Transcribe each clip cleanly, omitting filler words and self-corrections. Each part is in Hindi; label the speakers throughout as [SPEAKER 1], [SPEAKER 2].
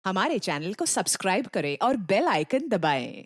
[SPEAKER 1] हमारे चैनल को सब्सक्राइब करें और बेल आइकन दबाएं।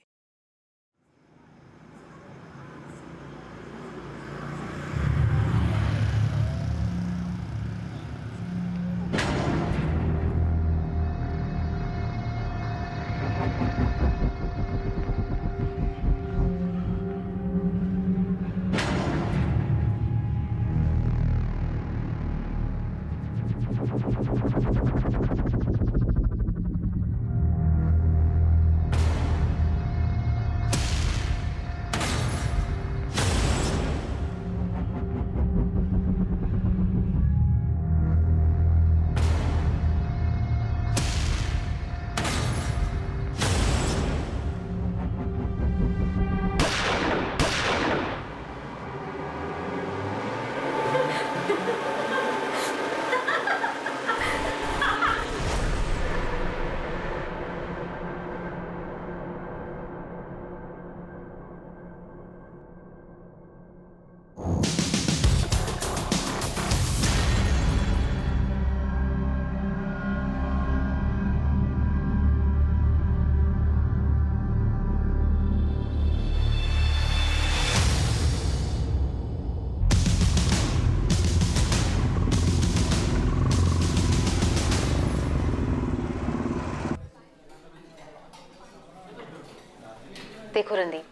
[SPEAKER 2] देखो रणदीप,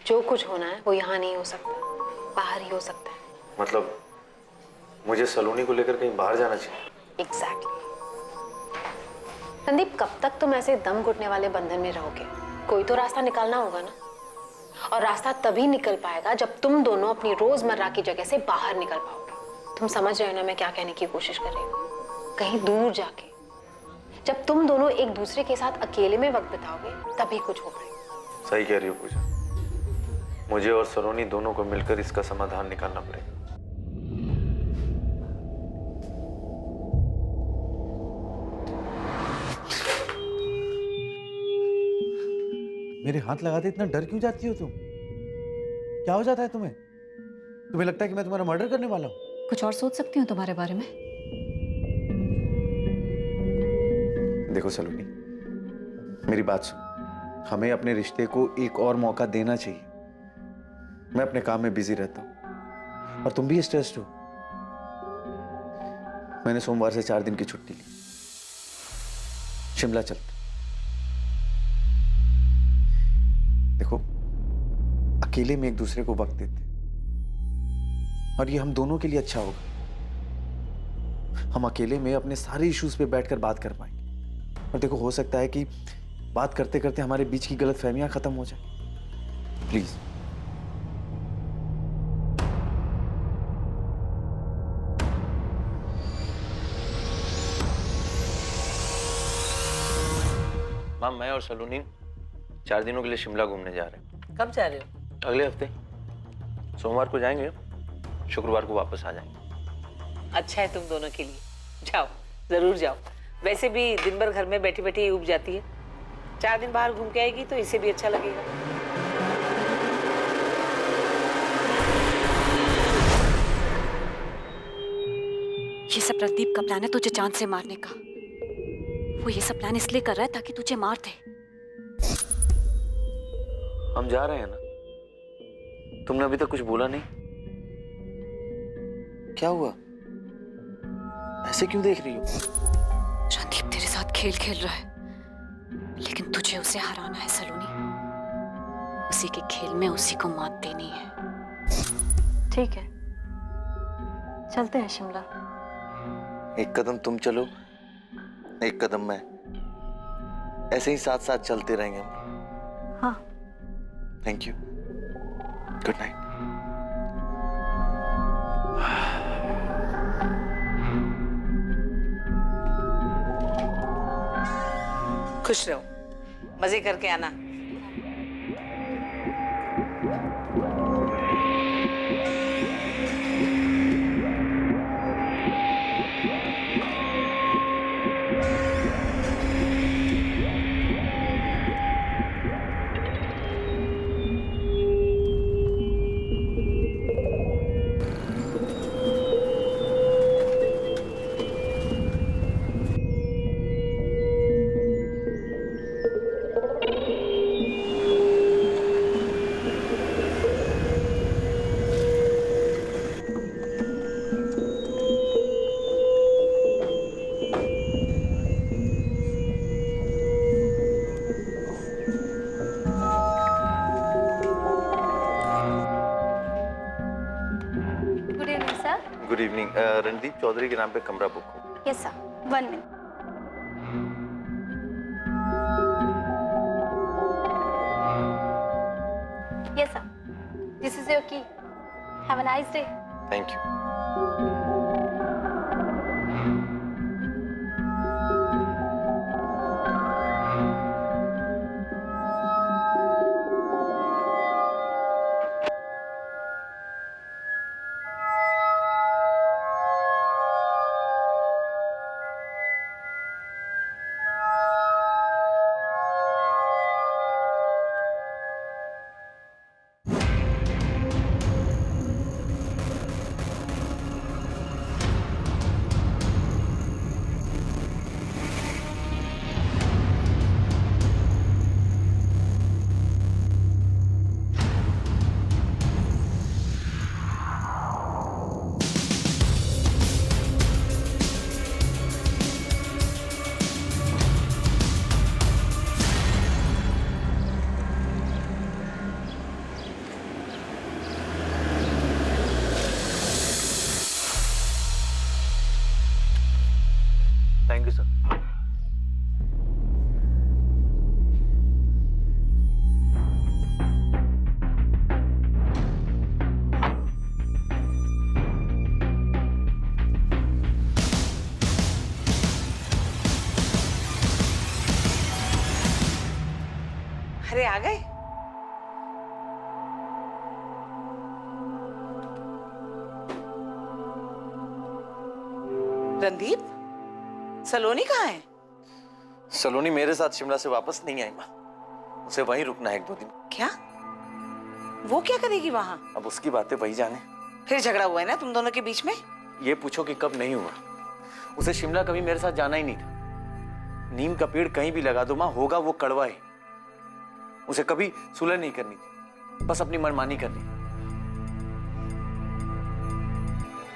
[SPEAKER 2] जो कुछ होना है वो यहाँ नहीं हो सकता, बाहर ही हो सकता है।
[SPEAKER 3] मतलब मुझे सलोनी को लेकर कहीं बाहर जाना चाहिए?
[SPEAKER 2] एग्जैक्टली। रणदीप, कब तक तुम ऐसे दम घुटने वाले बंधन में रहोगे? कोई तो रास्ता निकालना होगा ना। और रास्ता तभी निकल पाएगा जब तुम दोनों अपनी रोजमर्रा की जगह से बाहर निकल पाओगे। तुम समझ रहे हो ना मैं क्या कहने की कोशिश कर रही हूँ? कहीं दूर जाके, जब तुम दोनों एक दूसरे के साथ अकेले में वक्त बिताओगे तभी कुछ हो पाएगा।
[SPEAKER 3] सही कह रही हो पूजा, मुझे और सलोनी दोनों को मिलकर इसका समाधान निकालना पड़ेगा।
[SPEAKER 4] मेरे हाथ लगाते इतना डर क्यों जाती हो तुम? क्या हो जाता है तुम्हें? तुम्हें लगता है कि मैं तुम्हारा मर्डर करने वाला हूं?
[SPEAKER 5] कुछ और सोच सकती हूँ तुम्हारे बारे में।
[SPEAKER 4] देखो सलोनी, मेरी बात सुनो। हमें अपने रिश्ते को एक और मौका देना चाहिए। मैं अपने काम में बिजी रहता हूं और तुम भी स्ट्रेस्ड हो। मैंने सोमवार से 4 दिन की छुट्टी ली। शिमला चलते। देखो, अकेले में एक दूसरे को वक्त देते और ये हम दोनों के लिए अच्छा होगा। हम अकेले में अपने सारे इश्यूज पे बैठकर बात कर पाएंगे। और देखो, हो सकता है कि बात करते करते हमारे बीच की गलतफहमियां खत्म हो जाए। प्लीज।
[SPEAKER 3] माम, मैं और सलोनी 4 दिनों के लिए शिमला घूमने जा रहे हैं।
[SPEAKER 6] कब जा रहे हो?
[SPEAKER 3] अगले हफ्ते सोमवार को जाएंगे, शुक्रवार को वापस आ जाएंगे।
[SPEAKER 6] अच्छा है तुम दोनों के लिए। जाओ, जरूर जाओ। वैसे भी दिन भर घर में बैठी बैठी उब जाती है। 4 दिन बाहर घूम के आएगी तो इसे भी अच्छा लगेगा।
[SPEAKER 5] ये सब रणदीप का प्लान है तुझे चांद से मारने का। वो ये सब प्लान इसलिए कर रहा है ताकि तुझे मार दे।
[SPEAKER 3] हम जा रहे हैं ना। तुमने अभी तक कुछ बोला नहीं। क्या हुआ? ऐसे क्यों देख रही हो?
[SPEAKER 5] रणदीप तेरे साथ खेल खेल रहा है, लेकिन तुझे उसे हराना है सलोनी। उसी के खेल में उसी को मात देनी है।
[SPEAKER 2] ठीक है, चलते हैं शिमला।
[SPEAKER 3] एक कदम तुम चलो, एक कदम मैं। ऐसे ही साथ साथ चलते रहेंगे हम।
[SPEAKER 2] हाँ।
[SPEAKER 3] Thank you. Good night.
[SPEAKER 6] खुश रहो, मजे करके आना।
[SPEAKER 3] Good evening. रणदीप चौधरी के नाम पे कमरा बुक हो।
[SPEAKER 7] Yes sir, 1 minute. Yes sir, this is your key. Have a nice day.
[SPEAKER 3] Thank you. Thank you sir.
[SPEAKER 6] अरे आ गए। रणदीप, सलोनी कहाँ है?
[SPEAKER 3] सलोनी मेरे साथ शिमला से वापस नहीं आई माँ। उसे वहीं रुकना है 1-2 दिन।
[SPEAKER 6] क्या? वो क्या करेगी वहां?
[SPEAKER 3] अब उसकी बातें वही जाने।
[SPEAKER 6] फिर झगड़ा हुआ है ना तुम दोनों के बीच में?
[SPEAKER 3] ये पूछो कि कब नहीं हुआ। उसे शिमला कभी मेरे साथ जाना ही नहीं था। नीम का पेड़ कहीं भी लगा दो माँ, होगा वो कड़वा ही। उसे कभी सुलह नहीं करनी थी, बस अपनी मनमानी करनी।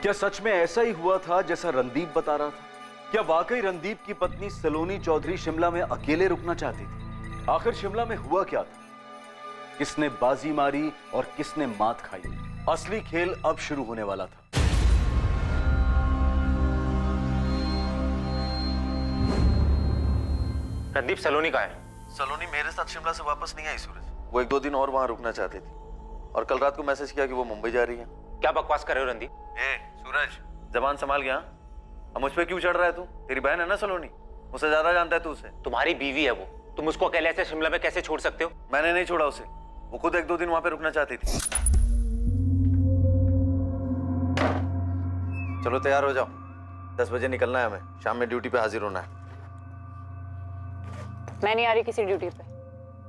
[SPEAKER 8] क्या सच में ऐसा ही हुआ था जैसा रणदीप बता रहा था? क्या वाकई रणदीप की पत्नी सलोनी चौधरी शिमला में अकेले रुकना चाहती थी? आखिर शिमला में हुआ क्या था? किसने बाजी मारी और किसने मात खाई? असली खेल अब शुरू होने वाला था।
[SPEAKER 9] रणदीप, सलोनी कहाँ है?
[SPEAKER 3] सलोनी मेरे साथ शिमला से वापस नहीं आई सूरज। वो 1-2 दिन और वहां रुकना चाहती थी और कल रात को मैसेज किया कि वो मुंबई जा रही है।
[SPEAKER 9] क्या बकवास कर रहे हो रणदीप?
[SPEAKER 3] ए सूरज, जबान संभाल गया। अब मुझ पे क्यों चढ़ रहा है तू? तेरी बहन है ना सलोनी, मुझसे ज्यादा जानता है तू उसे।
[SPEAKER 9] तुम्हारी बीवी है वो, तुम उसको अकेले ऐसे शिमला में कैसे छोड़ सकते हो?
[SPEAKER 3] मैंने नहीं छोड़ा उसे, वो खुद 1-2 दिन वहां पे रुकना चाहती थी। चलो तैयार हो जाओ, 10 बजे निकलना है हमें। शाम में ड्यूटी पे हाजिर होना है।
[SPEAKER 2] मैं नहीं आ रही किसी ड्यूटी पे,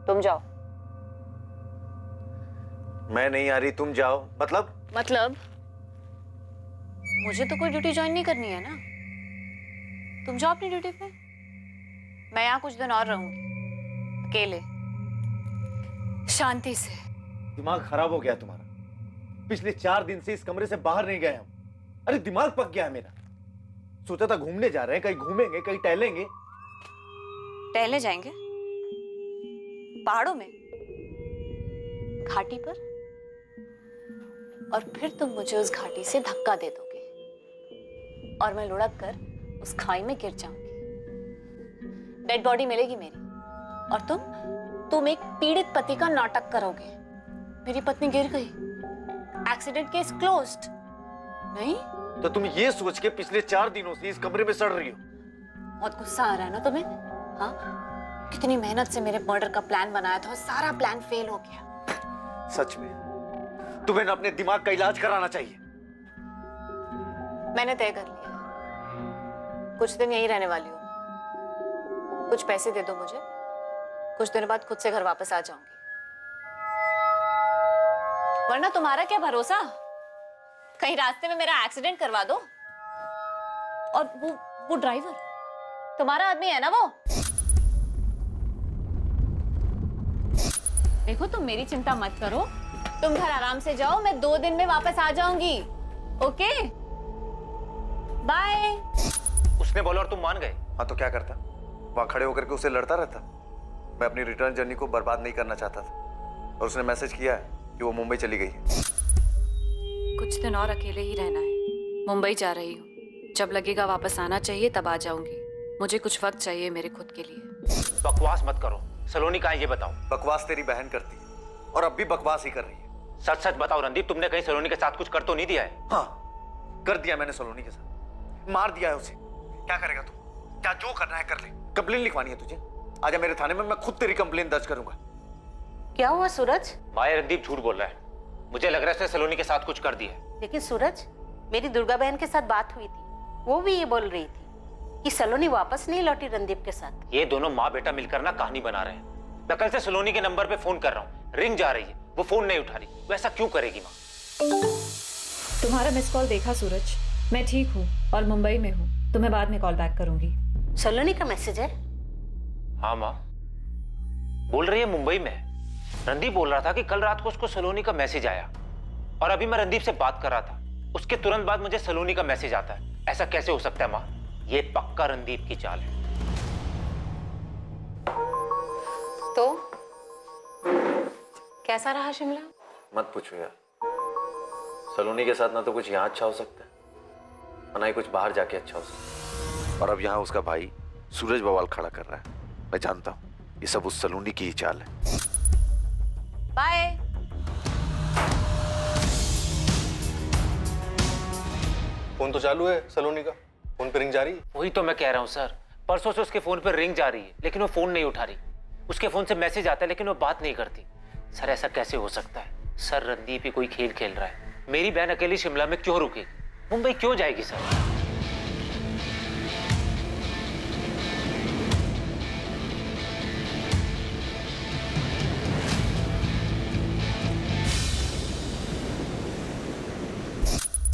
[SPEAKER 2] तुम जाओ।
[SPEAKER 3] मैं नहीं आ रही, तुम जाओ। मतलब
[SPEAKER 2] मुझे तो कोई ड्यूटी ज्वाइन नहीं करनी है ना। तुम जाओ अपनी ड्यूटी पे, मैं यहाँ कुछ दिन और रहूंगी अकेले, शांति से।
[SPEAKER 4] दिमाग खराब हो गया तुम्हारा। पिछले 4 दिन से इस कमरे से बाहर नहीं गए हम। अरे दिमाग पक गया है मेरा। सोचा था घूमने जा रहे हैं, कहीं घूमेंगे, कहीं टहलेंगे।
[SPEAKER 2] टहलने जाएंगे पहाड़ों में, घाटी पर, और फिर तुम मुझे उस घाटी से धक्का दे दोगे और मैं लुढ़क कर उस खाई में गिर जाऊंगी। डेड बॉडी मिलेगी मेरी और तुम एक पीड़ित पति का नाटक करोगे। मेरी पत्नी गिर गई, एक्सीडेंट केस क्लोज्ड। नहीं
[SPEAKER 3] तो तुम ये सोच के पिछले 4 दिनों से इस कमरे में सड़ रही हो?
[SPEAKER 2] बहुत गुस्सा आ रहा है ना तुम्हें? हाँ, कितनी मेहनत से मेरे मर्डर का प्लान बनाया था और सारा प्लान फेल हो गया।
[SPEAKER 3] सच में तुम्हें ना अपने दिमाग का इलाज कराना चाहिए।
[SPEAKER 2] मैंने तय कर लिया है, कुछ दिन यहीं रहने वाली हूँ। कुछ पैसे दे दो मुझे, कुछ दिनों बाद खुद से घर वापस आ जाऊंगी। वरना तुम्हारा क्या भरोसा, कहीं रास्ते में मेरा एक्सीडेंट करवा दो। और वो ड्राइवर तुम्हारा आदमी है ना वो? देखो तुम मेरी चिंता मत करो, तुम घर आराम से जाओ, मैं 2 दिन में वापस आ जाऊंगी। Okay, bye.
[SPEAKER 9] उसने बोला और तुम मान गए?
[SPEAKER 3] हाँ तो क्या करता, वहां खड़े होकर के उसे लड़ता रहता। मैं अपनी रिटर्न जर्नी को बर्बाद नहीं करना चाहता था और उसने मैसेज किया है कि वो मुंबई चली गई है।
[SPEAKER 5] कुछ दिन और अकेले ही रहना है। मुंबई जा रही हूँ। जब लगेगा वापस आना चाहिए तब आ जाऊंगी। मुझे कुछ वक्त चाहिए मेरे खुद के लिए।
[SPEAKER 9] बकवास मत करो। सलोनी कहाँ है ये बताओ।
[SPEAKER 3] बकवास तेरी बहन करती है और अब भी बकवास ही कर रही है।
[SPEAKER 9] सच सच बताओ रणदीप, तुमने कहीं सलोनी के साथ कुछ कर तो नहीं दिया है?
[SPEAKER 3] हाँ, कर दिया मैंने सलोनी के साथ। मार दिया है उसे। क्या करेगा तू? क्या जो करना है कर ले। कंप्लेन लिखवानी है तुझे? आजा मेरे थाने में, मैं खुद तेरी कंप्लेन दर्ज करूंगा।
[SPEAKER 7] क्या हुआ सूरज?
[SPEAKER 9] भाई रणदीप झूठ बोल रहा है। मुझे लग रहा है उसने सलोनी के साथ कुछ कर दिया है।
[SPEAKER 7] लेकिन सूरज, मेरी दुर्गा बहन के साथ बात हुई थी, वो भी ये बोल रही थी कि सलोनी वापस नहीं लौटी रणदीप के साथ।
[SPEAKER 9] ये दोनों माँ बेटा मिलकर ना कहानी बना रहे हैं। मैं कल से सलोनी के नंबर पे फोन कर रहा हूँ, रिंग जा रही है, वो फोन नहीं उठा रही। वैसा क्यों करेगी माँ?
[SPEAKER 10] तुम्हारा मिस कॉल देखा सूरज, मैं ठीक हूँ और मुंबई में हूँ। तुम्हें बाद में कॉल बैक करूंगी।
[SPEAKER 7] सलोनी का मैसेज है?
[SPEAKER 9] हाँ माँ, बोल रही है मुंबई में है। रणदीप बोल रहा था कि कल रात को उसको सलोनी का मैसेज आया और अभी मैं रणदीप से बात कर रहा था, उसके तुरंत बाद मुझे सलोनी का मैसेज आता है। ऐसा कैसे हो सकता है माँ? ये पक्का रणदीप की चाल है।
[SPEAKER 2] तो कैसा रहा शिमला?
[SPEAKER 3] मत पूछो यार। सलोनी के साथ ना तो कुछ यहाँ अच्छा हो सकता है और ना ही कुछ बाहर जाके अच्छा हो सकता है। और अब यहाँ उसका भाई सूरज बवाल खड़ा कर रहा है। मैं जानता हूँ ये सब उस सलोनी की ही चाल है।
[SPEAKER 7] बाय।
[SPEAKER 11] फोन तो चालू है सलोनी का, फोन पे रिंग जा रही है।
[SPEAKER 9] वही तो मैं कह रहा हूँ सर, परसों से उसके फोन पर रिंग जा रही है लेकिन वो फोन नहीं उठा रही। उसके फोन से मैसेज आता है लेकिन वो बात नहीं करती। सर ऐसा कैसे हो सकता है? सर रणदीप ही कोई खेल खेल रहा है। मेरी बहन अकेली शिमला में क्यों रुकेगी? मुंबई क्यों जाएगी सर?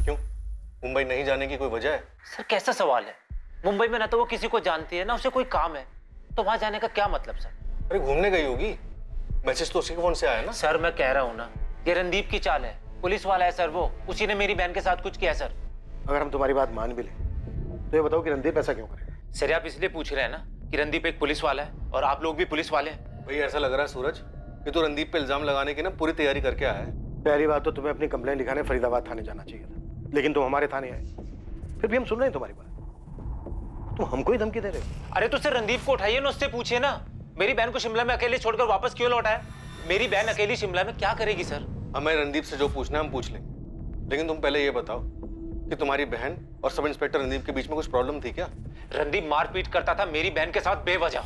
[SPEAKER 11] क्यों? मुंबई नहीं जाने की कोई वजह है?
[SPEAKER 9] सर कैसा सवाल है? मुंबई में ना तो वो किसी को जानती है ना उसे कोई काम है, तो वहां जाने का क्या मतलब सर?
[SPEAKER 11] अरे घूमने गई होगी, मैसेज तो उसी के फोन से आया ना।
[SPEAKER 9] सर मैं कह रहा हूँ ना, ये रणदीप की चाल है। पुलिस वाला है सर वो, उसी ने मेरी बहन के साथ कुछ किया सर।
[SPEAKER 12] अगर हम तुम्हारी बात मान भी लें तो ये बताओ कि रणदीप ऐसा क्यों करेगा?
[SPEAKER 9] सर आप इसलिए पूछ रहे हैं ना कि रणदीप एक पुलिस वाला है और आप लोग भी पुलिस वाले हैं।
[SPEAKER 11] भाई ऐसा लग रहा है सूरज कि तू रणदीप पे इल्जाम लगाने की ना पूरी तैयारी करके आया है।
[SPEAKER 12] पहली बात तो तुम्हें अपनी कंप्लेंट लिखाने फरीदाबाद थाने जाना चाहिए था, लेकिन तुम हमारे थाने आए। फिर भी हम सुन रहे हैं तुम्हारी बात, तुम हमको ही धमकी दे रहे हो।
[SPEAKER 9] अरे तो सर रणदीप को उठाइए ना, उससे पूछिए ना मेरी बहन को शिमला में अकेले छोड़कर वापस क्यों लौटा है? मेरी बहन अकेली शिमला में क्या करेगी सर?
[SPEAKER 11] हमें रणदीप से जो पूछना है हम पूछ लेंगे, लेकिन तुम पहले ये बताओ कि तुम्हारी बहन और सब इंस्पेक्टर रणदीप के बीच में कुछ प्रॉब्लम थी क्या?
[SPEAKER 9] रणदीप मारपीट करता था मेरी बहन के साथ बेवजह।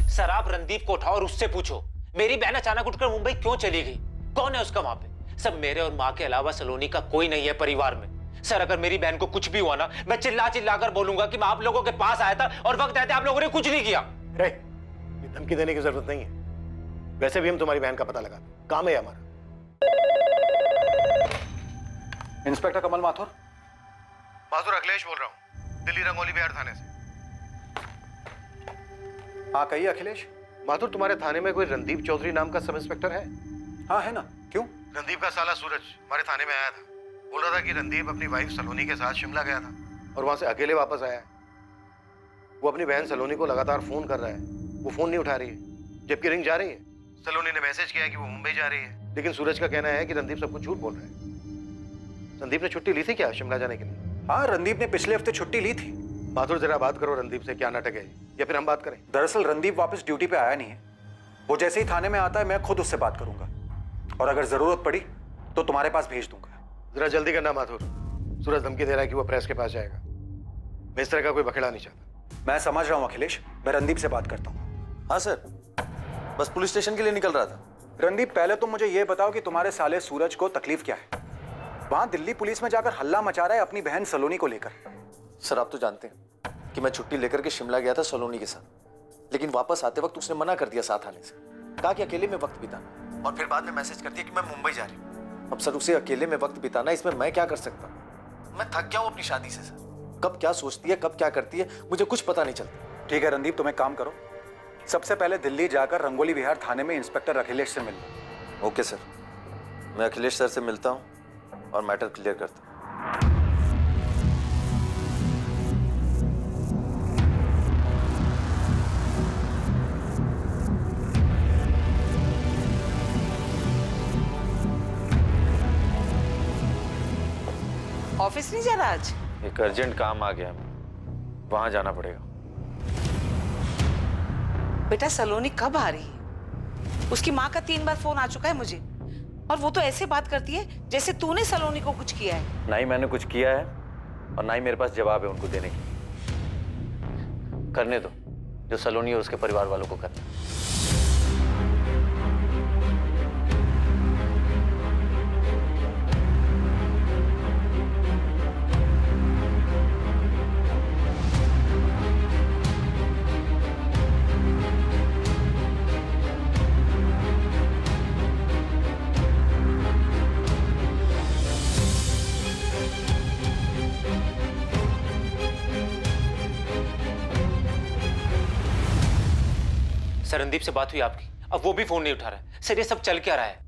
[SPEAKER 9] सर आप रणदीप को उठाओ और उससे पूछो मेरी बहन अचानक उठकर मुंबई क्यों चली गई, कौन है उसका वहां पे? सब मेरे और माँ के अलावा सलोनी का कोई नहीं है परिवार में। सर अगर मेरी बहन को कुछ भी हुआ ना, मैं चिल्ला चिल्ला कर बोलूंगा कि मैं आप लोगों के पास आया था और वक्त रहते आप लोगों ने कुछ नहीं किया।
[SPEAKER 12] रे, ये धमकी देने की जरूरत नहीं है। वैसे भी हम तुम्हारी बहन का पता लगा, काम है हमारा।
[SPEAKER 4] इंस्पेक्टर कमल माथुर।
[SPEAKER 12] माथुर अखिलेश बोल रहा हूँ, दिल्ली रंगोली बिहार थाने से।
[SPEAKER 4] हाँ कहिए अखिलेश।
[SPEAKER 12] माथुर तुम्हारे थाने में कोई रणदीप चौधरी नाम का सब इंस्पेक्टर है?
[SPEAKER 4] हाँ है ना, क्यों?
[SPEAKER 12] रणदीप का साला सूरज हमारे थाने में आया था, बोल रहा था कि रणदीप अपनी वाइफ सलोनी के साथ शिमला गया था और वहां से अकेले वापस आया है। वो अपनी बहन सलोनी को लगातार फोन कर रहा है, वो फोन नहीं उठा रही है, जबकि रिंग जा रही है। सलोनी ने मैसेज किया है कि वो मुंबई जा रही है, लेकिन सूरज का कहना है कि रणदीप सब कुछ झूठ बोल रहा है। रणदीप ने छुट्टी ली थी क्या शिमला जाने के लिए?
[SPEAKER 4] हाँ रणदीप ने पिछले हफ्ते छुट्टी ली थी।
[SPEAKER 12] माथुर जरा बात करो रणदीप से, क्या नाटक है, या फिर हम बात करें?
[SPEAKER 4] दरअसल रणदीप वापस ड्यूटी पे आया नहीं है। वो जैसे ही थाने में आता है मैं खुद उससे बात करूंगा और अगर जरूरत पड़ी तो तुम्हारे पास भेज दूंगा।
[SPEAKER 12] जरा जल्दी करना माथुर, सूरज धमकी दे रहा है कि वो प्रेस के पास जाएगा। मैं इस तरह का कोई बखेड़ा नहीं चाहता।
[SPEAKER 4] मैं समझ रहा हूँ अखिलेश, मैं रणदीप से बात करता हूँ।
[SPEAKER 3] हाँ सर, बस पुलिस स्टेशन के लिए निकल रहा था।
[SPEAKER 4] रणदीप पहले तो मुझे ये बताओ कि तुम्हारे साले सूरज को तकलीफ क्या है? वहां दिल्ली पुलिस में जाकर हल्ला मचा रहा है अपनी बहन सलोनी को लेकर।
[SPEAKER 3] सर आप तो जानते हैं कि मैं छुट्टी लेकर के शिमला गया था सलोनी के साथ, लेकिन वापस आते वक्त उसने मना कर दिया साथ आने से, कहा कि अकेले में वक्त बिताना, और फिर बाद में मैसेज करती है कि मैं मुंबई जा रही हूँ। अब सर उसे अकेले में वक्त बिताना, इसमें मैं क्या कर सकता हूँ? मैं थक गया हूँ अपनी शादी से सर। कब क्या सोचती है, कब क्या करती है, मुझे कुछ पता नहीं चलता।
[SPEAKER 4] ठीक है रणदीप, तुम एक काम करो, सबसे पहले दिल्ली जाकर रंगोली विहार थाने में इंस्पेक्टर अखिलेश से मिल लो।
[SPEAKER 3] ओके सर, मैं अखिलेश सर से मिलता हूँ और मैटर क्लियर करता हूँ।
[SPEAKER 6] ऑफिस नहीं जा रहा आज?
[SPEAKER 3] एक अर्जेंट काम आ गया, वहां जाना पड़ेगा।
[SPEAKER 6] बेटा सलोनी कब आ रही है? उसकी माँ का 3 बार फोन आ चुका है मुझे, और वो तो ऐसे बात करती है जैसे तूने सलोनी को कुछ किया है।
[SPEAKER 3] ना ही मैंने कुछ किया है और ना ही मेरे पास जवाब है उनको देने की। करने दो जो सलोनी और उसके परिवार वालों को करना।
[SPEAKER 9] सर रणदीप से बात हुई आपकी? अब वो भी फोन नहीं उठा रहा है। सर ये सब चल क्या रहा है?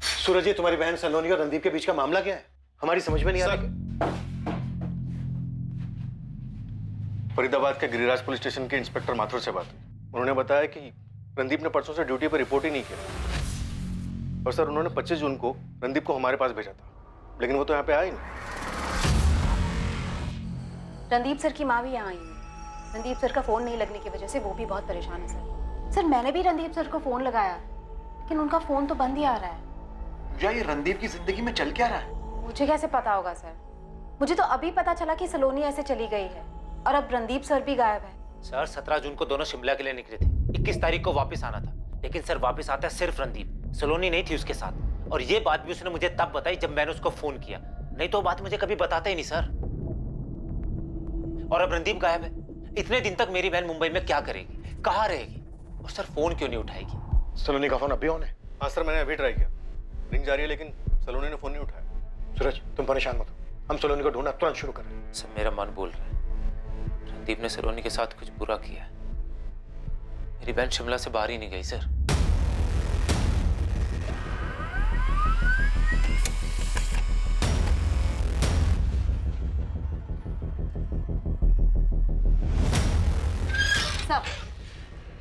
[SPEAKER 12] सूरज, ये तुम्हारी बहन सलोनी और रणदीप के बीच का मामला क्या है? हमारी समझ में नहीं आ रहा।
[SPEAKER 11] फरीदाबाद के गिरिराज पुलिस स्टेशन के इंस्पेक्टर माथुर से बात हुई। उन्होंने बताया कि रणदीप ने परसों से ड्यूटी पर रिपोर्ट ही नहीं किया। और सर उन्होंने 25 जून को रणदीप को हमारे पास भेजा था, लेकिन वो तो यहाँ पे आया ही नहीं।
[SPEAKER 2] रणदीप सर की माँ भी यहाँ आई है। रणदीप सर का फोन नहीं लगने की वजह से वो भी बहुत परेशान है सर। मैंने भी रणदीप सर को फोन लगाया, लेकिन उनका फोन तो बंद ही आ रहा है।
[SPEAKER 12] या ये रणदीप की जिंदगी में चल क्या रहा है?
[SPEAKER 2] मुझे कैसे पता होगा सर? मुझे तो अभी पता चला कि सलोनी ऐसे चली गई है और अब रणदीप सर भी गायब है।
[SPEAKER 9] सर 17 जून को दोनों शिमला के लिए निकले थे। 21 तारीख को वापस आना था, लेकिन सर वापस आता सिर्फ रणदीप, सलोनी नहीं थी उसके साथ। और ये बात भी उसने मुझे तब बताई जब मैंने उसको फोन किया, नहीं तो बात मुझे कभी बताता ही नहीं सर। और अब रणदीप गायब है। इतने दिन तक मेरी बहन मुंबई में क्या करेगी, कहाँ रहेगी, और सर फोन क्यों नहीं उठाएगी?
[SPEAKER 12] सलोनी का फोन अभी ऑन है?
[SPEAKER 11] हाँ सर, मैंने अभी ट्राई किया, रिंग जा रही है, लेकिन सलोनी ने फोन नहीं उठाया।
[SPEAKER 12] सूरज, तुम परेशान मत हो, हम सलोनी को ढूंढना तुरंत शुरू करें।
[SPEAKER 9] सर मेरा मन बोल रहा है रणदीप ने सलोनी के साथ कुछ बुरा किया है। मेरी बहन शिमला से बाहर ही नहीं गई सर।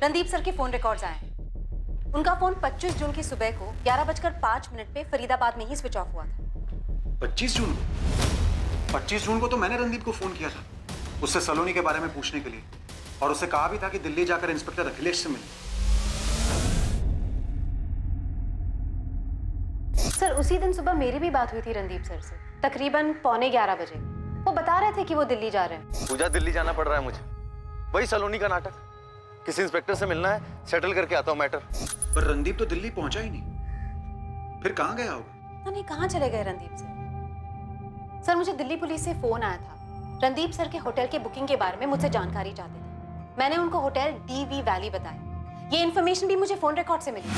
[SPEAKER 2] रणदीप सर के फोन रिकॉर्ड्स आए हैं। उनका फोन 25 जून की सुबह को 11:05 पे फरीदाबाद में ही स्विच ऑफ हुआ था।
[SPEAKER 13] 25 जून को? 25 जून को तो मैंने रणदीप को फोन किया था उससे सलोनी के बारे में पूछने के लिए, और उससे कहा भी था कि दिल्ली जाकर इंस्पेक्टर अखिलेश से मिले।
[SPEAKER 2] सर उसी दिन सुबह मेरी भी बात हुई थी रणदीप सर से, तकरीबन 11:15 बजे। वो बता रहे थे कि वो दिल्ली जा रहे हैं।
[SPEAKER 3] पूजा, दिल्ली जाना पड़ रहा है मुझे, वही सलोनी का नाटक। किसी इंस्पेक्टर से मिलना है, सेटल करके आता हूँ मैटर।
[SPEAKER 13] पर रणदीप तो दिल्ली पहुंचा ही नहीं, फिर कहाँ गया होगा?
[SPEAKER 2] पता नहीं कहाँ चले गए रणदीप सर। सर मुझे दिल्ली पुलिस से फोन आया था, रणदीप सर के होटल के बुकिंग के बारे में मुझसे जानकारी चाहते थे। मैंने उनको होटल DV वैली बताया। ये इन्फॉर्मेशन भी मुझे फोन रिकॉर्ड से मिली।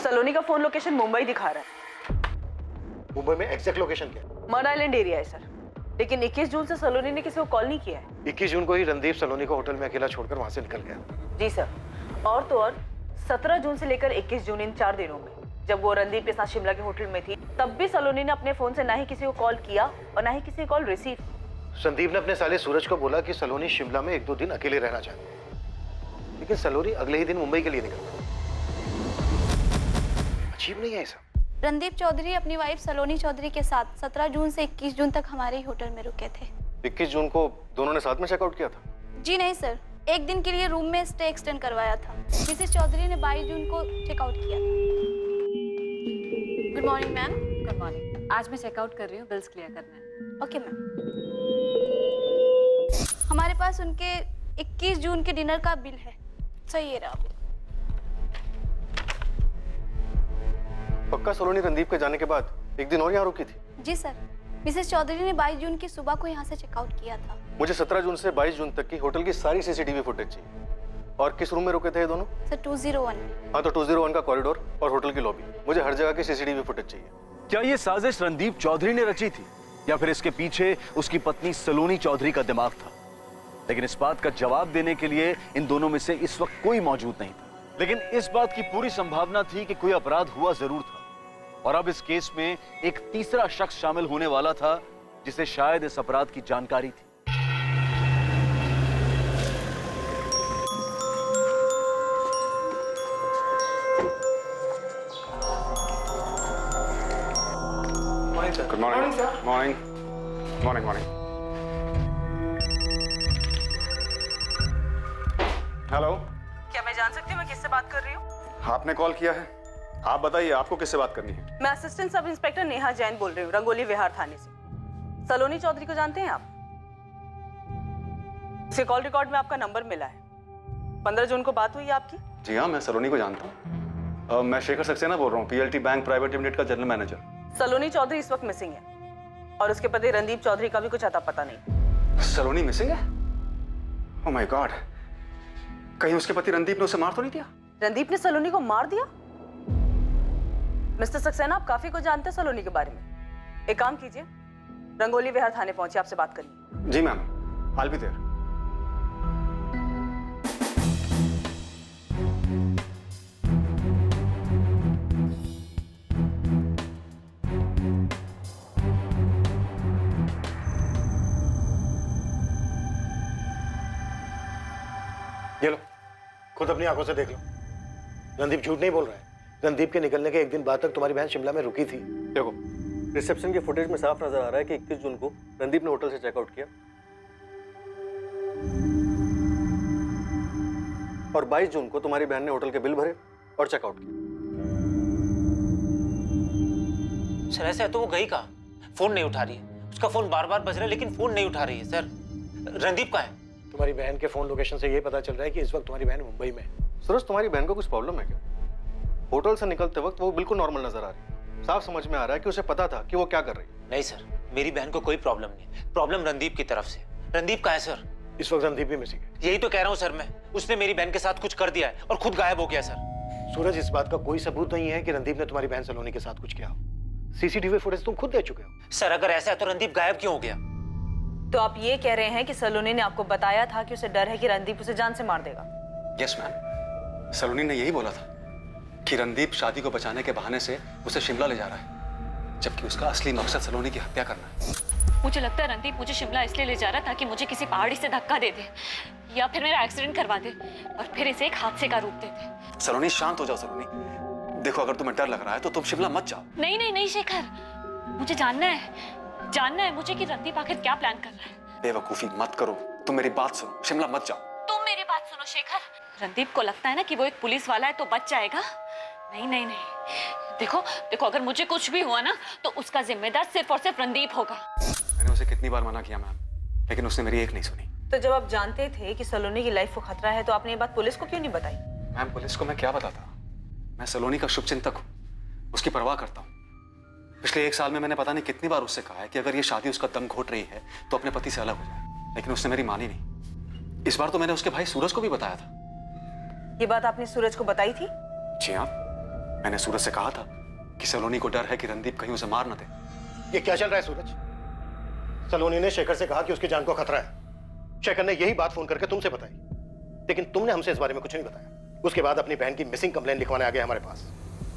[SPEAKER 6] सलोनी का फोन लोकेशन मुंबई दिखा रहा है।
[SPEAKER 12] मुंबई में एग्जैक्ट लोकेशन क्या है?
[SPEAKER 6] मड आइलैंड एरिया है सर, लेकिन 21 जून से सलोनी ने किसी को कॉल नहीं किया है।
[SPEAKER 12] 21 जून को ही रणदीप सलोनी को होटल में अकेला छोड़कर वहां से निकल गया।
[SPEAKER 6] जी सर, और तो और 17 जून से लेकर 21 जून इन 4 दिनों में जब वो रणदीप के साथ शिमला के होटल में थी, तब भी सलोनी ने अपने फोन से ना ही किसी को कॉल किया और ना ही किसी कॉल रिसीव।
[SPEAKER 12] संदीप ने अपने साले सूरज को बोला कि सलोनी शिमला में 1-2 दिन अकेले रहना चाहती है, लेकिन सलोनी अगले ही दिन मुंबई के लिए निकल गई। अजीब नहीं है ऐसा?
[SPEAKER 14] रणदीप चौधरी अपनी वाइफ सलोनी चौधरी के साथ 17 जून से 21 जून तक हमारे ही होटल में रुके थे।
[SPEAKER 11] 21 जून को दोनों ने साथ में चेकआउट किया था?
[SPEAKER 14] जी नहीं सर, एक दिन के लिए रूम में स्टे एक्सटेंड करवाया था। मिसेस चौधरी ने 22 जून को चेकआउट किया था। Good morning ma'am.
[SPEAKER 10] Good morning. आज मैं चेकआउट कर रही हूँ, बिल्स क्लियर करना है।
[SPEAKER 14] Okay ma'am. हमारे पास उनके 21 जून के डिनर का बिल है। सही है रहा।
[SPEAKER 11] पक्का सलोनी रणदीप के जाने के बाद एक दिन और यहाँ रुकी थी?
[SPEAKER 14] जी सर, मिसेस चौधरी ने 22 जून की सुबह को यहाँ से चेकआउट किया था।
[SPEAKER 11] मुझे 17 जून से 22 जून तक की होटल की सारी CCTV फुटेज चाहिए। और किस रूम में रुके थे ये दोनों?
[SPEAKER 14] सर 201 में।
[SPEAKER 11] हाँ, तो 201 का कॉरिडोर और होटल की लॉबी, मुझे हर जगह की CCTV फुटेज चाहिए।
[SPEAKER 8] क्या ये साजिश रणदीप चौधरी ने रची थी या फिर इसके पीछे उसकी पत्नी सलोनी चौधरी का दिमाग था? लेकिन इस बात का जवाब देने के लिए इन दोनों में से इस वक्त कोई मौजूद नहीं था। लेकिन इस बात की पूरी संभावना थी कि कोई अपराध हुआ जरूर था, और अब इस केस में एक तीसरा शख्स शामिल होने वाला था जिसे शायद इस अपराध की जानकारी थी।
[SPEAKER 11] Good morning sir. Morning morning morning. Hello,
[SPEAKER 6] क्या मैं जान सकती हूँ मैं किससे बात कर रही हूँ?
[SPEAKER 11] आपने कॉल किया है, आप बताइए आपको किससे बात करनी है?
[SPEAKER 6] मैं assistant sub inspector Neha Jain बोल रही हूँ, रंगोली विहार थाने से। सलोनी चौधरी को जानते हैं आप? इसके कॉल रिकॉर्ड में आपका नंबर मिला है। 15 जून को बात हुई है आपकी?
[SPEAKER 11] जी हाँ, मैं सलोनी को जानता हूँ। मैं शेखर सक्सेना बोल रहा हूँ, PLT बैंक प्राइवेट लिमिटेड का जनरल मैनेजर।
[SPEAKER 6] सलोनी चौधरी इस वक्त मिसिंग है और उसके पति रणदीप चौधरी का भी कुछ अता पता नहीं।
[SPEAKER 11] सलोनी मिसिंग है? ओह माय गॉड, कहीं उसके पति रणदीप ने उसे मार तो नहीं दिया?
[SPEAKER 6] रणदीप ने सलोनी को मार दिया? मिस्टर सक्सेना, आप काफी कुछ जानते हैं सलोनी के बारे में। एक काम कीजिए, रंगोली विहार थाने पहुंचे, आपसे बात करिए।
[SPEAKER 11] जी मैम, I'll be there।
[SPEAKER 12] ये लो, खुद अपनी आंखों से देख लो। रणदीप झूठ नहीं बोल रहा है। रणदीप के निकलने के एक दिन बाद तक तुम्हारी बहन शिमला में रुकी थी।
[SPEAKER 11] देखो, रिसेप्शन के फुटेज में साफ नजर आ रहा है कि 21 जून को रणदीप ने होटल से चेकआउट किया और 22 जून को तुम्हारी बहन ने होटल के बिल भरे और चेकआउट किया।
[SPEAKER 9] सर ऐसा है तो वो गई कहाँ? फोन नहीं उठा रही है, उसका फोन बार बार बज रहा है लेकिन फोन नहीं उठा रही है। सर रणदीप कहाँ है?
[SPEAKER 12] तुम्हारी बहन के फोन लोकेशन से ये पता चल रहा है कि इस वक्त तुम्हारी बहन मुंबई में है।
[SPEAKER 11] सूरज, तुम्हारी बहन को कुछ प्रॉब्लम है क्या? होटल से निकलते वक्त वो बिल्कुल नॉर्मल नजर आ रही है। साफ समझ में आ रहा है कि उसे पता था कि वो क्या कर रही है।
[SPEAKER 9] नहीं सर, मेरी बहन को कोई प्रॉब्लम नहीं, प्रॉब्लम रणदीप की तरफ से। रणदीप कहाँ है सर?
[SPEAKER 12] इस वक्त रणदीप भी मिसिंग है।
[SPEAKER 9] यही तो कह रहा हूँ सर मैं, उसने मेरी बहन के साथ कुछ कर दिया है और खुद गायब हो गया सर।
[SPEAKER 12] सूरज, इस बात का कोई सबूत नहीं है कि रणदीप ने तुम्हारी बहन सलोनी के साथ कुछ किया हो। सीसीटीवी फुटेज तुम खुद दे चुके हो।
[SPEAKER 9] सर अगर ऐसा है तो रणदीप गायब क्यों हो गया?
[SPEAKER 6] तो आप ये कह रहे हैं कि सलोनी ने आपको बताया था कि उसे डर है कि रणदीप उसे जान से मार देगा?
[SPEAKER 11] यस मैम, सलोनी ने यही बोला था कि रणदीप शादी को बचाने के बहाने से उसे शिमला ले जा रहा है, जबकि उसका असली मकसद सलोनी की हत्या करना है।
[SPEAKER 5] मुझे लगता है रणदीप मुझे शिमला इसलिए ले जा रहा था कि मुझे किसी पहाड़ी से धक्का दे दे या फिर मेरा एक्सीडेंट करवा दे और फिर इसे एक हादसे का रूप दे दे।
[SPEAKER 11] सलोनी शांत हो जाओ। सलोनी देखो, अगर तुम्हें डर लग रहा है तो तुम शिमला मत जाओ।
[SPEAKER 5] नहीं नहीं नहीं शेखर, मुझे जानना है मुझे कि रणदीप आखिर क्या प्लान कर रहा है।
[SPEAKER 11] बेवकूफी मत करो, तुम मेरी बात सुनो, शिमला मत जाओ।
[SPEAKER 5] तुम मेरी बात सुनो शेखर, रणदीप को लगता है ना कि वो एक पुलिस वाला है तो बच जाएगा। नहीं नहीं नहीं, देखो अगर मुझे कुछ भी हुआ ना तो उसका जिम्मेदार सिर्फ और सिर्फ रणदीप होगा।
[SPEAKER 11] मैंने उसे कितनी बार मना किया मैम, लेकिन उसने मेरी एक नहीं सुनी।
[SPEAKER 6] तो जब आप जानते थे कि सलोनी की लाइफ को खतरा है तो आपने ये बात पुलिस को क्यों नहीं बताई?
[SPEAKER 11] मैम, पुलिस को मैं क्या बताता? मैं सलोनी का शुभचिंतक हूँ, उसकी परवाह करता हूँ। पिछले 1 साल में मैंने पता नहीं कितनी बार उससे कहा है कि अगर ये शादी उसका दम घोट रही है तो अपने पति से अलग हो जाए, लेकिन उसने मेरी मानी नहीं। इस बार तो मैंने उसके भाई सूरज को भी बताया था।
[SPEAKER 6] ये बात आपने सूरज को बताई थी?
[SPEAKER 11] जी हाँ, मैंने सूरज से कहा था कि सलोनी को डर है कि रणदीप कहीं उसे मार न दे।
[SPEAKER 12] ये क्या चल रहा है सूरज? सलोनी ने शेखर से कहा कि उसकी जान को खतरा है। शेखर ने यही बात फोन करके तुमसे बताई, लेकिन तुमने हमसे इस बारे में कुछ नहीं बताया। उसके बाद अपनी बहन की मिसिंग कंप्लेन लिखवाने आ गए हमारे पास।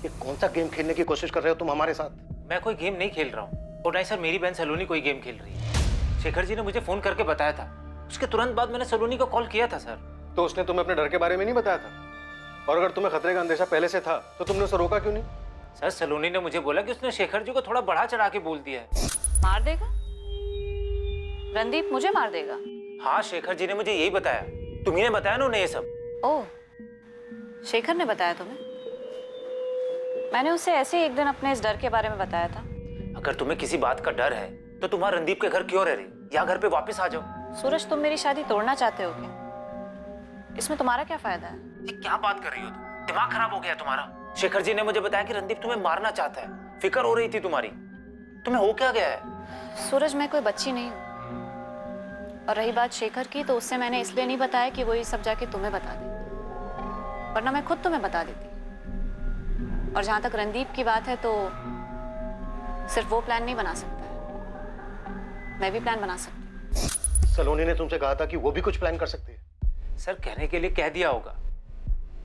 [SPEAKER 12] ये कौन सा गेम खेलने की कोशिश कर रहे हो तुम हमारे साथ?
[SPEAKER 9] मैं कोई गेम नहीं खेल रहा हूँ और नहीं सर, मेरी बहन सलोनी कोई गेम खेल रही है। शेखर जी ने मुझे फोन करके बताया था, उसके तुरंत बाद मैंने सलोनी को कॉल किया था सर।
[SPEAKER 11] तो उसने तुम्हें अपने डर के बारे में नहीं बताया था? और अगर तुम्हें खतरे का अंदेशा पहले से था तो तुमने उसे रोका क्यों नहीं?
[SPEAKER 9] सर सलोनी ने मुझे बोला कि उसने शेखर जी को थोड़ा बढ़ा चढ़ा के बोल दिया है।
[SPEAKER 5] मार देगा? रणदीप मुझे मार देगा?
[SPEAKER 9] हाँ, शेखर जी ने मुझे यही बताया। तुम्ही ने बताया ना उन्हें ये सब?
[SPEAKER 5] ओह, शेखर ने बताया तुम्हें? मैंने उसे ऐसे ही एक दिन अपने इस डर के बारे में बताया था।
[SPEAKER 9] अगर तुम्हें किसी बात का डर है तो तुम्हारा रणदीप के घर क्यों रह रही, या घर पे वापस आ जाओ।
[SPEAKER 5] सूरज, तुम मेरी शादी तोड़ना चाहते हो क्या? इसमें तुम्हारा क्या फायदा है?
[SPEAKER 9] ये क्या बात कर रही हो तुम? दिमाग खराब हो गया तुम्हारा। शेखर जी ने मुझे बताया कि रणदीप तुम्हें मारना चाहता है, फिक्र हो रही थी तुम्हारी। तुम्हें हो क्या गया है?
[SPEAKER 5] सूरज, मैं कोई बच्ची नहीं हूँ। और रही बात शेखर की, तो उससे मैंने इसलिए नहीं बताया कि वो ये सब जाके तुम्हें बता दे, वरना मैं खुद तुम्हें बता देती। और जहां तक रणदीप की बात है तो सिर्फ वो प्लान नहीं बना सकता है, मैं भी प्लान बना सकती हूँ।
[SPEAKER 12] सलोनी ने तुमसे कहा था कि वो भी कुछ प्लान कर सकती है।
[SPEAKER 9] सर कहने के लिए कह दिया होगा,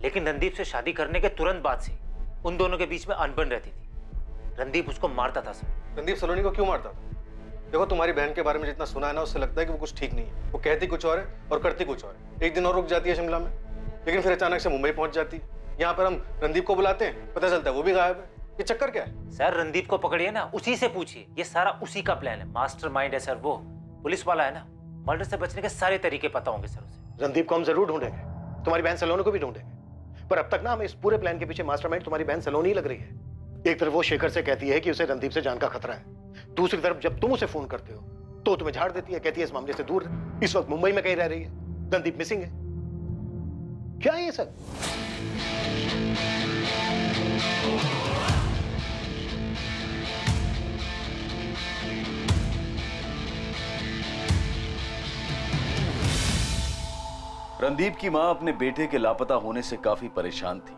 [SPEAKER 9] लेकिन रणदीप से शादी करने के तुरंत बाद से उन दोनों के बीच में अनबन रहती थी। रणदीप उसको मारता था सर।
[SPEAKER 12] रणदीप सलोनी को क्यों मारता था? देखो, तुम्हारी बहन के बारे में जितना सुना है ना, उससे लगता है कि वो कुछ ठीक नहीं है। वो कहती कुछ और है और करती कुछ और है। एक दिन और रुक जाती है शिमला में, लेकिन फिर अचानक से मुंबई पहुंच जाती है। यहाँ पर हम रणदीप को बुलाते हैं, पता चलता है वो भी गायब है। ये चक्कर क्या है?
[SPEAKER 9] सर रणदीप को पकड़िए ना, उसी से पूछिए। ये सारा उसी का प्लान है, मास्टरमाइंड है सर। वो पुलिस वाला है ना, मर्डर से बचने के सारे तरीके पता होंगे सर उसे।
[SPEAKER 12] रणदीप को हम जरूर ढूंढेंगे, तुम्हारी बहन सलोनी को भी ढूंढेंगे, पर अब तक ना हमें इस पूरे प्लान के पीछे मास्टरमाइंड तुम्हारी बहन सलोनी ही लग रही है। एक तरफ वो शेखर से कहती है कि उसे रणदीप से जान का खतरा है, दूसरी तरफ जब तुम उसे फोन करते हो तो तुम्हें झाड़ देती है, कहती है इस मामले से दूर रहे। इस वक्त मुंबई में कहीं रह रही है, रणदीप मिसिंग है। क्या है ये सब?
[SPEAKER 8] रणदीप की मां अपने बेटे के लापता होने से काफी परेशान थी।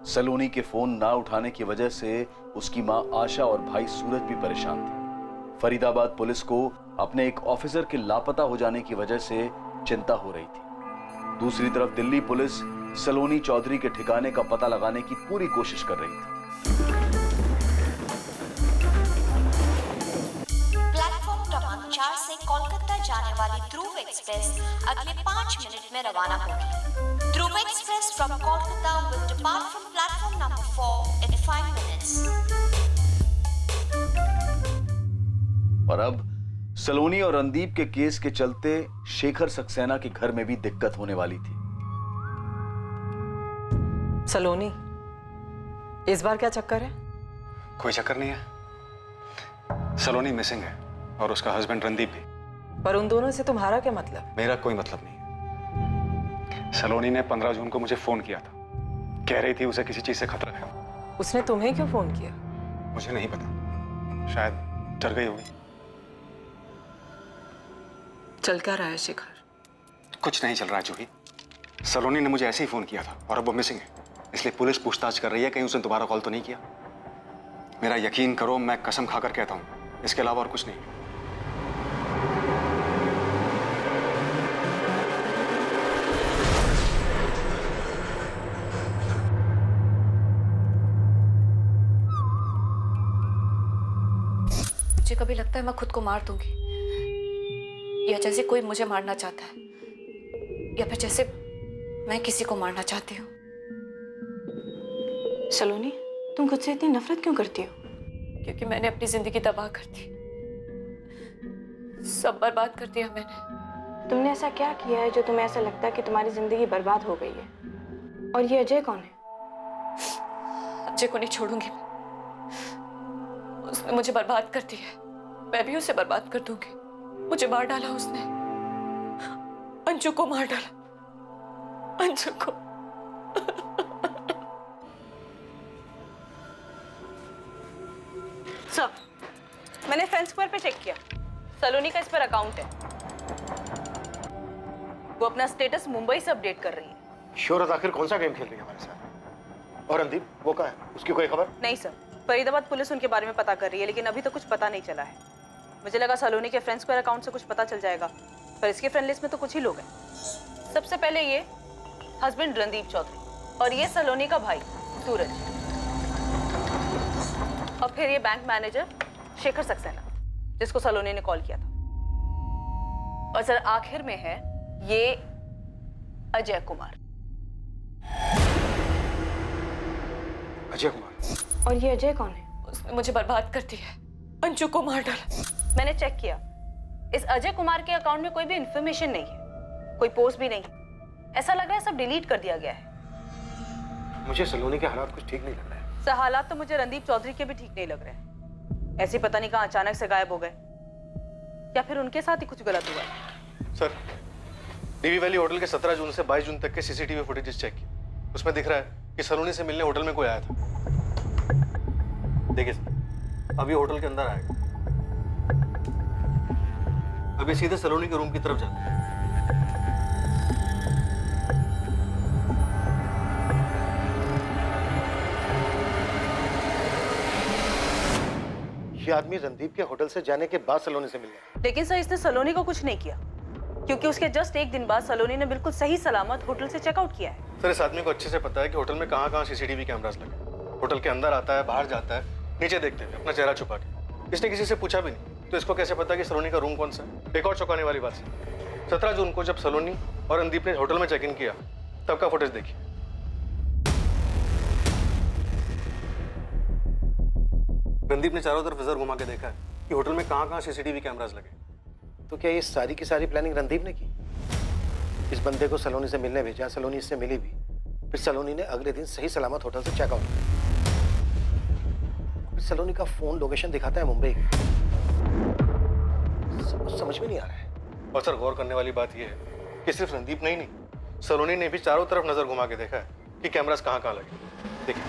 [SPEAKER 8] सलोनी के फोन ना उठाने की वजह से उसकी मां आशा और भाई सूरज भी परेशान थे। फरीदाबाद पुलिस को अपने एक ऑफिसर के लापता हो जाने की वजह से चिंता हो रही थी। दूसरी तरफ दिल्ली पुलिस सलोनी चौधरी के ठिकाने का पता लगाने की पूरी कोशिश कर रही थी।
[SPEAKER 15] प्लेटफॉर्म क्रमांक 4 से कोलकाता जाने वाली ध्रुव एक्सप्रेस अगले 5 मिनट में रवाना होगी। Dhruv express from Kolkata will depart from platform number 4 in 5 minutes.
[SPEAKER 8] और अब सलोनी और रणदीप के केस के चलते शेखर सक्सेना के घर में भी दिक्कत होने वाली थी।
[SPEAKER 16] सलोनी, इस बार क्या चक्कर है?
[SPEAKER 11] कोई चक्कर नहीं है। सलोनी मिसिंग है और उसका हस्बैंड रणदीप भी।
[SPEAKER 16] पर उन दोनों से तुम्हारा क्या मतलब?
[SPEAKER 11] मेरा कोई मतलब नहीं है। सलोनी ने 15 जून को मुझे फोन किया था, कह रही थी उसे किसी चीज से खतरा है।
[SPEAKER 16] उसने तुम्हें क्यों फोन किया?
[SPEAKER 11] मुझे नहीं पता, शायद डर गई होगी।
[SPEAKER 16] चल क्या रहा है शेखर?
[SPEAKER 11] कुछ नहीं चल रहा जूही। सलोनी ने मुझे ऐसे ही फोन किया था और अब वो मिसिंग है, इसलिए पुलिस पूछताछ कर रही है कहीं उसने दोबारा कॉल तो नहीं किया। मेरा यकीन करो, मैं कसम खाकर कहता हूं, इसके अलावा और कुछ नहीं।
[SPEAKER 5] मुझे कभी लगता है मैं खुद को मार दूंगी, या जैसे कोई मुझे मारना चाहता है, या फिर जैसे मैं किसी को मारना चाहती हूँ। सलोनी, तुम खुद से इतनी नफरत क्यों करती हो? क्योंकि मैंने अपनी जिंदगी तबाह कर दी, सब बर्बाद कर दिया मैंने।
[SPEAKER 14] तुमने ऐसा क्या किया है जो तुम्हें ऐसा लगता है कि तुम्हारी जिंदगी बर्बाद हो गई है? और ये अजय कौन है?
[SPEAKER 5] अजय को नहीं छोड़ूंगी मैं। उसने मुझे बर्बाद कर दिया है, मैं भी उसे बर्बाद कर दूंगी। मुझे मार डाला उसने, अंजू को मार डाला, अंजू को।
[SPEAKER 6] सर, मैंने फ्रेंड स्क्वायर पे चेक किया, सलोनी का इस पर अकाउंट है। वो अपना स्टेटस मुंबई से अपडेट कर रही है।
[SPEAKER 12] शोहरत आखिर कौन सा गेम खेल रही है हमारे साथ? और रणदीप वो कहाँ है? उसकी कोई खबर?
[SPEAKER 6] नहीं सर, फरीदाबाद पुलिस उनके बारे में पता कर रही है, लेकिन अभी तो कुछ पता नहीं चला है। मुझे लगा सलोनी के फ्रेंड स्क्वायर अकाउंट से कुछ पता चल जाएगा, पर इसके फ्रेंड लिस्ट में तो कुछ ही लोग हैं। सबसे पहले ये हस्बैंड रणदीप चौधरी, और ये सलोनी का भाई सूरज, और फिर ये बैंक मैनेजर शेखर सक्सेना, जिसको सलोनी ने कॉल किया था। और सर आखिर में है ये अजय कुमार।
[SPEAKER 12] अजय कुमार?
[SPEAKER 14] और ये अजय कौन है?
[SPEAKER 5] उसने मुझे बर्बाद कर दिया, अंजू को मार डाला।
[SPEAKER 6] मैंने चेक किया, इस अजय कुमार के अकाउंट में कोई भी इंफॉर्मेशन नहीं है, कोई पोस्ट भी नहीं। ऐसा लग रहा है सब डिलीट कर दिया गया है।
[SPEAKER 12] मुझे सलोनी के हालात कुछ ठीक नहीं लग रहे हैं।
[SPEAKER 6] सर हालात तो मुझे रणदीप चौधरी के भी ठीक नहीं लग रहे हैं। ऐसे ही पता नहीं कहाँ अचानक से गायब हो गए, या फिर उनके साथ ही कुछ गलत हुआ है।
[SPEAKER 12] सर, डीवी वैली होटल के 17 जून से 22 जून तक के सीसीटीवी फुटेजेस चेक किए, उसमें दिख रहा है कि सलोनी से मिलने होटल में कोई आया था। देखिए सर, अभी होटल के अंदर आएगा, अभी सीधे सलोनी के रूम की तरफ जाता है। ये आदमी रणदीप के होटल से जाने के बाद सलोनी से मिल गया।
[SPEAKER 6] लेकिन सर इसने सलोनी को कुछ नहीं किया, क्योंकि उसके जस्ट एक दिन बाद सलोनी ने बिल्कुल सही सलामत होटल से चेकआउट किया है।
[SPEAKER 12] सर इस आदमी को अच्छे से पता है कि होटल में कहाँ-कहाँ सीसीटीवी कैमरास लगे। होटल के अंदर आता है, बाहर जाता है,
[SPEAKER 11] नीचे देखते हुए अपना चेहरा छुपा के। इसने किसी से पूछा भी नहीं, तो इसको कैसे पता कि सलोनी का रूम कौन सा है? एक और चौंकाने वाली बात है, 17 जून को जब सलोनी और रणदीप ने होटल में चेक इन किया तब का फुटेज देखिए। रणदीप ने चारों तरफ नजर घुमा के देखा है कि होटल में कहां-कहां सीसीटीवी कैमरास लगे।
[SPEAKER 12] तो क्या ये सारी की सारी प्लानिंग रणदीप ने की? इस बंदे को सलोनी से मिलने भेजा, सलोनी इससे मिली भी, फिर सलोनी ने अगले दिन सही सलामत होटल से चेकआउट किया। फिर सलोनी का फोन लोकेशन दिखाता है मुंबई की। समझ में नहीं आ रहा है।
[SPEAKER 11] और सर गौर करने वाली बात यह है कि सिर्फ रणदीप नहीं, सलोनी ने भी चारों तरफ नजर घुमा के देखा है कि कैमरास कहां-कहां लगे। देखिए।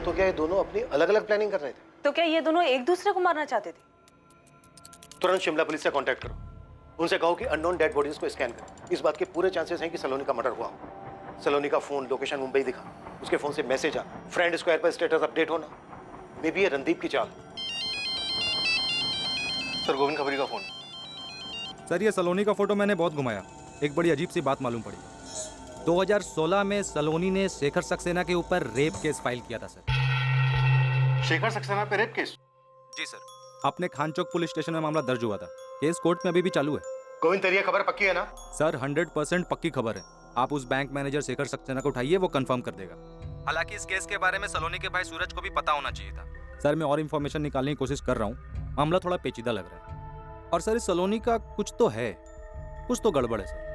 [SPEAKER 12] तो क्या ये दोनों अपनी अलग अलग प्लानिंग कर रहे थे?
[SPEAKER 6] तो क्या ये दोनों एक दूसरे को मारना चाहते थे?
[SPEAKER 12] तुरंत शिमला पुलिस से कांटेक्ट करो, उनसे कहो कि अननोन डेड बॉडीज को स्कैन करो। इस बात के पूरे चांसेस हैं कि सलोनी का मर्डर हुआ हो। सलोनी का फोन लोकेशन मुंबई दिखा, उसके फोन से मैसेज आ, फ्रेंड स्क्वायर पर स्टेटस अपडेट होना, मे बी ये रणदीप की चाल।
[SPEAKER 11] सर गोविंद खबरी का फोन।
[SPEAKER 17] सर ये सलोनी का फोटो मैंने बहुत घुमाया, एक बड़ी अजीब सी बात मालूम पड़ी। 2016 में सलोनी ने शेखर सक्सेना के ऊपर रेप केस फाइल किया था सर।
[SPEAKER 11] शेखर सक्सेना पे रेप केस?
[SPEAKER 17] जी सर, अपने खान चौक पुलिस स्टेशन में मामला दर्ज हुआ था। केस कोर्ट में अभी भी चालू है।
[SPEAKER 12] गोविंद तेरी खबर पक्की है ना?
[SPEAKER 17] सर 100% पक्की खबर है। आप उस बैंक मैनेजर शेखर सक्सेना को उठाइए, वो कंफर्म कर देगा। हालांकि इस केस के बारे में सलोनी के भाई सूरज को भी पता होना चाहिए था। सर मैं और इन्फॉर्मेशन निकालने की कोशिश कर रहा हूँ, मामला थोड़ा पेचीदा लग रहा है। और सर इस सलोनी का कुछ तो है, कुछ तो गड़बड़ है सर।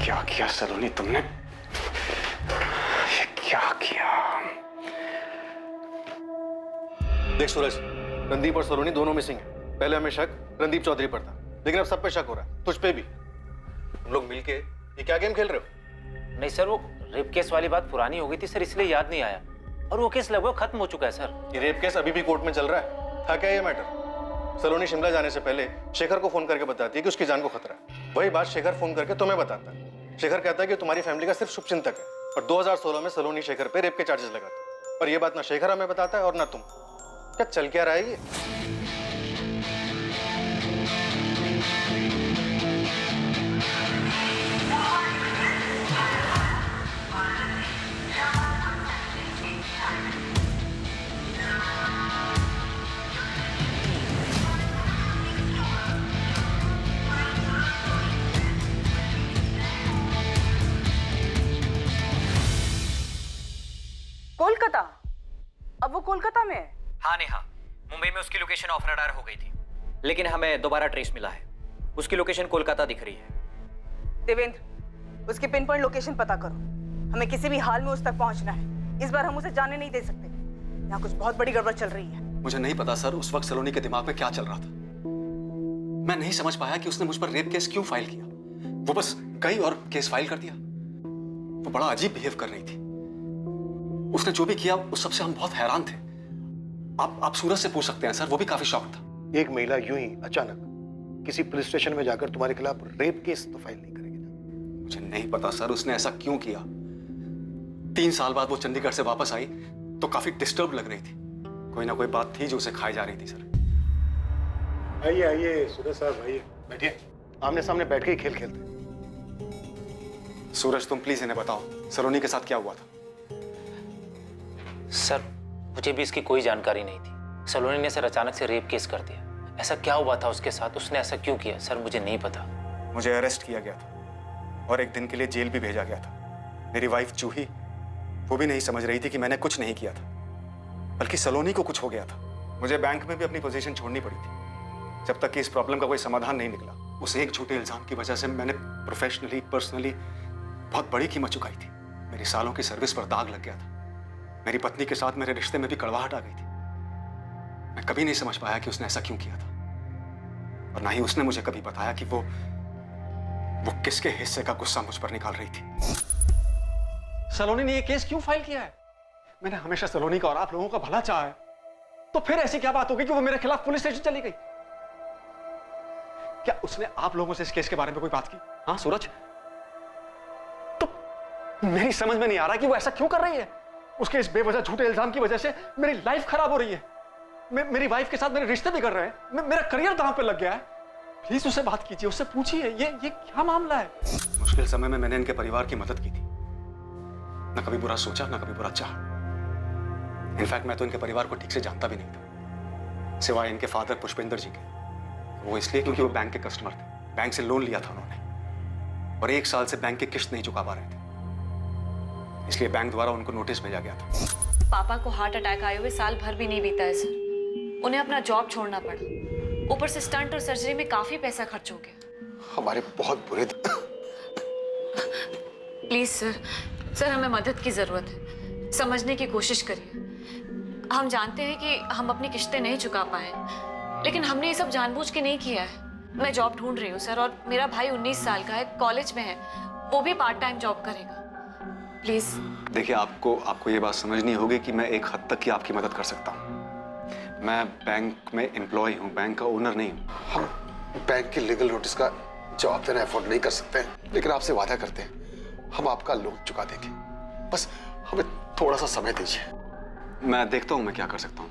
[SPEAKER 11] क्या किया सलोनी तुमने? ये क्या किया? देख सूरज, रणदीप और सलोनी दोनों मिसिंग है। पहले हमें शक रणदीप चौधरी पर था, लेकिन अब सब पे शक हो रहा है, तुझ पे भी। हम लोग मिलके ये क्या गेम खेल रहे हो?
[SPEAKER 9] नहीं सर, वो रेप केस वाली बात पुरानी हो गई थी सर, इसलिए याद नहीं आया। और वो केस लगभग खत्म हो चुका है सर।
[SPEAKER 11] ये रेप केस अभी भी कोर्ट में चल रहा है। था क्या ये मैटर? सलोनी शिमला जाने से पहले शेखर को फोन करके बताती है कि उसकी जान को खतरा है। वही बात शेखर फोन करके तुम्हें बताता है। शेखर कहता है कि तुम्हारी फैमिली का सिर्फ शुभचिंतक है। और 2016 में सलोनी शेखर पे रेप के चार्जेस लगाती। और ये बात ना शेखर हमें बताता है और ना तुम। क्या चल क्या रहा है ये?
[SPEAKER 6] कोलकाता? अब वो कोलकाता में है?
[SPEAKER 16] हाँ नेहा, मुंबई में उसकी लोकेशन ऑफ रडार हो गई थी, लेकिन हमें दोबारा ट्रेस मिला है। उसकी लोकेशन कोलकाता दिख रही है।
[SPEAKER 6] देवेंद्र, उसकी पिन पॉइंट लोकेशन पता करो। हमें किसी भी हाल में उस तक पहुंचना है। इस बार हम उसे जाने नहीं दे सकते। यहाँ कुछ बहुत बड़ी गड़बड़ चल रही है।
[SPEAKER 11] मुझे नहीं पता सर उस वक्त सलोनी के दिमाग में क्या चल रहा था। मैं नहीं समझ पाया कि उसने मुझ पर रेप केस क्यों फाइल किया। वो बस गई और केस फाइल कर दिया। वो बड़ा अजीब बिहेव कर रही थी। उसने जो भी किया उस सबसे हम बहुत हैरान थे। आप सूरज से पूछ सकते हैं सर, वो भी काफी शॉक था।
[SPEAKER 12] एक महिला यूं ही अचानक किसी पुलिस स्टेशन में जाकर तुम्हारे खिलाफ रेप केस तो फाइल नहीं करेगी ना?
[SPEAKER 11] मुझे नहीं पता सर उसने ऐसा क्यों किया। 3 साल बाद वो चंडीगढ़ से वापस आई तो काफी डिस्टर्ब लग रही थी। कोई ना कोई बात थी जो उसे खाई जा रही थी सर।
[SPEAKER 12] आइए आइए सूरज साहब, आइए बैठिए। आमने सामने बैठ के ही खेल खेलते।
[SPEAKER 11] सूरज तुम प्लीज इन्हें बताओ सलोनी के साथ क्या हुआ था।
[SPEAKER 9] सर मुझे भी इसकी कोई जानकारी नहीं थी। सलोनी ने सर अचानक से रेप केस कर दिया। ऐसा क्या हुआ था उसके साथ, उसने ऐसा क्यों किया सर, मुझे नहीं पता।
[SPEAKER 11] मुझे अरेस्ट किया गया था और एक दिन के लिए जेल भी भेजा गया था। मेरी वाइफ जूही, वो भी नहीं समझ रही थी कि मैंने कुछ नहीं किया था, बल्कि सलोनी को कुछ हो गया था। मुझे बैंक में भी अपनी पोजीशन छोड़नी पड़ी थी जब तक कि इस प्रॉब्लम का कोई समाधान नहीं निकला। उस एक झूठे इल्जाम की वजह से मैंने प्रोफेशनली पर्सनली बहुत बड़ी कीमत चुकाई थी। मेरी सालों की सर्विस पर दाग लग गया था। मेरी पत्नी के साथ मेरे रिश्ते में भी कड़वाहट आ गई थी। मैं कभी नहीं समझ पाया कि उसने ऐसा क्यों किया था, और ना ही उसने मुझे कभी बताया कि वो किसके हिस्से का गुस्सा मुझ पर निकाल रही थी। सलोनी ने ये केस क्यों फाइल किया है? मैंने हमेशा सलोनी का और आप लोगों का भला चाहा है, तो फिर ऐसी क्या बात हो गई कि वो मेरे खिलाफ पुलिस स्टेशन चली गई? क्या उसने आप लोगों से इस केस के बारे में कोई बात की? हाँ सूरज, तो मेरी समझ में नहीं आ रहा कि वो ऐसा क्यों कर रही है। उसके इस बेवजह झूठे इल्जाम की वजह से मेरी लाइफ खराब हो रही है। मेरी वाइफ के साथ मेरे रिश्ते भी कर रहे हैं। मेरा करियर दांव पे लग गया है। प्लीज उससे बात कीजिए, उससे पूछिए ये क्या मामला है। मुश्किल समय में मैंने इनके परिवार की मदद की थी, ना कभी बुरा सोचा ना कभी बुरा चाहा। इनफैक्ट मैं तो इनके परिवार को ठीक से जानता भी नहीं था, सिवाय इनके फादर पुष्पेंद्र जी के। वो इसलिए क्योंकि वो बैंक के कस्टमर थे, बैंक से लोन लिया था उन्होंने और 1 साल से बैंक की किस्त नहीं चुका पा रहे थे, इसलिए बैंक द्वारा उनको नोटिस भेजा गया था।
[SPEAKER 5] पापा को हार्ट अटैक आए हुए साल भर भी नहीं बीता है सर, उन्हें अपना जॉब छोड़ना पड़ा, ऊपर से स्टंट और सर्जरी में काफी पैसा खर्च हो गया।
[SPEAKER 12] हमारे बहुत बुरे
[SPEAKER 5] प्लीज सर हमें मदद की जरूरत है, समझने की कोशिश करिए। हम जानते हैं कि हम अपनी किस्तें नहीं चुका पाए, लेकिन हमने ये सब जानबूझ के नहीं किया है। मैं जॉब ढूंढ रही हूँ सर, और मेरा भाई 19 साल का है, कॉलेज में है, वो भी पार्ट टाइम जॉब करेगा। प्लीज
[SPEAKER 11] देखिए, आपको ये बात समझनी होगी कि मैं एक हद तक ही आपकी मदद कर सकता हूँ। मैं बैंक में एम्प्लॉय हूँ, बैंक का ओनर नहीं हूँ।
[SPEAKER 12] हम बैंक की लीगल नोटिस का जवाब देना अफोर्ड नहीं कर सकते, लेकिन आपसे वादा करते हैं हम आपका लोन चुका देंगे, बस हमें थोड़ा सा समय दीजिए।
[SPEAKER 11] मैं देखता हूँ मैं क्या कर सकता हूँ।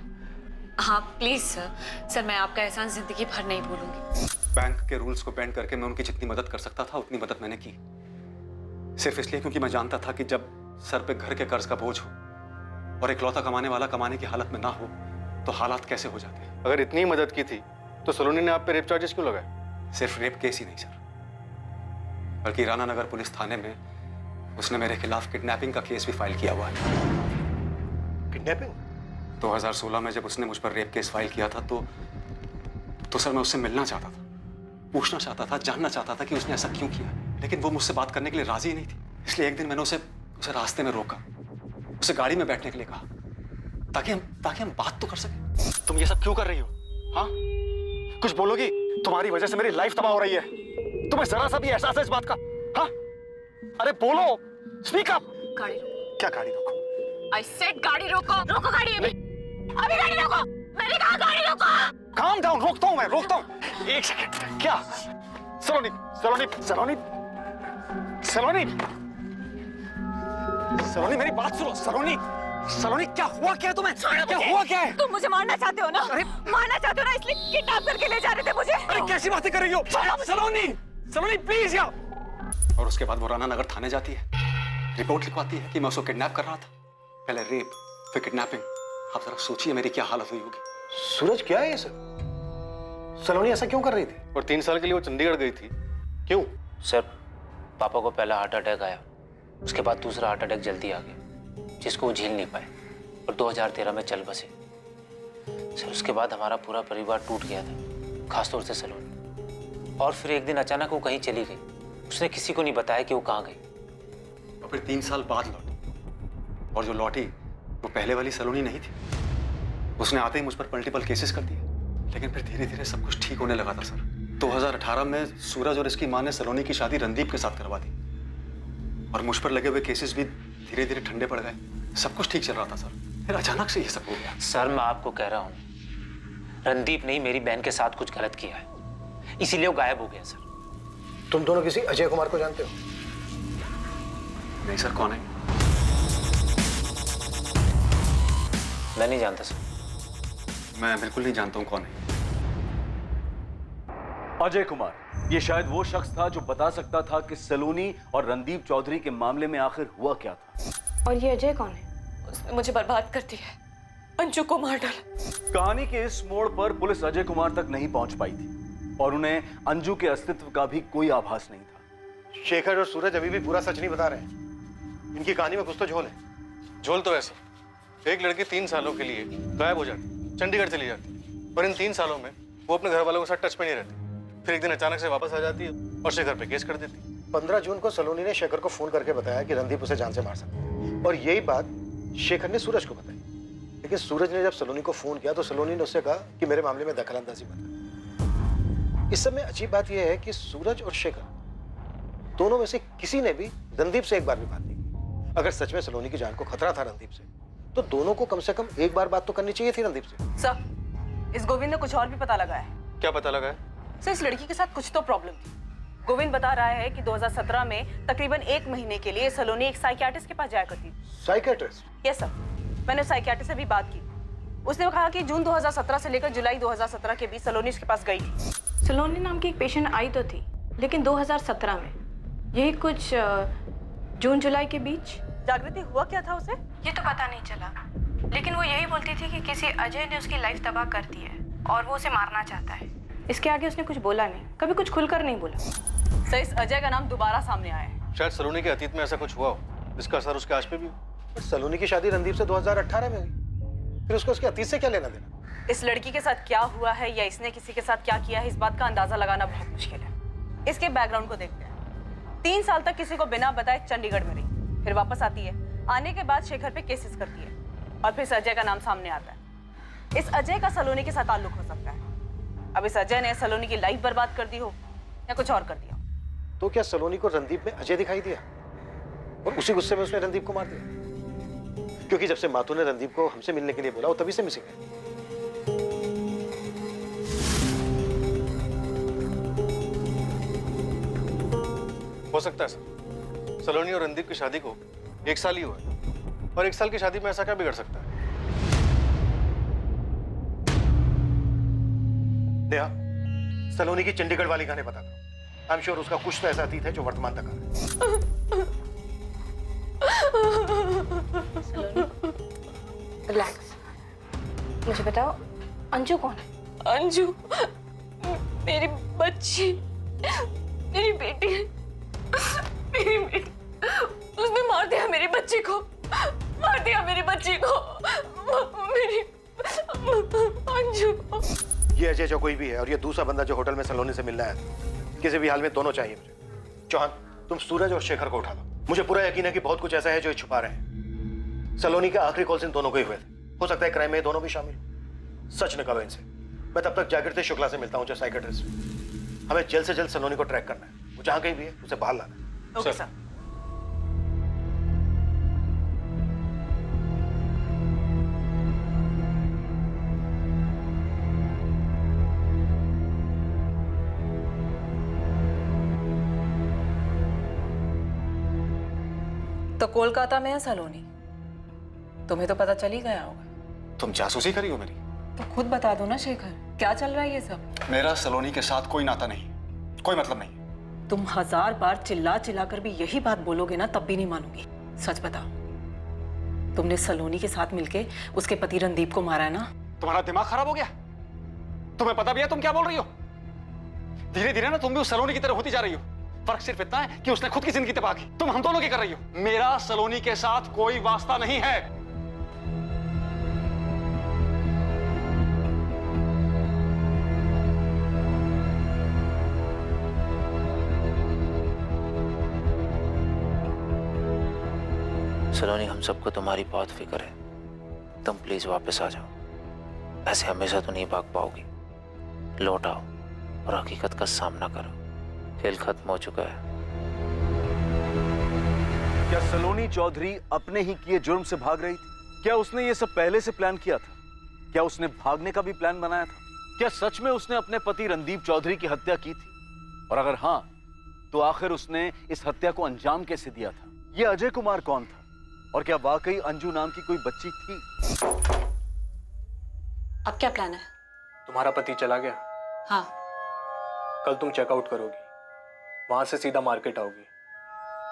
[SPEAKER 5] हाँ प्लीज सर मैं आपका एहसान जिंदगी भर नहीं भूलूंगी।
[SPEAKER 11] बैंक के रूल्स को बेंड करके मैं उनकी जितनी मदद कर सकता था उतनी मदद मैंने की, सिर्फ इसलिए क्योंकि मैं जानता था कि जब सर पे घर के कर्ज का बोझ हो और इकलौता कमाने वाला कमाने की हालत में ना हो तो हालात कैसे हो जाते हैं।
[SPEAKER 12] अगर इतनी मदद की थी तो सलोनी ने आप पे रेप चार्जेस क्यों लगाए?
[SPEAKER 11] सिर्फ रेप केस ही नहीं सर, बल्कि राणा नगर पुलिस थाने में उसने मेरे खिलाफ किडनैपिंग का केस भी फाइल किया हुआ है।
[SPEAKER 12] किडनैपिंग?
[SPEAKER 11] 2016 में जब उसने मुझ पर रेप केस फाइल किया था तो सर मैं उससे मिलना चाहता था, पूछना चाहता था, जानना चाहता था कि उसने ऐसा क्यों किया, लेकिन वो मुझसे बात करने के लिए राजी ही नहीं थी। इसलिए एक दिन मैंने उसे रास्ते में रोका, उसे गाड़ी में बैठने के लिए कहा ताकि हम बात तो कर सकें।
[SPEAKER 12] तुम ये सब क्यों कर रही हो? हाँ, कुछ बोलोगी? तुम्हारी वजह से मेरी लाइफ तबाह हो रही है, तुम्हें जरा सा भी एहसास है इस बात का? हाँ, अरे बोलो, स्पीक अप।
[SPEAKER 5] गाड़ी रोको।
[SPEAKER 12] क्या गाड़ी रोको?
[SPEAKER 5] I said गाड़ी रोको, रोको गाड़ी अभी गाड़ी रोको, मैंने कहा गाड़ी रोको।
[SPEAKER 12] काम डाउन, रोकता हूं मैं, रोकता हूं। एक सेकंड। क्या? सलोनी सलोनी सलोनी सलोनी सलोनी मेरी बात सुनो। सलोनी सलोनी क्या हुआ, क्या है तुम्हें? क्या हुआ, क्या है?
[SPEAKER 5] तुम मुझे मारना चाहते हो ना? मारना चाहते हो ना, इसलिए किडनैप करके ले जा रहे थे मुझे।
[SPEAKER 12] अरे कैसी बातें कर रही हो? सलोनी सलोनी प्लीज यार।
[SPEAKER 11] और उसके बाद वो राणा नगर थाने जाती है, रिपोर्ट लिखवाती है कि मैं उसको किडनैप कर रहा था, पहले रेप फिर किडनैपिंग। आप जरा सोचिए मेरी क्या हालत हुई होगी।
[SPEAKER 12] सूरज क्या है ये सब? सलोनी ऐसा क्यों कर रही थी? और 3 साल के लिए वो चंडीगढ़ गई थी, क्यों?
[SPEAKER 9] सर पापा को पहला हार्ट अटैक आया, उसके बाद दूसरा हार्ट अटैक जल्दी आ गया जिसको वो झेल नहीं पाए और 2013 में चल बसे। सर उसके बाद हमारा पूरा परिवार टूट गया था, खासतौर से सलोनी। और फिर एक दिन अचानक वो कहीं चली गई, उसने किसी को नहीं बताया कि वो कहाँ गई।
[SPEAKER 11] और फिर 3 साल बाद लौटी, और जो लौटी वो पहले वाली सलोनी नहीं थी। उसने आते ही मुझ पर मल्टीपल केसेस कर दिए, लेकिन फिर धीरे धीरे सब कुछ ठीक होने लगा था सर। 2018 में सूरज और इसकी माँ ने सलोनी की शादी रणदीप के साथ करवा दी और मुझ पर लगे हुए केसेस भी धीरे धीरे ठंडे पड़ गए। सब कुछ ठीक चल रहा था सर, फिर अचानक से ये सब हो गया।
[SPEAKER 9] सर मैं आपको कह रहा हूँ, रणदीप ने मेरी बहन के साथ कुछ गलत किया है, इसीलिए वो गायब हो गया। सर
[SPEAKER 12] तुम दोनों किसी अजय कुमार को जानते हो?
[SPEAKER 11] नहीं सर, कौन है?
[SPEAKER 9] मैं नहीं जानता सर।
[SPEAKER 11] मैं बिल्कुल नहीं जानता हूँ कौन है।
[SPEAKER 8] अजय कुमार, ये शायद वो शख्स था जो बता सकता था कि सलोनी और रणदीप चौधरी के मामले में आखिर हुआ क्या था।
[SPEAKER 5] और ये अजय कौन है? उसने मुझे बर्बाद कर दिया, अंजू को मार डाला।
[SPEAKER 8] कहानी के इस मोड़ पर पुलिस अजय कुमार तक नहीं पहुंच पाई थी और उन्हें अंजू के अस्तित्व का भी कोई आभास नहीं था।
[SPEAKER 12] शेखर और सूरज अभी भी पूरा सच नहीं बता रहे हैं, इनकी कहानी में कुछ तो झोल है।
[SPEAKER 18] झोल तो ऐसा, एक लड़की 3 सालों के लिए गायब हो जाती, चंडीगढ़ चली जाती, पर इन 3 सालों में वो अपने घर वालों के साथ टच में नहीं रहती। फिर एक दिन अचानक से वापस आ जाती है और शेखर पे केस कर देती।
[SPEAKER 12] 15 जून को सलोनी ने शेखर को फोन करके बताया कि रणदीप उसे जान से मार सकता है, और यही बात शेखर ने सूरज को बताई। लेकिन सूरज ने जब सलोनी को फोन किया तो सलोनी ने उससे कहा कि मेरे मामले में दखलंदाजी मत कर। इस समय अजीब बात यह है कि सूरज और शेखर दोनों में से किसी ने भी रणदीप से एक बार भी बात नहीं की। अगर सच में सलोनी की जान को खतरा था रणदीप से, तो दोनों को कम से कम एक बार बात तो करनी चाहिए थी रणदीप से।
[SPEAKER 6] सर, इस गोविंद ने कुछ और भी पता लगा है।
[SPEAKER 18] क्या पता लगा है?
[SPEAKER 6] सर, इस लड़की के साथ कुछ तो प्रॉब्लम थी। गोविंद बता रहा है कि 2017 में तकरीबन 1 महीने के लिए सलोनी एक साइकियाट्रिस्ट के पास जाया करती।
[SPEAKER 12] साइकियाट्रिस्ट?
[SPEAKER 6] यस सर, मैंने साइकियाट्रिस्ट से भी बात की। उसने कहा कि जून 2017 से लेकर जुलाई 2017 के बीच सलोनी उसके पास गई थी।
[SPEAKER 10] सलोनी नाम की एक पेशेंट आई तो थी, लेकिन 2017 में, यही कुछ जून जुलाई के बीच।
[SPEAKER 6] जागृति, हुआ क्या था उसे?
[SPEAKER 10] ये तो पता नहीं चला, लेकिन वो यही बोलती थी कि किसी अजय ने उसकी लाइफ तबाह कर दी है और वो उसे मारना चाहता है। इसके आगे उसने कुछ बोला नहीं, कभी कुछ खुलकर नहीं बोला।
[SPEAKER 6] सर, इस अजय का नाम दोबारा सामने आया है।
[SPEAKER 18] शायद सलोनी के अतीत में ऐसा कुछ हुआ हो, इसका असर उसके आज पे भी हो।
[SPEAKER 12] पर सलोनी की शादी रणदीप से 2018 में हुई, फिर उसको उसके अतीत से क्या लेना देना?
[SPEAKER 6] इस लड़की के साथ क्या हुआ है या इसने किसी के साथ क्या किया है, इस बात का अंदाजा लगाना बहुत मुश्किल है। इसके बैकग्राउंड को देखते हैं। 3 साल तक किसी को बिना बताए चंडीगढ़ में रही, फिर वापस आती है, आने के बाद शेखर पे केसेस करती है और फिर इस अजय का नाम सामने आता है। इस अजय का सलोनी के साथ ताल्लुक हो सकता है। अब इस अजय ने सलोनी की लाइफ बर्बाद कर दी हो या कुछ और कर दिया हो।
[SPEAKER 12] तो क्या सलोनी को रणदीप में अजय दिखाई दिया और उसी गुस्से में उसने रणदीप को मार दिया? क्योंकि जब से मातू ने रणदीप को हमसे मिलने के लिए बोला, वो तभी से मिसिंग है।
[SPEAKER 18] हो सकता है सर, सलोनी और रणदीप की शादी को 1 साल ही हुआ है और 1 साल की शादी में ऐसा क्या बिगड़ सकता है?
[SPEAKER 12] नेहा, सलोनी की चंडीगढ़ वाली कहानी बता दो। आई एम श्योर उसका कुछ तो ऐसा अतीत है जो वर्तमान तक आ रहा है।
[SPEAKER 10] रिलैक्स। मुझे बताओ, अंजू कौन है?
[SPEAKER 14] अंजू मेरी बच्ची, मेरी बेटी, मेरी बेटी। उसने मार दिया मेरी बच्ची को, मार दिया मेरी बच्ची को, मेरी अंजू को।
[SPEAKER 12] ये अजय जो कोई भी है और ये दूसरा बंदा जो होटल में सलोनी से मिलना है, किसी भी हाल में दोनों चाहिए मुझे। चौहान, तुम सूरज और शेखर को उठा लो। मुझे पूरा यकीन है कि बहुत कुछ ऐसा है जो ये छुपा रहे हैं। सलोनी का आखिरी कॉल्स इन दोनों को ही हुए थे। हो सकता है क्राइम में दोनों भी शामिल हो। सच निकालो इनसे। मैं तब तक जागृति शुक्ला से मिलता हूँ, जो साइकेट्रिस्ट। हमें जल्द से जल्द सलोनी को ट्रैक करना है। वो जहां कहीं भी है उसे बाहर लाना है।
[SPEAKER 6] Okay sir. तो कोलकाता में है सलोनी, तुम्हें तो पता चल ही गया होगा।
[SPEAKER 11] तुम जासूसी करी हो मेरी?
[SPEAKER 6] तो खुद बता दो ना शेखर, क्या चल रहा है ये सब?
[SPEAKER 11] मेरा सलोनी के साथ कोई नाता नहीं, कोई मतलब नहीं।
[SPEAKER 6] तुम 1000 बार चिल्ला चिल्ला कर भी यही बात बोलोगे ना, तब भी नहीं मानूंगी। सच बताओ, तुमने सलोनी के साथ मिलके उसके पति रणदीप को मारा है ना?
[SPEAKER 11] तुम्हारा दिमाग खराब हो गया? तुम्हें पता भी है तुम क्या बोल रही हो? धीरे धीरे ना तुम भी उस सलोनी की तरह होती जा रही हो। फर्क सिर्फ इतना है कि उसने खुद की जिंदगी तबाह की, तुम हम दोनों की कर रही हो। मेरा सलोनी के साथ कोई वास्ता नहीं है।
[SPEAKER 9] सलोनी, हम सबको तुम्हारी बहुत फिक्र है। तुम प्लीज वापस आ जाओ। ऐसे हमेशा तो नहीं भाग पाओगी। लौट आओ और हकीकत का सामना करो। खेल खत्म हो चुका है।
[SPEAKER 8] क्या सलोनी चौधरी अपने ही किए जुर्म से भाग रही थी? क्या उसने ये सब पहले से प्लान किया था? क्या उसने भागने का भी प्लान बनाया था? क्या सच में उसने अपने पति रणदीप चौधरी की हत्या की थी? और अगर हाँ, तो आखिर उसने इस हत्या को अंजाम कैसे दिया था? ये अजय कुमार कौन था? और क्या वाकई अंजू नाम की कोई बच्ची थी?
[SPEAKER 6] अब क्या प्लान है?
[SPEAKER 18] तुम्हारा पति चला गया,
[SPEAKER 6] हाँ।
[SPEAKER 18] कल तुम चेकआउट करोगी, वहां से सीधा मार्केट आओगी।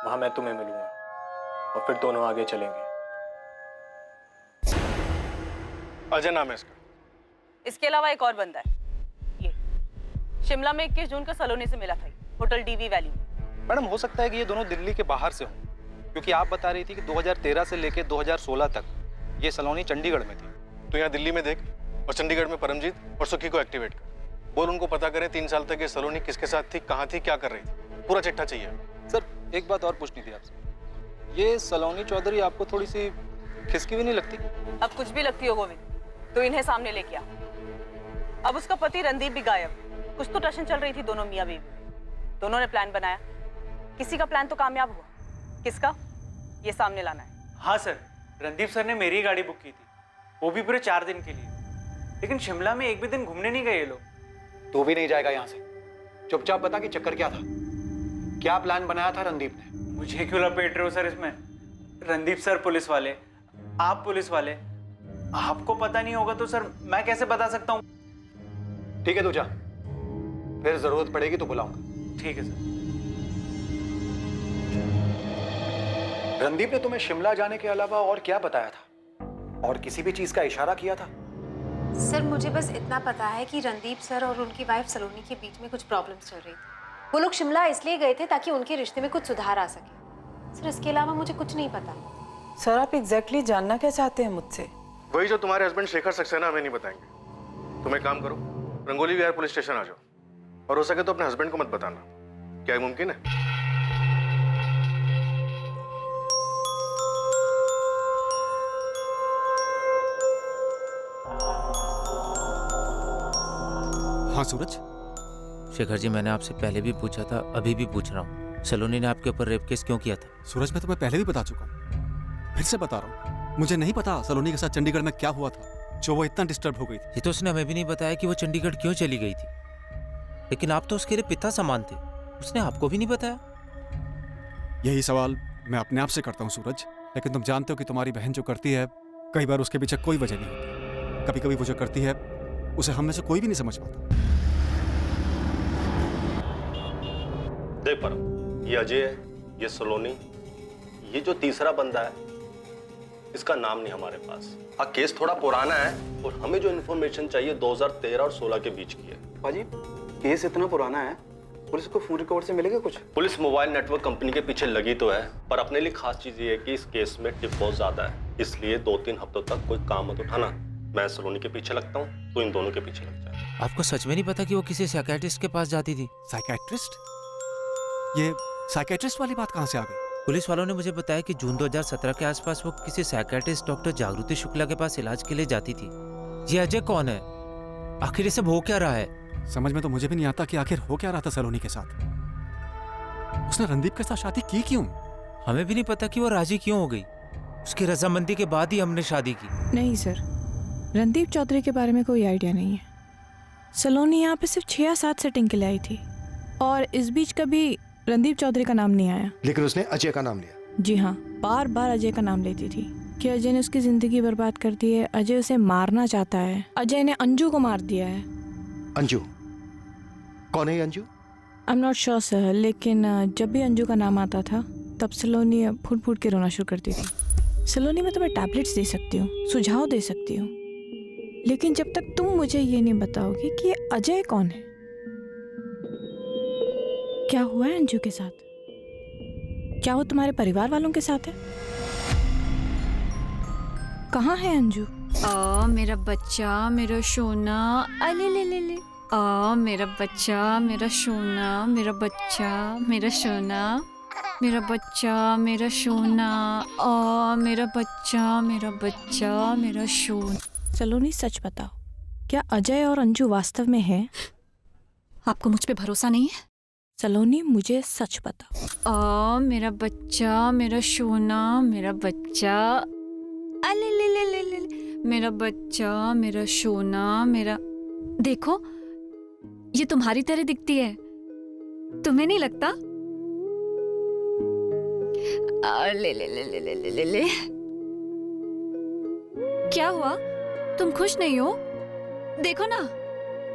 [SPEAKER 18] वहां मैं तुम्हें मिलूंगा और फिर दोनों आगे चलेंगे। अजय नाम है इसका।
[SPEAKER 6] इसके अलावा एक और बंदा है, ये शिमला में 21 जून को सलोनी से मिला था, होटल डीवी वैली में।
[SPEAKER 17] मैडम, हो सकता है कि ये दोनों दिल्ली के बाहर से हों, क्योंकि आप बता रही थी कि 2013 से लेकर 2016 तक ये सलोनी चंडीगढ़ में थी।
[SPEAKER 18] तो यहाँ दिल्ली में देख और चंडीगढ़ में परमजीत और सुखी को एक्टिवेट कर। बोल उनको पता करें 3 साल तक ये सलोनी किसके साथ थी, कहाँ थी, क्या कर रही थी। पूरा चिट्ठा चाहिए।
[SPEAKER 17] सर, एक बात और पूछनी थी आपसे। ये सलोनी चौधरी आपको थोड़ी सी खिसकी भी नहीं लगती?
[SPEAKER 6] अब कुछ भी लगती हो गोविंद, तो इन्हें सामने लेके आ। अब उसका पति रणदीप भी गायब। कुछ तो टशन चल रही थी दोनों मियां बीवी। दोनों ने प्लान बनाया, किसी का प्लान तो कामयाब हुआ, किसका ये सामने लाना है।
[SPEAKER 3] हाँ सर, रणदीप सर ने मेरी गाड़ी बुक की थी, वो भी पूरे 4 दिन के लिए। लेकिन शिमला में एक भी दिन घूमने नहीं गए ये लोग।
[SPEAKER 13] तू भी नहीं जाएगा यहाँ से। चुपचाप बता कि चक्कर क्या था, क्या प्लान बनाया था रणदीप ने?
[SPEAKER 3] मुझे क्यों लपेट रहे हो सर इसमें? रणदीप सर पुलिस वाले, आप पुलिस वाले, आपको पता नहीं होगा तो सर मैं कैसे बता सकता हूँ?
[SPEAKER 13] ठीक है, तू जा, फिर जरूरत पड़ेगी तो बुलाऊंगा।
[SPEAKER 3] ठीक है सर।
[SPEAKER 13] रणदीप ने तुम्हें शिमला जाने के अलावा और क्या बताया था, और किसी भी चीज का इशारा किया था?
[SPEAKER 2] सर मुझे बस इतना पता है कि रणदीप सर और उनकी वाइफ सलोनी के बीच में कुछ प्रॉब्लम्स चल रही थी। वो लोग शिमला इसलिए गए थे ताकि उनके रिश्ते में कुछ सुधार आ सके। सर इसके अलावा मुझे कुछ नहीं पता।
[SPEAKER 6] सर आप एग्जैक्टली जानना क्या चाहते हैं मुझसे?
[SPEAKER 18] वही जो तुम्हारे हस्बैंड शेखर सक्सेना हमें नहीं बताएंगे। तुम एक काम करो, रंगोली विहार पुलिस स्टेशन आ जाओ, और हो सके तो अपने हस्बैंड को मत बताना। क्या ये मुमकिन है?
[SPEAKER 11] हाँ सूरज।
[SPEAKER 9] शेखर जी, मैंने आपसे पहले भी पूछा था, अभी भी पूछ रहा हूँ, सलोनी ने आपके ऊपर रेप केस क्यों किया था?
[SPEAKER 11] सूरज मैं तुम्हें पहले भी बता चुका हूँ, फिर से बता रहा हूँ, मुझे नहीं पता सलोनी के साथ चंडीगढ़ में क्या हुआ था जो वो इतना डिस्टर्ब हो गई थी।
[SPEAKER 9] ये तो उसने हमें भी नहीं बताया कि वो चंडीगढ़ क्यों चली गई थी। लेकिन आप तो उसके लिए पिता समान थे, उसने आपको भी नहीं बताया।
[SPEAKER 11] यही सवाल मैं अपने आप से करता हूँ सूरज, लेकिन तुम जानते हो कि तुम्हारी बहन जो करती है, कई बार उसके पीछे कोई वजह नहीं होती। कभी कभी वो जो करती है उसे हम में से कोई भी नहीं समझ पाता।
[SPEAKER 18] देख पर ये अजय है, ये सलोनी, ये जो तीसरा बंदा है, इसका नाम नहीं हमारे पास। हाँ केस थोड़ा पुराना है और हमें जो इन्फॉर्मेशन चाहिए 2013 और 16 के बीच की है।
[SPEAKER 13] पाजी केस इतना पुराना है, पुलिस को फोन रिकॉर्ड से मिलेगा कुछ?
[SPEAKER 18] पुलिस मोबाइल नेटवर्क कंपनी के पीछे लगी तो है, पर अपने लिए खास चीज ये है कि इस केस में टिप बहुत ज्यादा है, इसलिए 2-3 हफ्तों तक कोई काम मत उठाना। मैं सलोनी के पीछे लगता हूँ, तो इन दोनों के पीछे लग जाए।
[SPEAKER 9] आपको सच में नहीं पता कि वो किसी साइकियाट्रिस्ट के पास जाती थी?
[SPEAKER 11] साइकियाट्रिस्ट? ये साइकियाट्रिस्ट वाली बात कहाँ से आ गई?
[SPEAKER 9] पुलिस वालों ने मुझे बताया कि जून 2017 के आसपास वो किसी साइकियाट्रिस्ट डॉक्टर जागृति शुक्ला के पास इलाज के लिए जाती थी। ये अजय कौन है? आखिर ये सब हो क्या रहा है?
[SPEAKER 11] समझ में तो मुझे भी नहीं आता कि आखिर हो क्या रहा था सलोनी के साथ। उसने रणदीप के साथ शादी की क्यों?
[SPEAKER 9] हमें भी नहीं पता कि वो राजी क्यों हो गई। उसकी रजामंदी के बाद ही हमने शादी की।
[SPEAKER 10] नहीं सर, रणदीप चौधरी के बारे में कोई आइडिया नहीं है। सलोनी यहाँ पे सिर्फ 6 या 7 सेटिंग के लिए आई थी, और इस बीच कभी रणदीप चौधरी का नाम नहीं आया।
[SPEAKER 12] लेकिन उसने अजय का नाम लिया।
[SPEAKER 10] जी हाँ, बार बार अजय का नाम लेती थी कि अजय ने उसकी जिंदगी बर्बाद कर दी है, अजय उसे मारना चाहता है, अजय ने अंजू को मार दिया है।
[SPEAKER 12] अंजू? कौन है ये Anju?
[SPEAKER 10] I am not sure sir, लेकिन जब भी अंजू का नाम आता था तब सलोनी फूट फूट के रोना शुरू करती थी। सलोनी मैं तुम्हें टैबलेट्स दे सकती हूँ, सुझाव दे सकती हूँ, लेकिन जब तक तुम मुझे ये नहीं बताओगे कि ये अजय कौन है, क्या हुआ है अंजू के साथ, क्या वो तुम्हारे परिवार वालों के साथ है, कहाँ है अंजू?
[SPEAKER 5] मेरा बच्चा, मेरा सोना, अले ले ले ले, मेरा बच्चा, मेरा सोना, मेरा बच्चा, मेरा सोना, मेरा बच्चा, मेरा सोना, मेरा बच्चा, मेरा बच्चा, मेरा सोना।
[SPEAKER 10] सलोनी सच बताओ, क्या अजय और अंजू वास्तव में हैं?
[SPEAKER 5] आपको मुझ पे भरोसा नहीं है?
[SPEAKER 10] सलोनी मुझे सच बताओ।
[SPEAKER 5] मेरा बच्चा, मेरा सोना, मेरा बच्चा, अले ले ले ले ले, मेरा बच्चा, मेरा सोना, मेरा। देखो ये तुम्हारी तरह दिखती है, तुम्हें नहीं लगता? ले ले ले ले ले ले ले। क्या हुआ, तुम खुश नहीं हो? देखो ना,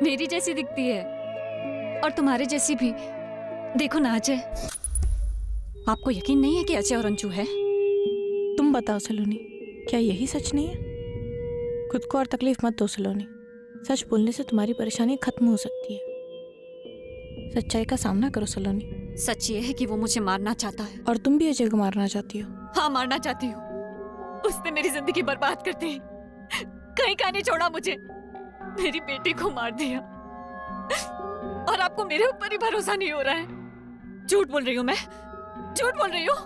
[SPEAKER 5] मेरी जैसी दिखती है और तुम्हारे जैसी भी। देखो ना अजय, आपको यकीन नहीं है कि अजय और अंजू है?
[SPEAKER 10] तुम बताओ सलोनी, क्या यही सच नहीं है? खुद को और तकलीफ मत दो सलोनी, सच बोलने से तुम्हारी परेशानी खत्म हो सकती है। सच्चाई का सामना करो सलोनी।
[SPEAKER 5] सच ये है कि वो मुझे मारना चाहता है।
[SPEAKER 10] और तुम भी अजय को मारना चाहती हो?
[SPEAKER 5] हाँ, मारना चाहती हूँ। उसने मेरी जिंदगी बर्बाद कर दी, कहीं का नहीं छोड़ा मुझे, मेरी बेटी को मार दिया, और आपको मेरे ऊपर ही भरोसा नहीं हो रहा है। झूठ बोल रही हूँ मैं, झूठ बोल रही हूँ।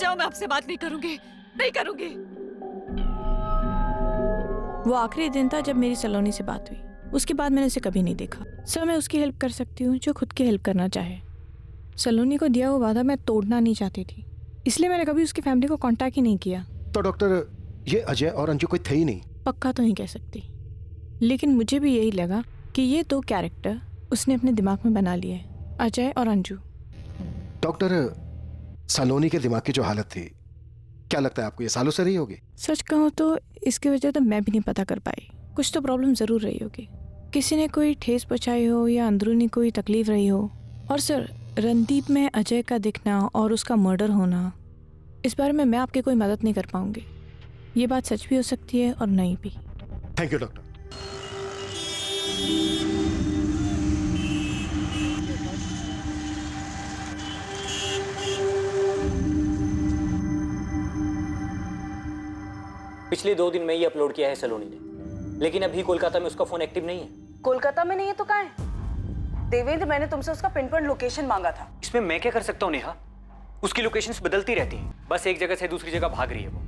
[SPEAKER 5] जाओ, मैं आपसे बात नहीं करूंगी, नहीं करूंगी।
[SPEAKER 10] वो आखिरी दिन था जब मेरी सलोनी से बात हुई, उसके बाद मैंने उसे कभी नहीं देखा। सर मैं उसकी हेल्प कर सकती हूँ जो खुद की हेल्प करना चाहे। सलोनी को दिया हुआ वादा मैं तोड़ना नहीं चाहती थी, इसलिए मैंने कभी उसकी फैमिली को कांटेक्ट ही नहीं किया।
[SPEAKER 12] तो डॉक्टर, ये अजय और अंजू कोई थे ही नहीं?
[SPEAKER 10] पक्का तो नहीं कह सकती, लेकिन मुझे भी यही लगा कि ये 2 कैरेक्टर उसने अपने दिमाग में बना लिए, अजय और अंजू।
[SPEAKER 12] डॉक्टर, सलोनी के दिमाग की जो हालत थी, क्या लगता है आपको ये सालों से रही होगी?
[SPEAKER 10] सच कहूँ तो इसकी वजह तो मैं भी नहीं पता कर पाई, कुछ तो प्रॉब्लम जरूर रही होगी। किसी ने कोई ठेस पहुंचाई हो या अंदरूनी कोई तकलीफ रही हो। और सर, रणदीप में अजय का दिखना और उसका मर्डर होना, इस बारे में मैं आपकी कोई मदद नहीं कर पाऊंगी। ये बात सच भी हो सकती है और नहीं भी।
[SPEAKER 12] Thank you doctor.
[SPEAKER 16] पिछले 2 दिन में ही अपलोड किया है सलोनी ने, लेकिन अभी कोलकाता में उसका फोन एक्टिव नहीं है।
[SPEAKER 6] कोलकाता में नहीं है तो कहाँ है? देवेंद्र, मैंने तुमसे उसका पिन पॉइंट लोकेशन मांगा था।
[SPEAKER 16] इसमें मैं क्या कर सकता हूँ नेहा? उसकी लोकेशंस बदलती रहती हैं, बस एक जगह से दूसरी जगह भाग रही है वो।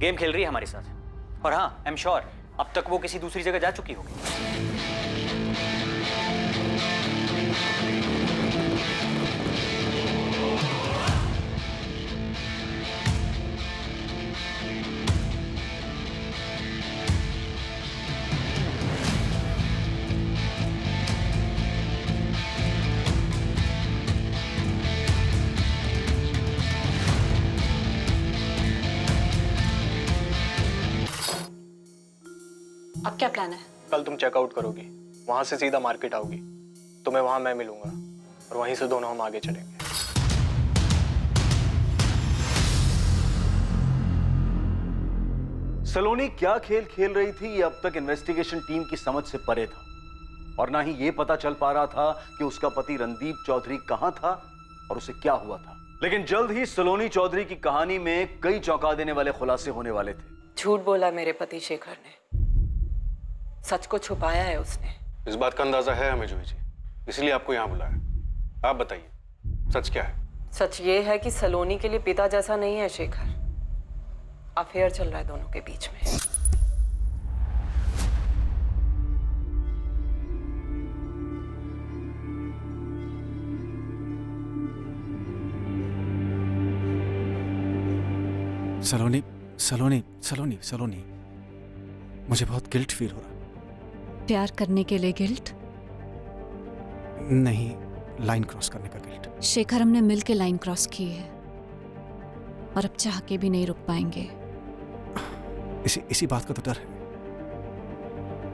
[SPEAKER 16] गेम खेल रही है हमारे साथ। और हाँ, आई एम श्योर अब तक वो किसी दूसरी जगह जा चुकी होगी।
[SPEAKER 6] अब क्या प्लान है?
[SPEAKER 11] कल तुम चेकआउट करोगी, वहां से सीधा मार्केट आओगी, तुम्हें वहां मैं मिलूंगा और वहीं से दोनों हम आगे चलेंगे।
[SPEAKER 8] सलोनी क्या खेल खेल रही थी ये अब तक इन्वेस्टिगेशन टीम की समझ से परे था, और ना ही ये पता चल पा रहा था कि उसका पति रणदीप चौधरी कहां था और उसे क्या हुआ था। लेकिन जल्द ही सलोनी चौधरी की कहानी में कई चौंका देने वाले खुलासे होने वाले थे।
[SPEAKER 6] झूठ बोला मेरे पति शेखर ने, सच को छुपाया है उसने।
[SPEAKER 11] इस बात का अंदाजा है हमें जूही जी, इसलिए आपको यहाँ बुलाया। आप बताइए सच क्या है?
[SPEAKER 6] सच ये है कि सलोनी के लिए पिता जैसा नहीं है शेखर। अफेयर चल रहा है दोनों के बीच में।
[SPEAKER 13] सलोनी सलोनी सलोनी सलोनी, मुझे बहुत गिल्ट फील हो रहा।
[SPEAKER 5] प्यार करने के लिए गिल्ट
[SPEAKER 13] नहीं, लाइन क्रॉस करने का गिल्ट।
[SPEAKER 5] शेखर, हमने मिल के लाइन क्रॉस की है और अब चाह के भी नहीं रुक पाएंगे।
[SPEAKER 13] इसी बात का तो डर है।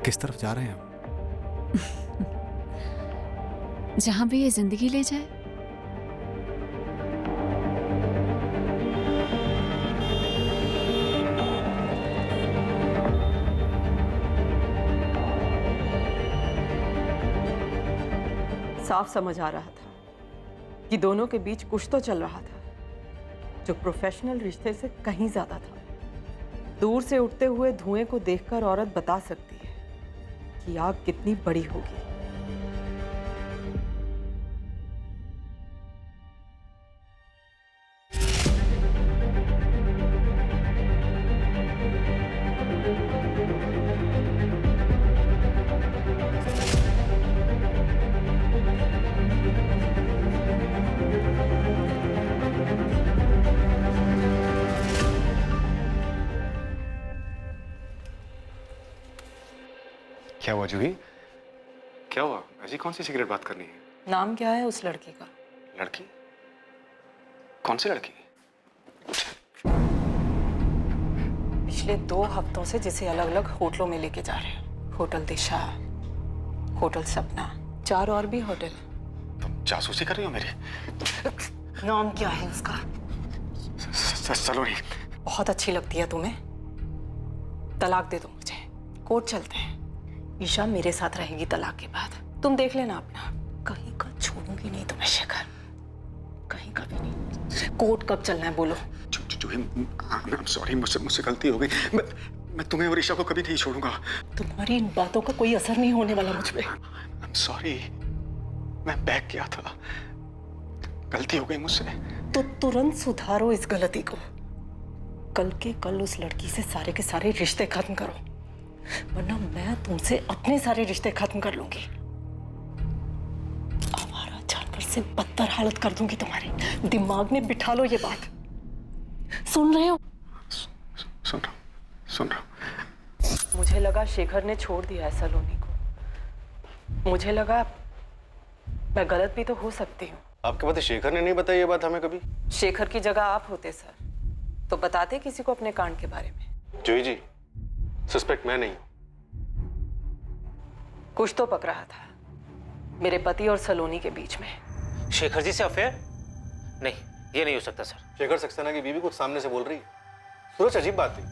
[SPEAKER 13] किस तरफ जा रहे हैं हम?
[SPEAKER 5] जहां भी ये जिंदगी ले जाए।
[SPEAKER 6] साफ समझ आ रहा था कि दोनों के बीच कुछ तो चल रहा था जो प्रोफेशनल रिश्ते से कहीं ज्यादा था। दूर से उठते हुए धुएं को देखकर औरत बता सकती है कि आग कितनी बड़ी होगी।
[SPEAKER 11] क्या हुआ जूही? क्या हुआ? ऐसी कौन सी सिगरेट बात करनी है?
[SPEAKER 6] नाम क्या है उस लड़की का?
[SPEAKER 11] लड़की? कौन सी लड़की?
[SPEAKER 6] पिछले 2 हफ्तों से जिसे अलग अलग होटलों में लेके जा रहे हैं। होटल दिशा, होटल सपना, 4 और भी होटल।
[SPEAKER 11] तुम जासूसी कर रही हो मेरी?
[SPEAKER 6] नाम क्या है उसका?
[SPEAKER 11] सलोनी।
[SPEAKER 6] बहुत अच्छी लगती है तुम्हें? तलाक दे दो मुझे, कोर्ट चलते हैं। ईशा मेरे साथ रहेगी तलाक के बाद। तुम देख लेना अपना। कहीं का छोड़ूंगी नहीं तुम्हें शेखर, कहीं का भी नहीं। कोर्ट कब चलना है बोलो?
[SPEAKER 11] सॉरी, मुझसे गलती हो गई। मैं तुम्हें और ईशा को कभी नहीं छोड़ूंगा।
[SPEAKER 6] तुम्हारी इन बातों का कोई असर नहीं होने वाला मुझ पे।
[SPEAKER 11] I'm sorry, मैं बैक किया था, गलती हो गई मुझसे।
[SPEAKER 6] तो तुरंत सुधारो इस गलती को। कल के कल उस लड़की से सारे के सारे रिश्ते खत्म करो, वरना मैं तुमसे अपने सारे रिश्ते खत्म कर लूंगी। आवारा जानवर से बदतर हालत कर दूंगी तुम्हारी। दिमाग में बिठा लो ये बात। सुन रहे हो?
[SPEAKER 11] सुन रहा हूं।
[SPEAKER 6] मुझे लगा शेखर ने छोड़ दिया है सलोनी को। मुझे लगा मैं गलत भी तो हो सकती हूँ।
[SPEAKER 11] आपके पति शेखर ने नहीं बताई ये बात हमें कभी?
[SPEAKER 6] शेखर की जगह आप होते सर तो बताते किसी को अपने कांड के बारे में।
[SPEAKER 11] जूही जी, सस्पेक्ट मैं नहीं हूं।
[SPEAKER 6] कुछ तो पक रहा था मेरे पति और सलोनी के बीच में।
[SPEAKER 9] शेखर जी से अफेयर? नहीं, ये नहीं हो सकता सर।
[SPEAKER 11] शेखर सक्सेना की बीवी कुछ सामने से बोल रही है। सूरज, अजीब बात है,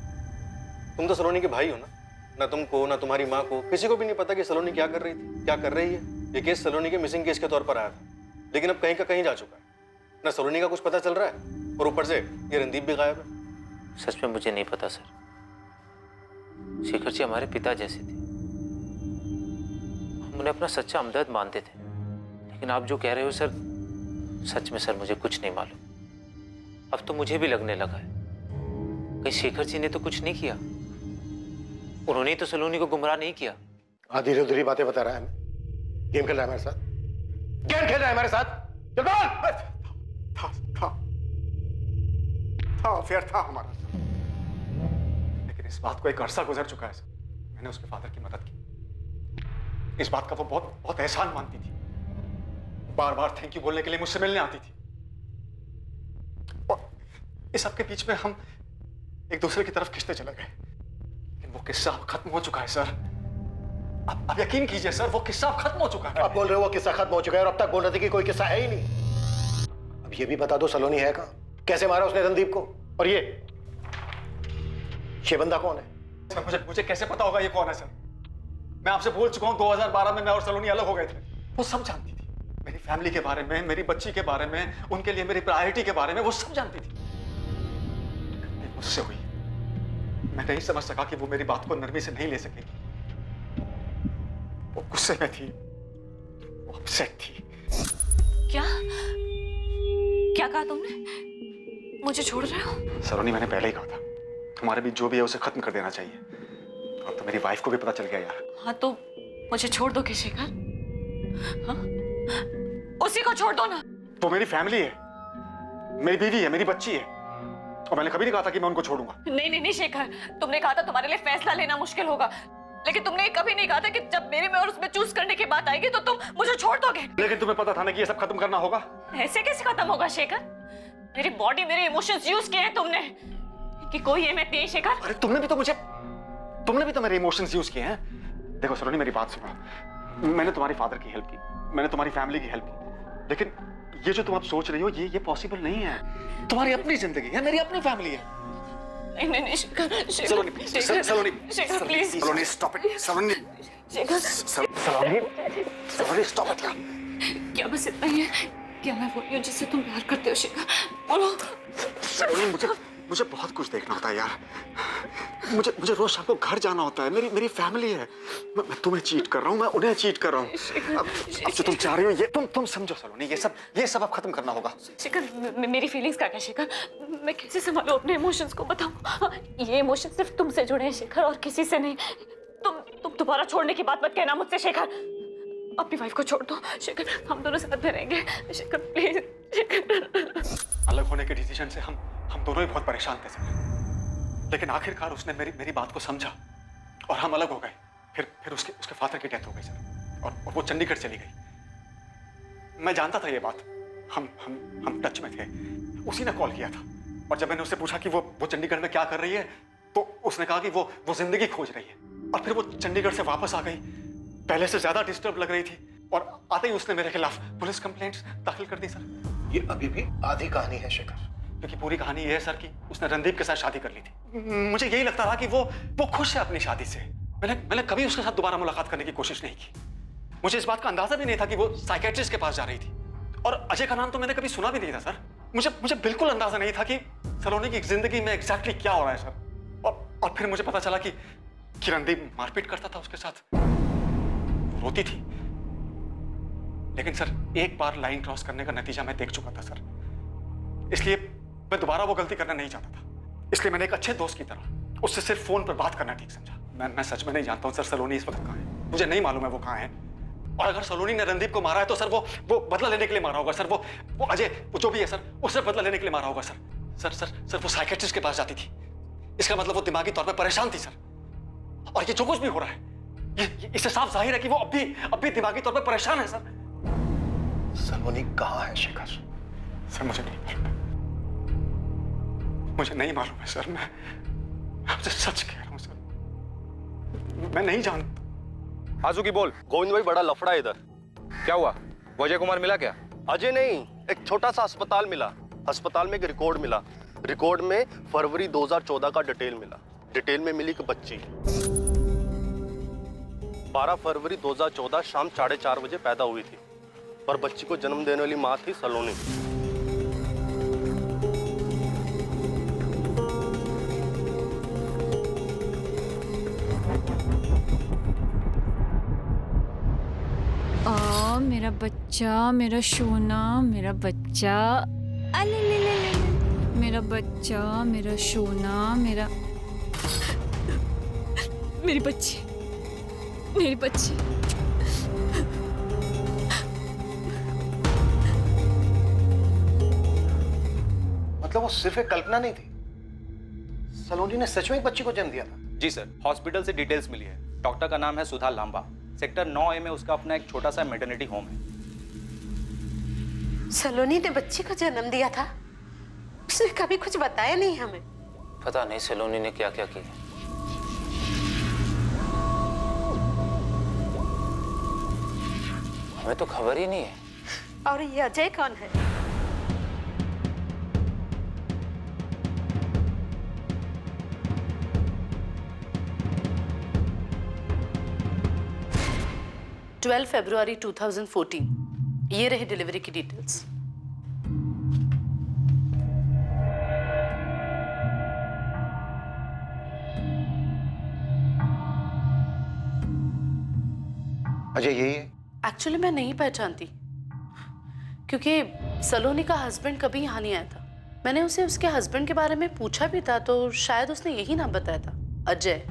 [SPEAKER 11] तुम तो सलोनी के भाई हो ना। ना तुमको ना तुम्हारी माँ को किसी को भी नहीं पता कि सलोनी क्या कर रही थी, क्या कर रही है। ये केस सलोनी के मिसिंग केस के तौर पर आया था, लेकिन अब कहीं का कहीं जा चुका है। ना सलोनी का कुछ पता चल रहा है और ऊपर से ये रणदीप भी गायब है।
[SPEAKER 9] सच में मुझे नहीं पता सर। शेखर जी हमारे पिता जैसे थे, हम उन्हें अपना सच्चा हमदर्द मानते थे। लेकिन आप जो कह रहे हो सर, सच में सर मुझे कुछ नहीं मालूम। अब तो मुझे भी लगने लगा है कहीं शेखर जी ने तो कुछ नहीं किया। उन्होंने तो सलोनी को गुमराह नहीं किया।
[SPEAKER 12] आधी अधूरी बातें बता रहा है हमें। गेम खेल रहा है हमारे साथ, गेम खेल रहा है हमारे साथ।
[SPEAKER 13] था अफेयर था हमारा, लेकिन इस बात को एक अरसा गुजर चुका है सर। मैंने उसके फादर की मदद की, इस बात का वो बहुत बहुत एहसान मानती थी। बार बार थैंक यू बोलने के लिए मुझसे मिलने आती थी। और इस सब के बीच में हम एक दूसरे की तरफ खिंचते चले गए। लेकिन वो किस्सा अब खत्म हो चुका है सर। अब यकीन कीजिए सर, वो किस्सा अब खत्म हो चुका है।
[SPEAKER 12] आप बोल रहे हो वो किस्सा खत्म हो चुका है और अब तक बोल रहे थे कि कोई किस्सा है ही नहीं। अब ये भी बता दो सलोनी है कहाँ, कैसे मारा उसने रणदीप को, और ये बंदा कौन है?
[SPEAKER 13] सर मुझे कैसे पता होगा ये कौन है सर? मैं आपसे बोल चुका हूँ 2012 में मैं और सलोनी अलग हो गए थे। वो सब जानती थी, मेरी फैमिली के बारे में, मेरी बच्ची के बारे में, उनके लिए मेरी प्रायोरिटी के बारे में वो सब जानती थी। मुझसे हुई, मैं नहीं समझ सका कि वो मेरी बात को नरमी से नहीं ले सकेगी। वो गुस्से में थी, वो अपसेट थी।
[SPEAKER 5] क्या क्या कहा तुमने? मुझे छोड़ रहे हो?
[SPEAKER 13] सलोनी, मैंने पहले ही कहा था हमारे बीच जो भी है उसे खत्म कर देना चाहिए। और तो मेरी वाइफ को भी पता चल गया यार।
[SPEAKER 5] हाँ तो मुझे छोड़ दो शेखर। हाँ? उसी को छोड़ दो ना।
[SPEAKER 13] वो मेरी फैमिली है, मेरी बीवी है, मेरी बच्ची है, और मैंने कभी नहीं कहा था कि मैं उनको छोड़ूंगा।
[SPEAKER 5] नहीं शेखर, तुमने कहा था तुम्हारे लिए फैसला लेना मुश्किल होगा, लेकिन तुमने कभी नहीं कहा था कि जब मेरे में और उसमें चूज करने की बात आएगी तो तुम मुझे छोड़ दोगे।
[SPEAKER 13] लेकिन तुम्हें पता था ना कि ये सब खत्म करना होगा।
[SPEAKER 5] ऐसे कैसे खत्म होगा शेखर? मेरी बॉडी, मेरे इमोशंस यूज किए हैं तुमने, कि कोई अहमियत नहीं है शेखर।
[SPEAKER 13] अरे तुमने भी तो मेरे इमोशंस यूज किए हैं। देखो सलोनी, मेरी बात सुनो। मैंने तुम्हारी फादर की हेल्प की, मैंने तुम्हारी फैमिली की हेल्प की, लेकिन ये जो तुम अब सोच रही हो ये पॉसिबल नहीं है। तुम्हारी अपनी जिंदगी है, मेरी अपनी फैमिली है।
[SPEAKER 5] नहीं Shekhar,
[SPEAKER 13] Saloni
[SPEAKER 5] Shekhar please.
[SPEAKER 13] Saloni stop it. Saloni stop it.
[SPEAKER 5] क्या बस इतना ही है? क्या मैं वही हूँ जिससे तुम प्यार करते हो शेखर? बोलो।
[SPEAKER 13] सलोनी, मुझे बहुत कुछ देखना होता है यार। मुझे रोज शाम को घर जाना होता है, मेरी फैमिली है। मैं तुम्हें चीट कर रहा हूँ, मैं उन्हें चीट कर रहा हूँ। अब जो तुम चाह रही हो ये तुम समझो सलोनी, ये सब अब खत्म करना होगा।
[SPEAKER 5] शेखर, मेरी फीलिंग्स क्या शेखर? मैं कैसे संभालूं अपने इमोशंस को, बताओ। ये इमोशंस सिर्फ तुमसे जुड़े हैं शेखर, और किसी से नहीं। तुम दोबारा छोड़ने की बात मत कहना मुझसे शेखर। अपनी वाइफ को छोड़ दो शेखर, हम दोनों साथ में रहेंगे शेखर, प्लीज शेखर।
[SPEAKER 13] अलग होने के डिसीजन से हम दोनों ही बहुत परेशान थे सर, लेकिन आखिरकार उसने मेरी बात को समझा और हम अलग हो गए। फिर उसके फादर की डेथ हो गई सर, और वो चंडीगढ़ चली गई। मैं जानता था ये बात, हम टच में थे। उसी ने कॉल किया था, और जब मैंने उससे पूछा कि वो चंडीगढ़ में क्या कर रही है, तो उसने कहा कि वो जिंदगी खोज रही है। और फिर वो चंडीगढ़ से वापस आ गई, पहले से ज्यादा डिस्टर्ब लग रही थी, और आते ही उसने मेरे खिलाफ पुलिस कंप्लेंट्स दाखिल कर दी सर।
[SPEAKER 12] ये अभी भी आधी कहानी है शेखर,
[SPEAKER 13] क्योंकि पूरी कहानी ये है सर कि उसने रणदीप के साथ शादी कर ली थी। मुझे यही लगता था कि वो खुश है अपनी शादी से। मैंने कभी उसके साथ दोबारा मुलाकात करने की कोशिश नहीं की। मुझे इस बात का अंदाजा भी नहीं था कि वो साइकियाट्रिस्ट के पास जा रही थी, और अजय का नाम तो मैंने कभी सुना भी नहीं था सर। मुझे बिल्कुल अंदाजा नहीं था कि सलोनी की जिंदगी में एग्जैक्टली क्या हो रहा है सर। और फिर मुझे पता चला कि रणदीप मारपीट करता था उसके साथ, रोती थी। लेकिन सर, एक बार लाइन क्रॉस करने का नतीजा मैं देख चुका था सर, इसलिए मैं दोबारा वो गलती करना नहीं चाहता था। इसलिए मैंने एक अच्छे दोस्त की तरह उससे सिर्फ फोन पर बात करना ठीक समझा। मैं सच में नहीं जानता हूँ सर सलोनी इस वक्त कहाँ है, मुझे नहीं मालूम है वो कहाँ है। और अगर सलोनी ने रणदीप को मारा है तो सर वो बदला लेने के लिए मारा होगा सर। वो अजय, वो जो भी है सर, उससे बदला लेने के लिए मारा होगा सर। सर वो साइकियाट्रिस्ट के पास जाती थी, इसका मतलब वो दिमागी तौर पर परेशान थी सर। और ये जो कुछ भी हो रहा है, इससे साफ जाहिर है कि वो अब भी दिमागी तौर पर परेशान है सर।
[SPEAKER 12] सलोनी कहाँ है शेखर?
[SPEAKER 13] सर मुझे नहीं मालूम है सर। मैं आपसे सच कह रहा हूं सर, मैं नहीं जानता।
[SPEAKER 17] आजुकी बोल।
[SPEAKER 18] गोविंद भाई बड़ा लफड़ा है इधर।
[SPEAKER 17] क्या हुआ? अजय कुमार मिला क्या?
[SPEAKER 18] अजय नहीं, एक छोटा सा अस्पताल मिला। अस्पताल में एक रिकॉर्ड मिला। रिकॉर्ड में फरवरी 2014 का डिटेल मिला। डिटेल में मिली कि बच्ची 12 फरवरी 2014 शाम 4:30 बजे पैदा हुई थी, पर बच्ची को जन्म देने वाली माँ थी सलोनी।
[SPEAKER 5] मेरा बच्चा, मेरा सोना, मेरा बच्चा, अले ले ले ले, मेरा बच्चा, मेरा सोना, मेरा मेरी बच्ची, मेरी बच्ची।
[SPEAKER 12] मतलब वो सिर्फ एक कल्पना नहीं थी, सलोनी ने सच में एक बच्ची को जन्म दिया था।
[SPEAKER 17] जी सर, हॉस्पिटल से डिटेल्स मिली है। डॉक्टर का नाम है सुधा लांबा। सेक्टर 9A में उसका अपना एक छोटा सा मैटरनिटी होम है।
[SPEAKER 7] सलोनी ने बच्ची को जन्म दिया था? उसने कभी कुछ बताया नहीं हमें।
[SPEAKER 9] पता नहीं सलोनी ने क्या क्या किया। हमें तो खबर ही नहीं है।
[SPEAKER 7] और ये अजय कौन है?
[SPEAKER 19] फरवरी 2014। ये रही डिलीवरी की डिटेल्स।
[SPEAKER 12] अजय यही है?
[SPEAKER 19] एक्चुअली मैं नहीं पहचानती, क्योंकि सलोनी का हस्बैंड कभी यहाँ नहीं आया था। मैंने उसे उसके हस्बैंड के बारे में पूछा भी था, तो शायद उसने यही नाम बताया था, अजय।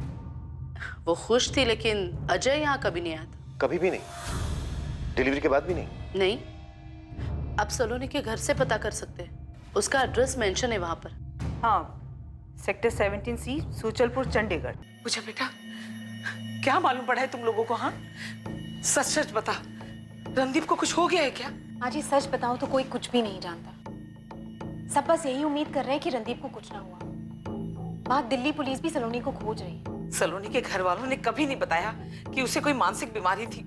[SPEAKER 19] वो खुश थी, लेकिन अजय यहाँ कभी नहीं आया था।
[SPEAKER 12] कभी भी नहीं? डिलीवरी के बाद भी नहीं?
[SPEAKER 19] नहीं। आप सलोनी के घर से पता कर सकते हैं, उसका एड्रेस मेंशन है वहां पर।
[SPEAKER 6] हाँ, सेक्टर 17C, सूचलपुर, चंडीगढ़।
[SPEAKER 20] पूछा बेटा, क्या मालूम पड़ा है तुम लोगों को? हाँ, सच सच बता, रणदीप को कुछ हो गया है क्या?
[SPEAKER 2] माँ जी सच बताऊं तो कोई कुछ भी नहीं जानता। सब बस यही उम्मीद कर रहे हैं कि रणदीप को कुछ ना हुआ। वहाँ दिल्ली पुलिस भी सलोनी को खोज रही है।
[SPEAKER 20] सलोनी के घर वालों ने कभी नहीं बताया कि उसे कोई मानसिक बीमारी थी।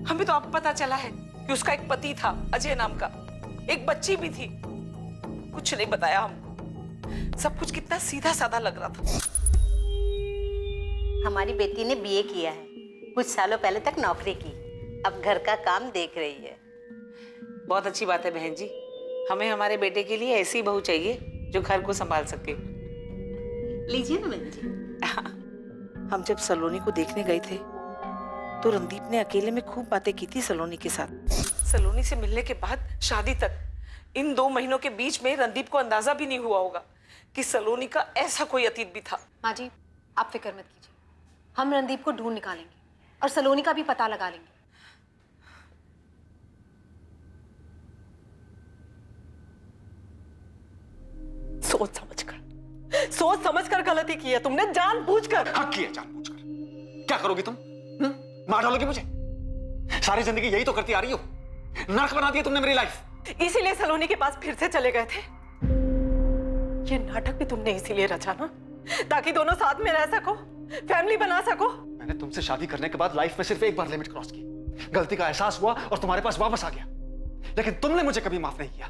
[SPEAKER 20] हमें तो अब पता चला है कि उसका एक पति था, अजय नाम का, एक बच्ची भी थी। कुछ नहीं बताया हमको। सब कुछ कितना सीधा साधा लग रहा था।
[SPEAKER 7] हमारी बेटी ने BA किया है, कुछ सालों पहले तक नौकरी की, अब घर का काम देख रही है।
[SPEAKER 20] बहुत अच्छी बात है बहन जी। हमें हमारे बेटे के लिए ऐसी बहू चाहिए जो घर को संभाल सके।
[SPEAKER 7] लीजिए ना बहन जी।
[SPEAKER 20] हम जब सलोनी को देखने गए थे तो रणदीप ने अकेले में खूब बातें की थी सलोनी के साथ। सलोनी से मिलने के बाद शादी तक इन 2 महीनों के बीच में रणदीप को अंदाजा भी नहीं हुआ होगा कि सलोनी का ऐसा कोई अतीत भी था।
[SPEAKER 2] माँ जी आप फिक्र मत कीजिए, हम रणदीप को ढूंढ निकालेंगे और सलोनी का भी पता लगा लेंगे।
[SPEAKER 20] सोच समझ कर गलती की है तुमने, जानबूझकर।
[SPEAKER 13] हाँ किया जानबूझकर। क्या करोगी तुम? मार डालोगी मुझे? सारी जिंदगी यही तो करती आ रही हो। नर्क बना दिया तुमने मेरी लाइफ।
[SPEAKER 20] इसीलिए सलोनी के पास फिर से चले गए थे। ये नाटक भी तुमने इसीलिए रचा ना, ताकि दोनों साथ में रह सको, फैमिली बना सको।
[SPEAKER 13] मैंने तुमसे शादी करने के बाद लाइफ में सिर्फ एक बार लिमिट क्रॉस की। गलती का एहसास हुआ और तुम्हारे पास वापस आ गया, लेकिन तुमने मुझे कभी माफ नहीं किया।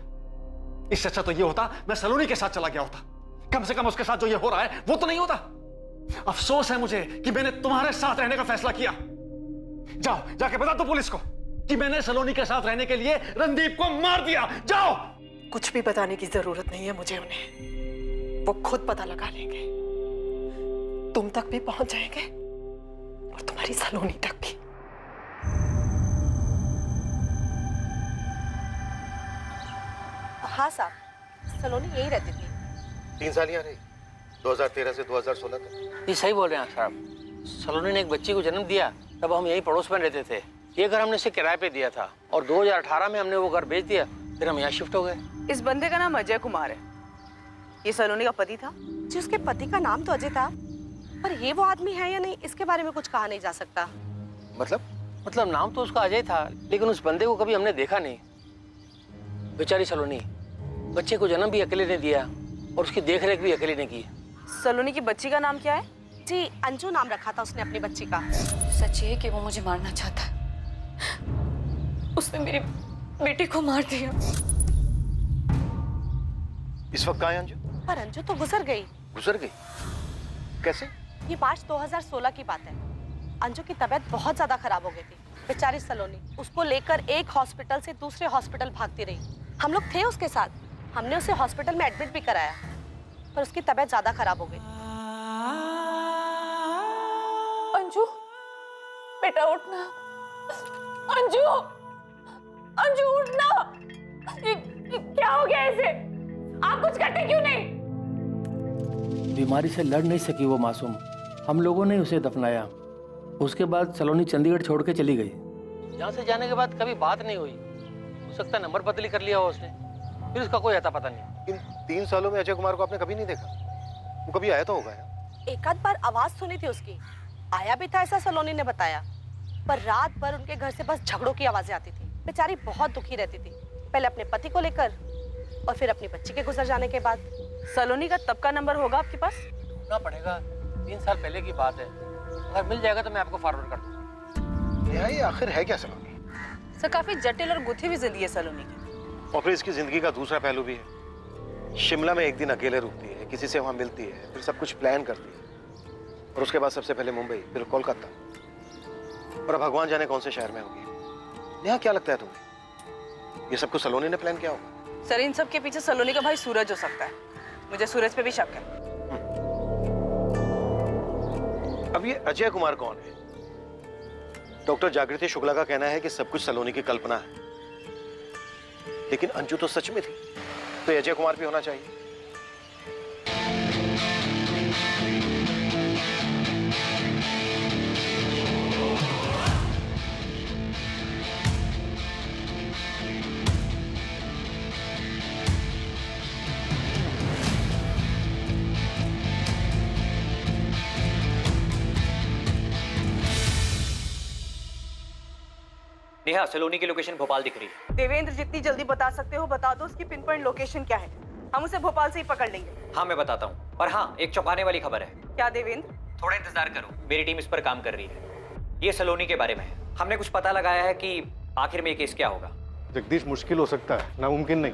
[SPEAKER 13] इससे अच्छा तो ये होता मैं सलोनी के साथ चला गया होता। कम से कम उसके साथ जो ये हो रहा है वो तो नहीं होता। अफसोस है मुझे कि मैंने तुम्हारे साथ रहने का फैसला किया। जाओ जाके बता दो पुलिस को कि मैंने सलोनी के साथ रहने के लिए रणदीप को मार दिया। जाओ।
[SPEAKER 20] कुछ भी बताने की जरूरत नहीं है मुझे उन्हें, वो खुद पता लगा लेंगे। तुम तक भी पहुंच जाएंगे और तुम्हारी सलोनी तक भी।
[SPEAKER 7] हाँ साहब, सलोनी यही रहती थी।
[SPEAKER 12] 3 साल यहाँ रही, 2013 से 2016 तक।
[SPEAKER 21] ये सही बोल रहे हैं साहब। सलोनी ने एक बच्ची को जन्म दिया, तब हम यही पड़ोस में रहते थे। ये घर हमने इसे किराए पे दिया था और 2018 में हमने वो घर बेच दिया, फिर हम यहाँ शिफ्ट हो गए।
[SPEAKER 6] इस बंदे का नाम अजय कुमार है। ये सलोनी का पति था।
[SPEAKER 22] जी उसके पति का नाम तो अजय था, पर ये वो आदमी है या नहीं इसके बारे में कुछ कहा नहीं जा सकता।
[SPEAKER 21] मतलब नाम तो उसका अजय था, लेकिन उस बंदे को कभी हमने देखा नहीं। बेचारी सलोनी बच्चे को जन्म भी अकेले ने दिया और उसकी देखरेख भी अकेले ने की।
[SPEAKER 6] सलोनी की बच्ची का नाम क्या है?
[SPEAKER 22] जी, अंजू नाम रखा था उसने अपनी बच्ची का।
[SPEAKER 5] सच ये है कि वो मुझे मारना चाहता है। उसने मेरी बेटी को मार दिया।
[SPEAKER 12] इस वक्त कहाँ है अंजू?
[SPEAKER 22] पर अंजू तो गुजर गई।
[SPEAKER 12] गुजर गई? कैसे?
[SPEAKER 22] ये मार्च 2016 की बात है। अंजू की तबीयत बहुत ज्यादा खराब हो गई थी। बेचारी सलोनी उसको लेकर एक हॉस्पिटल से दूसरे हॉस्पिटल भागती रही। हम लोग थे उसके साथ। हमने उसे हॉस्पिटल में एडमिट भी कराया, पर उसकी तबीयत ज्यादा खराब हो गई।
[SPEAKER 5] अंजू, बेटा उठना। अंजू, अंजू उठना। ये क्या हो गया इसे? आप कुछ करते क्यों नहीं?
[SPEAKER 21] बीमारी से लड़ नहीं सकी वो मासूम। हम लोगों ने उसे दफनाया। उसके बाद सलोनी चंडीगढ़ छोड़ के चली गई। यहाँ से जाने के बाद कभी बात नहीं हुई। हो सकता है नंबर बदली कर लिया हो उसने, फिर उसका कोई अता पता नहीं।
[SPEAKER 12] इन 3 सालों में अजय कुमार को आपने कभी नहीं देखा? वो कभी आया तो होगा यार।
[SPEAKER 22] एक आध बार आवाज सुनी थी उसकी, आया भी था ऐसा सलोनी ने बताया, पर रात भर उनके घर से बस झगड़ों की आवाजें आती थी। बेचारी बहुत दुखी रहती थी, पहले अपने पति को लेकर और फिर अपनी बच्ची के गुजर जाने के बाद।
[SPEAKER 6] सलोनी का तब का नंबर होगा आपके पास?
[SPEAKER 21] ना पड़ेगा, 3 साल पहले की बात है। अगर मिल जाएगा तो मैं आपको फॉरवर्ड कर दूंगा।
[SPEAKER 12] ये आखिर है क्या सलोनी?
[SPEAKER 6] सर, काफी जटिल और गुथी हुई जिंदगी है सलोनी की।
[SPEAKER 12] और फिर इसकी जिंदगी का दूसरा पहलू भी है। शिमला में एक दिन अकेले रुकती है, किसी से वहां मिलती है, फिर सब कुछ प्लान करती है, और उसके बाद सबसे पहले मुंबई, फिर कोलकाता, और अब भगवान जाने कौन से शहर में होगी। नेहा, क्या लगता है तुम्हें, ये सब कुछ सलोनी ने प्लान किया होगा?
[SPEAKER 6] सर, इन सब के पीछे सलोनी का भाई सूरज हो सकता है। मुझे सूरज पे भी शक है।
[SPEAKER 12] अब ये अजय कुमार कौन है? डॉक्टर जागृति शुक्ला का कहना है कि सब कुछ सलोनी की कल्पना है, लेकिन अंजू तो सच में थी, तो ये अजय कुमार भी होना चाहिए।
[SPEAKER 16] नेहा, सलोनी की लोकेशन भोपाल दिख रही है।
[SPEAKER 6] देवेंद्र, जितनी जल्दी बता सकते हो बता दो, उसकी पिन पॉइंट लोकेशन क्या है। हम उसे भोपाल से ही पकड़ लेंगे।
[SPEAKER 16] हाँ, मैं बताता हूँ। पर हाँ, एक चौंकाने वाली खबर है।
[SPEAKER 6] क्या देवेंद्र?
[SPEAKER 16] थोड़ा इंतजार करो, मेरी टीम इस पर काम कर रही है। ये सलोनी के बारे में है। हमने कुछ पता लगाया है कि आखिर में ये केस क्या होगा।
[SPEAKER 1] जगदीश, मुश्किल हो सकता है, नामुमकिन नहीं।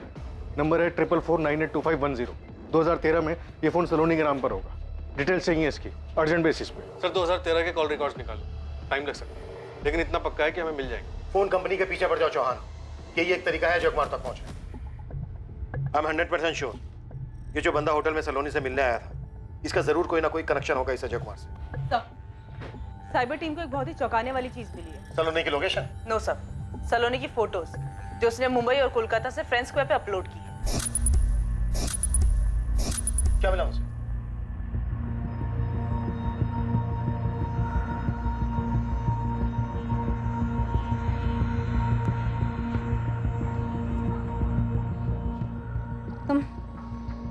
[SPEAKER 1] नंबर है 4449825110। 2013 में ये फोन सलोनी के नाम पर होगा। डिटेल चाहिए इसकी, अर्जेंट बेसिस पे।
[SPEAKER 11] सर, 2013 के कॉल रिकॉर्ड्स निकालो। टाइम लग सकता है, लेकिन इतना पक्का है कि हमें मिल जाएंगे।
[SPEAKER 12] फोन कंपनी के पीछे पड़ जाओ चौहान, यही एक तरीका है अजय कुमार तक पहुंचने। आई एम 100% श्योर ये जो बंदा होटल में सलोनी से मिलने आया था, इसका जरूर कोई ना कोई कनेक्शन होगा इस अजय कुमार से।
[SPEAKER 6] साइबर टीम को एक बहुत ही चौंकाने वाली चीज मिली है।
[SPEAKER 12] सलोनी की लोकेशन?
[SPEAKER 6] नो सर, सलोनी की फोटोज जो उसने मुंबई और कोलकाता से फ्रेंड्स स्क्वायर पे अपलोड की है।
[SPEAKER 12] क्या मिला उसे?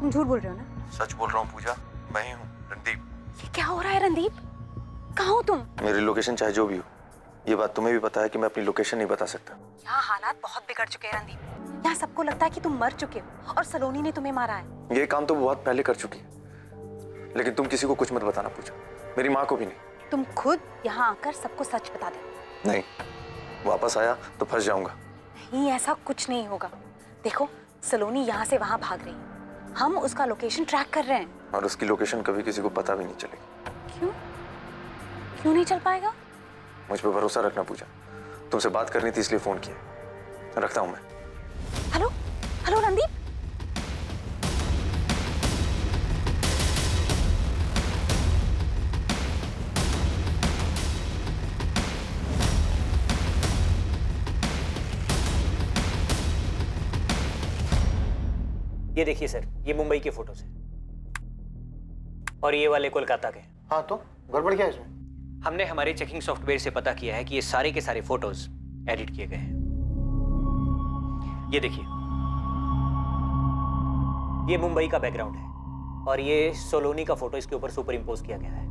[SPEAKER 2] तुम झूठ बोल रहे हो ना?
[SPEAKER 3] सच बोल रहा हूँ पूजा, मैं ही हूँ रणदीप।
[SPEAKER 2] ये क्या हो रहा है रणदीप? कहाँ हो तुम?
[SPEAKER 3] मेरी लोकेशन चाहे जो भी हो, ये बात तुम्हें भी पता है कि मैं अपनी लोकेशन नहीं बता सकता।
[SPEAKER 2] यहाँ हालात बहुत बिगड़ चुके हैं रणदीप। यहाँ सबको लगता है कि तुम मर चुके हो और सलोनी ने तुम्हें मारा है।
[SPEAKER 3] ये काम तो बहुत पहले कर चुकी है, लेकिन तुम किसी को कुछ मत बताना पूजा, मेरी माँ को भी नहीं।
[SPEAKER 2] तुम खुद यहाँ आकर सबको सच बता दे।
[SPEAKER 3] नहीं, वापस आया तो फंस जाऊंगा।
[SPEAKER 2] नहीं, ऐसा कुछ नहीं होगा। देखो, सलोनी यहाँ से वहाँ भाग रही है, हम उसका लोकेशन ट्रैक कर रहे हैं।
[SPEAKER 3] और उसकी लोकेशन कभी किसी को पता भी नहीं चलेगी।
[SPEAKER 2] क्यों? क्यों नहीं चल पाएगा?
[SPEAKER 3] मुझ पर भरोसा रखना पूजा, तुमसे बात करनी थी इसलिए फोन किया। रखता हूँ मैं।
[SPEAKER 2] Hello hello Randeep.
[SPEAKER 16] ये देखिए सर, ये मुंबई के फोटोज हैं और ये वाले कोलकाता के।
[SPEAKER 12] हाँ, तो गड़बड़ क्या है इसमें?
[SPEAKER 16] हमने हमारे चेकिंग सॉफ्टवेयर से पता किया है कि ये सारे के सारे फोटोज एडिट किए गए हैं। ये देखिए, ये मुंबई का बैकग्राउंड है और ये सोलोनी का फोटो इसके ऊपर सुपर इम्पोज किया गया है।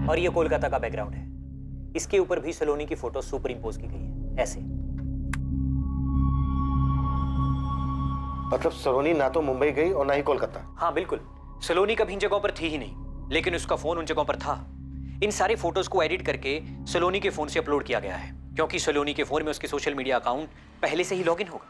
[SPEAKER 16] और ये कोलकाता का बैकग्राउंड है, इसके ऊपर भी सलोनी की फोटो सुपर इम्पोज की गई है, ऐसे।
[SPEAKER 12] मतलब सलोनी ना तो मुंबई गई और ना ही कोलकाता।
[SPEAKER 16] हाँ बिल्कुल, सलोनी कभी इन जगहों पर थी ही नहीं, लेकिन उसका फोन उन जगहों पर था। इन सारे फोटोज को एडिट करके सलोनी के फोन से अपलोड किया गया है, क्योंकि सलोनी के फोन में उसके सोशल मीडिया अकाउंट पहले से ही लॉगिन होगा।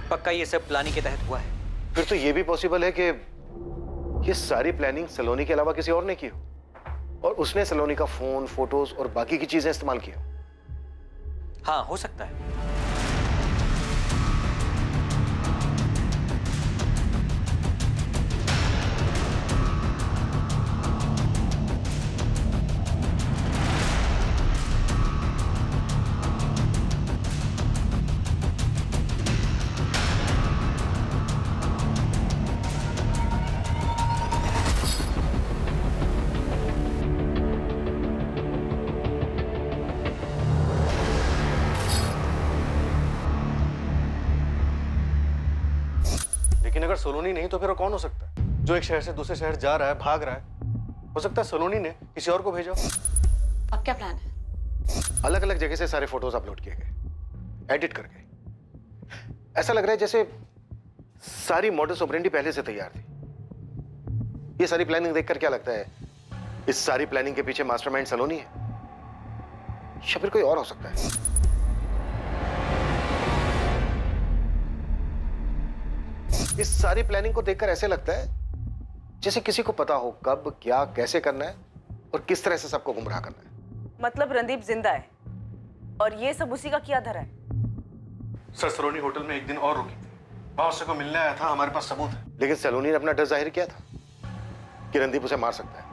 [SPEAKER 16] पक्का ये सब प्लानिंग के तहत हुआ है।
[SPEAKER 12] फिर तो ये भी पॉसिबल है कि ये सारी प्लानिंग सलोनी के अलावा किसी और ने की हो और उसने सलोनी का फोन, फोटोज और बाकी की चीजें इस्तेमाल की हो।
[SPEAKER 16] हाँ, हो सकता है।
[SPEAKER 1] लेकिन अगर सलोनी नहीं तो फिर वो कौन हो सकता है जो एक शहर से दूसरे शहर जा रहा है, भाग रहा है? हो सकता है सलोनी ने किसी और को भेजा।
[SPEAKER 2] अब क्या प्लान है?
[SPEAKER 12] अलग अलग जगह से सारे फोटोज अपलोड किए गए, एडिट करके। ऐसा लग रहा है जैसे सारी मॉडस ऑपरेंडी पहले से तैयार थी। ये सारी प्लानिंग देखकर क्या लगता है, इस सारी प्लानिंग के पीछे मास्टरमाइंड सलोनी है या फिर कोई और हो सकता है? इस सारी प्लानिंग को देखकर ऐसे लगता है जैसे किसी को पता हो कब, क्या, कैसे करना है और किस तरह से सबको गुमराह करना है।
[SPEAKER 6] मतलब रणदीप जिंदा है और ये सब उसी का किया धरा है।
[SPEAKER 1] सर, सलोनी होटल में एक दिन और रुकी थी, वहां उससे को मिलने आया था, हमारे पास सबूत है।
[SPEAKER 12] लेकिन सलोनी ने अपना डर जाहिर किया था कि रणदीप उसे मार सकता है।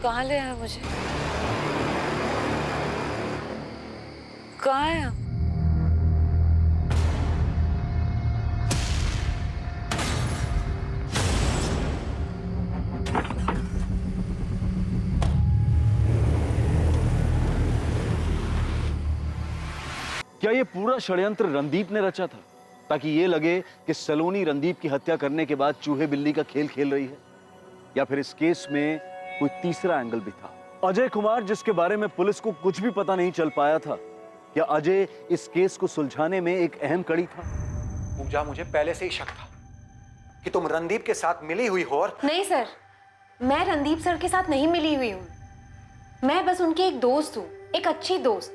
[SPEAKER 5] कहाँ ले आया मुझे? कहाँ है हम?
[SPEAKER 8] क्या ये पूरा षड्यंत्र रणदीप ने रचा था ताकि ये लगे कि सलोनी रणदीप की हत्या करने के बाद चूहे बिल्ली का खेल खेल रही है? या फिर इस केस में कोई तीसरा एंगल भी था? अजय कुमार, जिसके बारे में पुलिस को कुछ भी पता नहीं चल पाया था, क्या अजय इस केस को सुलझाने में एक अहम कड़ी था?
[SPEAKER 4] पूजा, मुझे पहले से ही शक था कि तुम रणदीप के साथ मिली हुई हो। और
[SPEAKER 2] नहीं सर, मैं रणदीप सर के साथ नहीं मिली हुई हूँ। मैं बस उनकी एक दोस्त हूँ, एक अच्छी दोस्त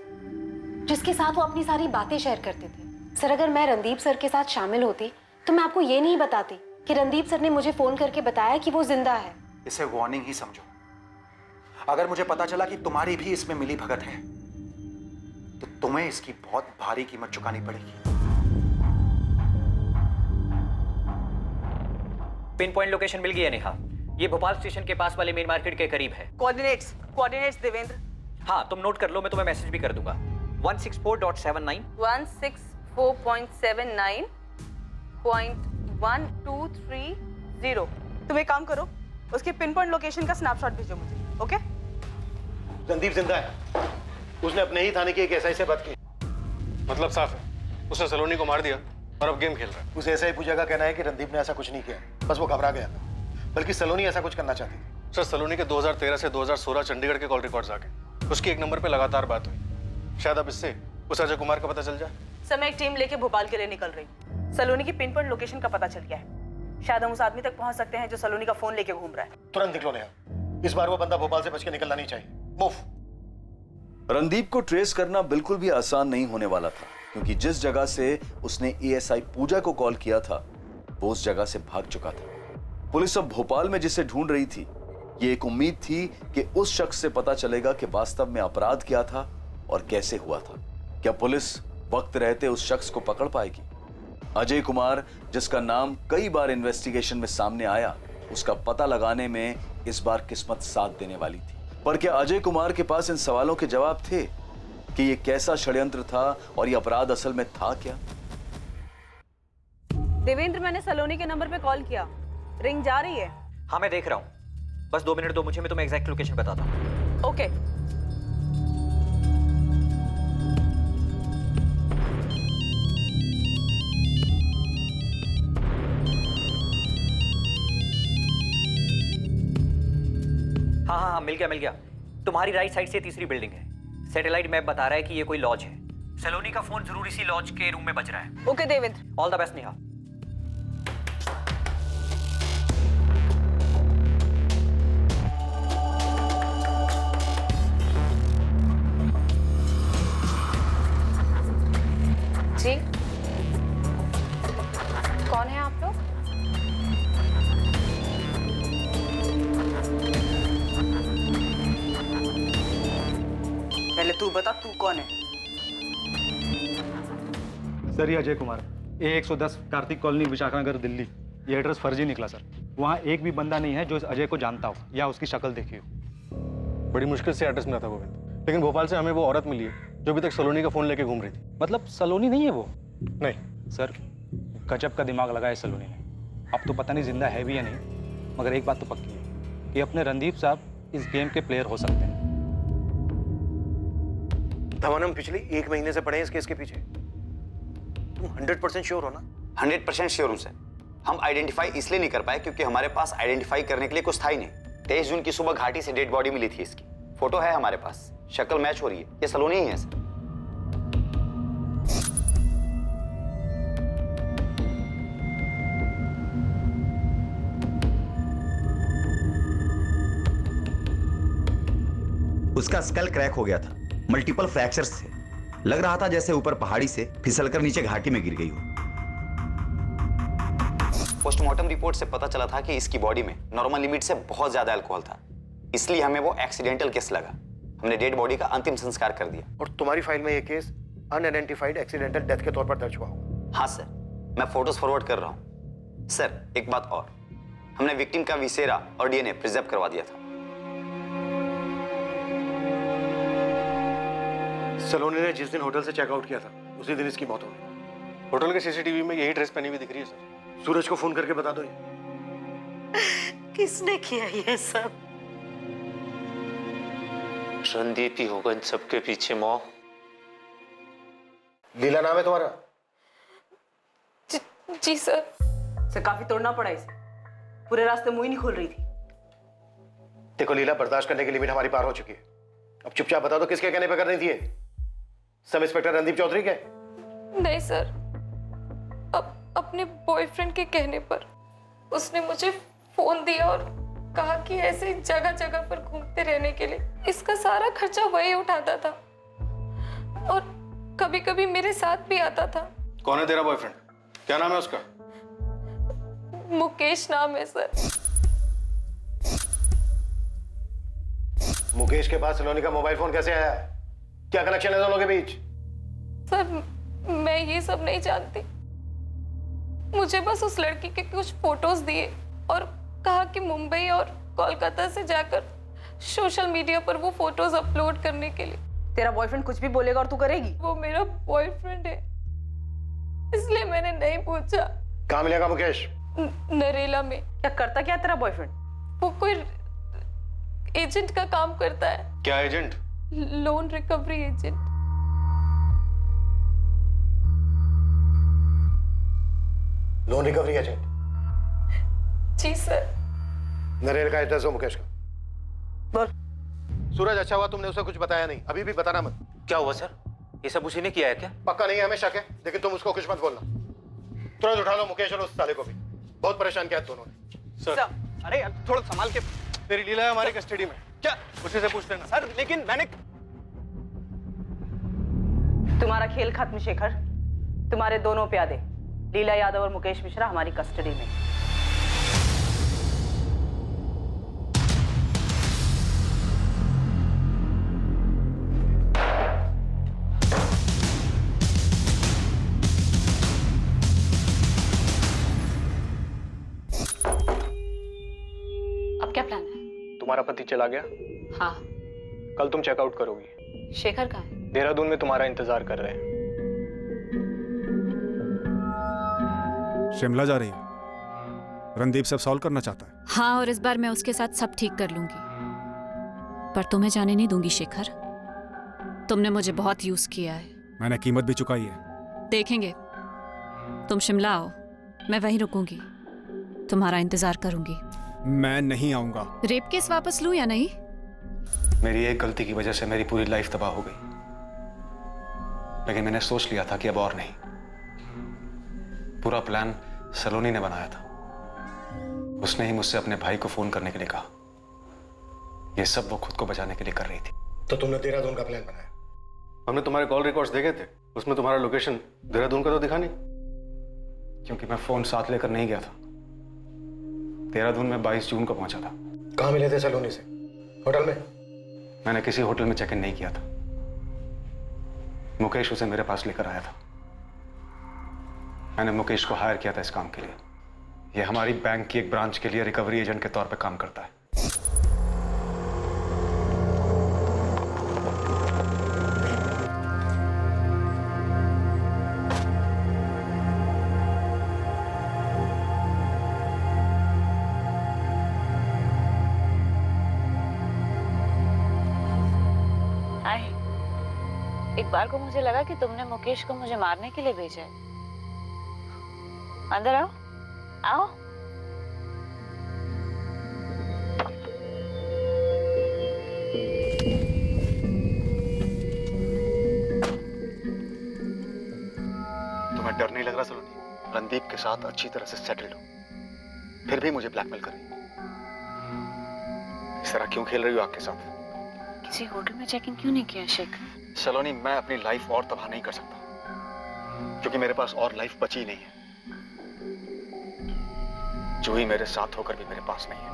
[SPEAKER 2] जिसके साथ वो अपनी सारी बातें शेयर करते थे। सर, अगर मैं रणदीप सर के साथ शामिल होती तो मैं आपको ये नहीं बताती कि रणदीप सर ने मुझे फोन करके बताया कि वो जिंदा है।
[SPEAKER 4] इसे वार्निंग ही समझो। अगर मुझे पता चला कि तुम्हारी भी इसमें मिली भगत है तो तुम्हें इसकी बहुत भारी कीमत चुकानी पड़ेगी।
[SPEAKER 16] पिन पॉइंट लोकेशन मिल गई है नेहा। ये भोपाल स्टेशन के पास वाले मेन मार्केट के करीब है।
[SPEAKER 6] कोऑर्डिनेट्स देवेंद्र।
[SPEAKER 16] हाँ, तुम नोट कर लो, मैं तुम्हें मैसेज भी कर दूंगा। 164.79
[SPEAKER 6] 164.79.1230। तुम एक काम करो, उसके पिन पॉइंट लोकेशन का स्नैपशॉट भेजो मुझे। ओके?
[SPEAKER 12] रणदीप जिंदा है। उसने अपने ही थाने की एक एसआई से बात की।
[SPEAKER 1] मतलब साफ है, उसने सलोनी को मार दिया और अब गेम खेल रहा है।
[SPEAKER 12] उस एसआई पूजा का कहना है कि रणदीप ने ऐसा कुछ नहीं किया, बस वो घबरा गया था। बल्कि सलोनी ऐसा कुछ करना चाहती थी।
[SPEAKER 1] सर, सलोनी के 2013 से 2016 चंडीगढ़ के कॉल रिकॉर्ड्स आ गए। उसकी एक नंबर पे लगातार बात हुई। शायद अब इससे उस अजय कुमार का पता चल जाए।
[SPEAKER 6] सर, मैं एक टीम लेके भोपाल के लिए निकल रही। सलोनी की पिन पॉइंट लोकेशन का पता चल गया है। शायद हम उस आदमी तक पहुंच सकते हैं जो सलोनी का फोन लेके घूम रहा है।
[SPEAKER 12] तुरंत निकलो नेहा, इस बार वो बंदा भोपाल से बच के निकलना नहीं चाहिए। मूव।
[SPEAKER 8] रणदीप को ट्रेस करना बिल्कुल भी आसान नहीं होने वाला था, क्योंकि जिस जगह से उसने एएसआई पूजा को कॉल किया था वो उस जगह से भाग चुका था। पुलिस अब भोपाल में जिसे ढूंढ रही थी, ये एक उम्मीद थी कि उस शख्स से पता चलेगा कि वास्तव में अपराध क्या था और कैसे हुआ था। क्या पुलिस वक्त रहते उस शख्स को पकड़ पाएगी? अजय कुमार, जिसका नाम कई बार इन्वेस्टिगेशन में सामने आया, उसका पता लगाने में इस बार किस्मत साथ देने वाली थी। पर क्या अजय कुमार के पास इन सवालों के जवाब थे कि यह कैसा षड्यंत्र था और यह अपराध असल में था क्या?
[SPEAKER 6] देवेंद्र, मैंने सलोनी के नंबर पे कॉल किया, रिंग जा रही है।
[SPEAKER 16] हाँ मैं देख रहा हूँ, बस 2 मिनट दो मुझे, मैं तुम्हें एग्जैक्ट लोकेशन बताता हूँ।
[SPEAKER 6] ओके।
[SPEAKER 16] हाँ हाँ हाँ, मिल गया। तुम्हारी राइट साइड से तीसरी बिल्डिंग है। सैटेलाइट मैप बता रहा है कि ये कोई लॉज है। सलोनी का फोन जरूर इसी लॉज के रूम में बज रहा है।
[SPEAKER 6] Okay Devendra.
[SPEAKER 16] All the best Neha.
[SPEAKER 2] जी, कौन है आप लोग?
[SPEAKER 14] पहले तू बता, तू कौन है?
[SPEAKER 17] सर ये अजय कुमार, A110 कार्तिक कॉलोनी, विशाखानगर, दिल्ली। ये एड्रेस फर्जी निकला सर। वहाँ एक भी बंदा नहीं है जो इस अजय को जानता हो या उसकी शक्ल देखी हो।
[SPEAKER 1] बड़ी मुश्किल से एड्रेस मिला था गोविंद, लेकिन भोपाल से हमें वो औरत मिली है जो अभी तक सलोनी का फोन लेके घूम रही थी।
[SPEAKER 17] मतलब सलोनी नहीं है वो?
[SPEAKER 1] नहीं
[SPEAKER 17] सर, गजब का दिमाग लगाया सलोनी ने। अब तो पता नहीं जिंदा है भी या नहीं, मगर एक बात तो पक्की है कि अपने रणदीप साहब इस गेम के प्लेयर हो सकते हैं।
[SPEAKER 12] धवन, हम पिछले 1 महीने से पड़े हैं इस केस के पीछे। तुम 100% श्योर हो ना?
[SPEAKER 15] 100% श्योर हूं सर। हम आइडेंटिफाई इसलिए नहीं कर पाए क्योंकि हमारे पास आइडेंटिफाई करने के लिए कुछ था ही नहीं। 23 जून की सुबह घाटी से डेड बॉडी मिली थी इसकी। फोटो है हमारे पास, शक्ल मैच हो रही है, ये सलोनी ही है सर।
[SPEAKER 23] उसका स्कल क्रैक हो गया था, मल्टीपल फ्रैक्चर्स थे। लग रहा था जैसे ऊपर पहाड़ी से फिसलकर नीचे घाटी में गिर गई हो।
[SPEAKER 15] पोस्टमार्टम रिपोर्ट से पता चला था कि इसकी बॉडी में नॉर्मल लिमिट से बहुत ज्यादा अल्कोहल था, इसलिए हमें वो एक्सीडेंटल केस लगा। हमने डेड बॉडी का अंतिम संस्कार कर दिया।
[SPEAKER 12] और तुम्हारी फाइल में ये केस अनआइडेंटिफाइड एक्सीडेंटल डेथ के तौर पर दर्ज हुआ होगा।
[SPEAKER 15] हाँ सर, मैं फोटोज फॉरवर्ड कर रहा हूँ। सर एक बात और, हमने विक्टिम का विसेरा और डीएनए प्रिजर्व करवा दिया था।
[SPEAKER 12] सलोनी ने जिस दिन होटल से चेकआउट किया था उसी दिन इसकी मौत हो गई।
[SPEAKER 1] होटल के सीसीटीवी में यही ड्रेस पहनी हुई दिख रही है सर।
[SPEAKER 12] सूरज को फोन करके बता दो ये।
[SPEAKER 7] किसने किया ये सब?
[SPEAKER 9] रणदीप ही होगा इन सबके पीछे। मौ,
[SPEAKER 12] लीला नाम है तुम्हारा?
[SPEAKER 22] जी सर।
[SPEAKER 6] काफी तोड़ना पड़ा इसे, पूरे रास्ते मुंह ही नहीं खोल रही थी।
[SPEAKER 12] देखो लीला, बर्दाश्त करने की लिमिट हमारी पार हो चुकी है। अब चुपचाप बता दो किसके कहने पे कर रही थी ये? सब इंस्पेक्टर रणदीप चौधरी के?
[SPEAKER 22] नहीं सर, अपने बॉयफ्रेंड के कहने पर उसने मुझे फोन दिया और कहा कि ऐसे जगह जगह पर घूमते रहने के लिए इसका सारा खर्चा वही उठाता था और कभी कभी मेरे साथ भी आता था।
[SPEAKER 1] कौन है तेरा बॉयफ्रेंड? क्या नाम है उसका?
[SPEAKER 22] मुकेश नाम है सर।
[SPEAKER 12] मुकेश के पास सलोनी का मोबाइल फोन कैसे आया? क्या कनेक्शन है दोनों के बीच?
[SPEAKER 22] सर मैं ये सब नहीं जानती, मुझे बस उस लड़की के कुछ फोटोज दिए और कहा कि मुंबई और कोलकाता से जाकर सोशल मीडिया पर वो फोटोज अपलोड करने के लिए।
[SPEAKER 6] तेरा बॉयफ्रेंड कुछ भी बोलेगा और तू करेगी?
[SPEAKER 22] वो मेरा बॉयफ्रेंड है, इसलिए मैंने नहीं पूछा।
[SPEAKER 12] कहाँ मिलेगा मुकेश?
[SPEAKER 22] नरेला में।
[SPEAKER 6] क्या करता क्या तेरा बॉयफ्रेंड?
[SPEAKER 22] वो कोई एजेंट का काम करता है।
[SPEAKER 1] क्या agent?
[SPEAKER 22] Loan recovery agent.
[SPEAKER 12] Loan recovery agent?
[SPEAKER 22] जी सर।
[SPEAKER 12] नरेल का एड्रेस हो मुकेश का?
[SPEAKER 6] बोल।
[SPEAKER 12] सूरज, अच्छा हुआ तुमने उसे कुछ बताया नहीं, अभी भी बताना मत।
[SPEAKER 9] क्या हुआ सर? ये सब उसी ने किया है क्या?
[SPEAKER 12] पक्का नहीं है, हमें शक है, लेकिन तुम उसको कुछ मत बोलना। तुरंत उठा लो मुकेश और उस साले को भी, बहुत परेशान किया दोनों ने।
[SPEAKER 1] सर,
[SPEAKER 13] अरे यार थोड़ा संभाल के।
[SPEAKER 1] तेरी लीला है हमारी कस्टडी में।
[SPEAKER 13] क्या?
[SPEAKER 1] उसी से पूछ लेना।
[SPEAKER 13] सर लेकिन मैंने।
[SPEAKER 6] तुम्हारा खेल खत्म शेखर, तुम्हारे दोनों प्यादे लीला यादव और मुकेश मिश्रा हमारी कस्टडी में।
[SPEAKER 5] अब क्या प्लान है?
[SPEAKER 17] तुम्हारा पति चला गया,
[SPEAKER 5] हाँ।
[SPEAKER 17] कल तुम चेकआउट करोगी।
[SPEAKER 5] शेखर कहाँ है?
[SPEAKER 17] देहरादून में तुम्हारा इंतजार कर रहे हैं।
[SPEAKER 11] शिमला जा रही है। रणदीप सब सॉल्व करना चाहता है।
[SPEAKER 5] हाँ, और इस बार मैं उसके साथ सब ठीक कर लूंगी, पर तुम्हें जाने नहीं दूंगी शेखर। तुमने मुझे बहुत यूज किया है।
[SPEAKER 11] मैंने कीमत भी चुकाई है।
[SPEAKER 5] देखेंगे। तुम शिमला आओ, मैं वहीं रुकूंगी, तुम्हारा इंतजार करूंगी।
[SPEAKER 11] मैं नहीं आऊंगा।
[SPEAKER 5] रेप केस वापस लूं या नहीं?
[SPEAKER 11] मेरी एक गलती की वजह से मेरी पूरी लाइफ तबाह हो गई, लेकिन मैंने सोच लिया था कि अब और नहीं। पूरा प्लान सलोनी ने बनाया था। उसने ही मुझसे अपने भाई को फोन करने के लिए कहा। यह सब वो खुद को बचाने के लिए कर रही थी।
[SPEAKER 1] तो तुमने देहरादून का प्लान बनाया? हमने तुम्हारे कॉल रिकॉर्ड्स देखे थे, उसमें तुम्हारा लोकेशन देहरादून का तो दिखा नहीं।
[SPEAKER 11] क्योंकि मैं फोन साथ लेकर नहीं गया था। देहरादून में 22 जून को पहुंचा था।
[SPEAKER 1] कहाँ मिले थे सलोनी से? होटल में?
[SPEAKER 11] मैंने किसी होटल में चेक इन नहीं किया था। मुकेश उसे मेरे पास लेकर आया था। मैंने मुकेश को हायर किया था इस काम के लिए। यह हमारी बैंक की एक ब्रांच के लिए रिकवरी एजेंट के तौर पर काम करता है।
[SPEAKER 5] एक बार को मुझे लगा कि तुमने मुकेश को मुझे मारने के लिए भेजा है। अंदर आओ, आओ।
[SPEAKER 11] तुम्हें डर नहीं लग रहा सलोनी? रणदीप के साथ अच्छी तरह से सेटल्ड हो, फिर भी मुझे ब्लैकमेल कर रही हो। इस तरह क्यों खेल रही हो आग के साथ?
[SPEAKER 5] किसी होटल में चेक इन क्यों नहीं किया शेखर?
[SPEAKER 11] सलोनी, मैं अपनी लाइफ और तबाह नहीं कर सकता, क्योंकि मेरे पास और लाइफ बची नहीं है। जूही मेरे साथ होकर भी मेरे पास नहीं है।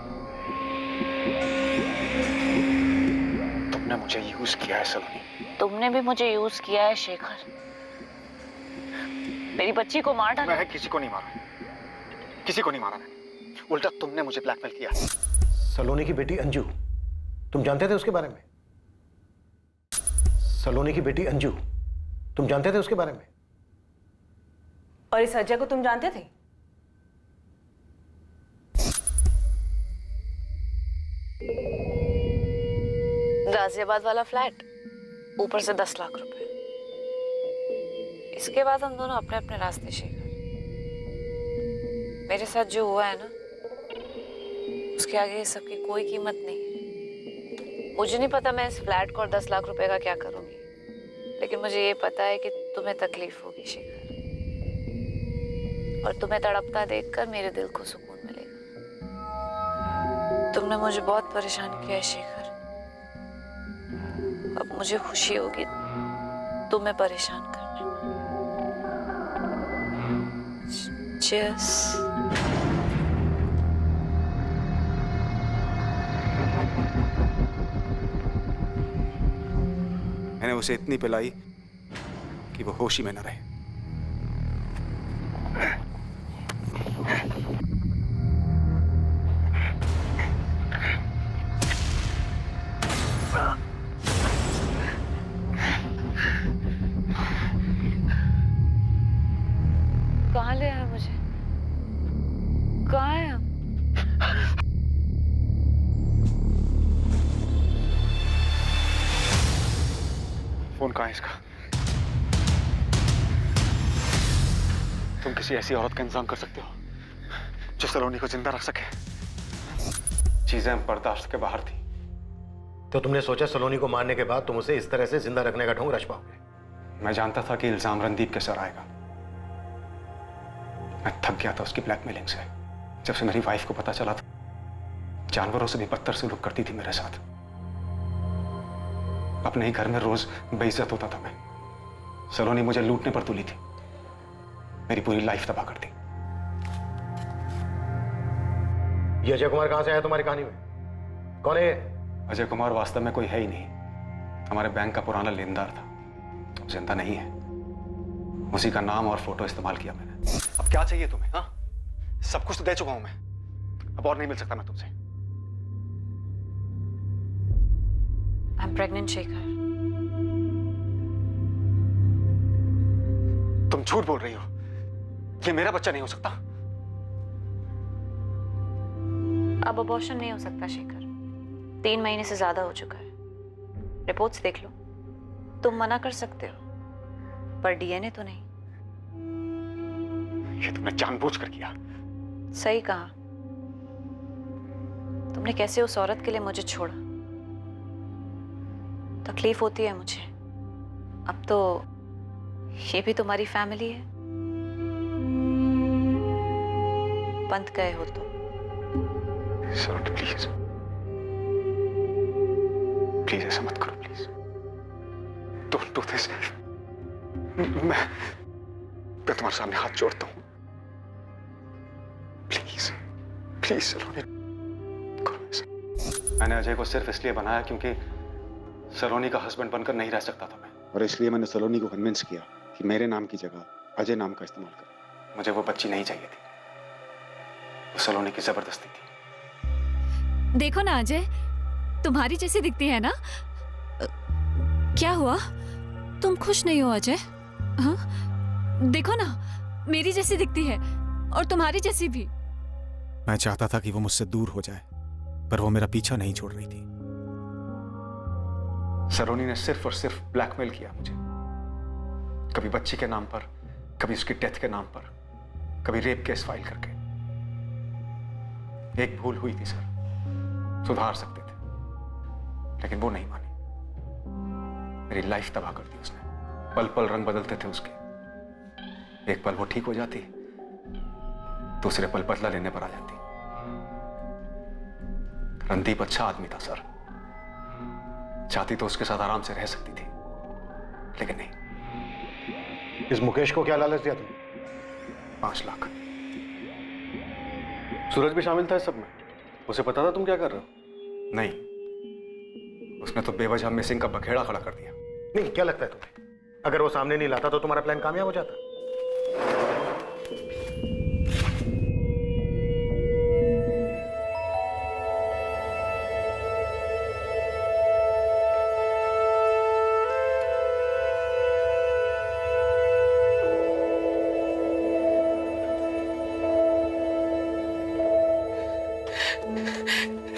[SPEAKER 11] तुमने मुझे यूज किया है सलोनी।
[SPEAKER 5] तुमने भी मुझे यूज किया है शेखर। मेरी बच्ची को मार डाला।
[SPEAKER 11] मैं किसी को नहीं मारा, किसी को नहीं मारा मैंने। उल्टा तुमने मुझे ब्लैकमेल किया।
[SPEAKER 12] सलोनी की बेटी अंजू, तुम जानते थे उसके बारे में? सलोनी की बेटी अंजू, तुम जानते थे उसके बारे में?
[SPEAKER 6] और इस अजय को तुम जानते थे?
[SPEAKER 5] गाजियाबाद वाला फ्लैट, ऊपर से 10 लाख रुपए। इसके बाद हम दोनों अपने अपने रास्ते शेखर। मेरे साथ जो हुआ है ना, उसके आगे इस सब की कोई कीमत नहीं है। मुझे नहीं पता मैं इस फ्लैट को और 10 लाख रुपए का क्या करूंगी, लेकिन मुझे ये पता है कि तुम्हें तकलीफ होगी शेखर, और तुम्हें तड़पता देखकर मेरे दिल को सुकून मिलेगा। तुमने मुझे बहुत परेशान किया है शेखर, अब मुझे खुशी होगी तुम्हें परेशान करने। Cheers.
[SPEAKER 11] मैंने उसे इतनी पिलाई कि वो होश ही में न रहे।
[SPEAKER 5] कहाँ ले आया मुझे? कहाँ है हम?
[SPEAKER 11] फोन कहाँ है इसका? तुम किसी ऐसी औरत का इंतजाम कर सकते हो जो सलोनी को जिंदा रख सके? चीजें बर्दाश्त के बाहर थी।
[SPEAKER 12] तो तुमने सोचा सलोनी को मारने के बाद तुम उसे इस तरह से जिंदा रखने का ढोंग रच पाओगे?
[SPEAKER 11] मैं जानता था कि इल्जाम रणदीप के सर आएगा। मैं थक गया था उसकी ब्लैकमेलिंग से। जब से मेरी वाइफ को पता चला था, जानवरों से भी बदतर सलूक करती थी मेरे साथ। अपने ही घर में रोज बेइज्जत होता था मैं। सलोनी मुझे लूटने पर तुली थी, मेरी पूरी लाइफ तबाह कर दी।
[SPEAKER 12] ये अजय कुमार कहां से आया तुम्हारी कहानी में? कौन है ये?
[SPEAKER 11] अजय कुमार वास्तव में कोई है ही नहीं, हमारे बैंक का पुराना लेनदार था। जिंदा नहीं है, उसी का नाम और फोटो इस्तेमाल किया मैंने। अब क्या चाहिए तुम्हें? हाँ, सब कुछ तो दे चुका हूं मैं, अब और नहीं मिल सकता मैं तुमसे।
[SPEAKER 5] I'm pregnant Shekhar.
[SPEAKER 11] तुम झूठ बोल रही हो, ये मेरा बच्चा नहीं हो सकता।
[SPEAKER 5] अब अबॉर्शन नहीं हो सकता शेखर, 3 महीने से ज्यादा हो चुका है। रिपोर्ट्स देख लो, तुम मना कर सकते हो पर डीएनए तो नहीं।
[SPEAKER 13] ये तुमने जानबूझकर किया।
[SPEAKER 5] सही कहा। तुमने कैसे उस औरत के लिए मुझे छोड़ा। तकलीफ होती है मुझे, अब तो ये भी तुम्हारी फैमिली है। बंद गए हो तो
[SPEAKER 13] सलोनी प्लीज, प्लीज ऐसा मत करो, प्लीज डोंट डू दिस। मैं तुम्हारे सामने हाथ जोड़ता हूं, प्लीज प्लीज सलोनी करो ऐसा। मैंने अजय को सिर्फ इसलिए बनाया क्योंकि सलोनी का हस्बैंड बनकर नहीं रह सकता था मैं, और इसलिए मैंने सलोनी को कन्विंस किया कि मेरे नाम की जगह अजय नाम का इस्तेमाल करे। मुझे वो बच्ची नहीं चाहिए थी, वो सलोनी की जबरदस्ती थी।
[SPEAKER 10] देखो ना अजय, तुम्हारी जैसी दिखती है ना। क्या हुआ, तुम खुश नहीं हो अजय? हाँ? देखो ना, मेरी जैसी दिखती है और तुम्हारी जैसी भी।
[SPEAKER 11] मैं चाहता था कि वो मुझसे दूर हो जाए, पर वो मेरा पीछा नहीं छोड़ रही थी।
[SPEAKER 13] सलोनी ने सिर्फ और सिर्फ ब्लैकमेल किया मुझे, कभी बच्ची के नाम पर, कभी उसकी डेथ के नाम पर, कभी रेप केस फाइल करके। एक भूल हुई थी सर, सुधार सकते थे, लेकिन वो नहीं मानी। मेरी लाइफ तबाह कर दी उसने। पल पल रंग बदलते थे उसके। एक पल वो ठीक हो जाती, दूसरे पल बदला लेने पर आ जाती। रणदीप अच्छा आदमी था सर, चाहती तो उसके साथ आराम से रह सकती थी, लेकिन नहीं।
[SPEAKER 12] इस मुकेश को क्या लालच दिया तुम?
[SPEAKER 13] 5 लाख।
[SPEAKER 1] सूरज भी शामिल था इस सब में? उसे पता था तुम क्या कर रहे हो?
[SPEAKER 13] नहीं, उसने तो बेवजह मिसिंग का बखेड़ा खड़ा कर दिया।
[SPEAKER 12] नहीं, क्या लगता है तुम्हें, अगर वो सामने नहीं लाता तो तुम्हारा प्लान कामयाब हो जाता?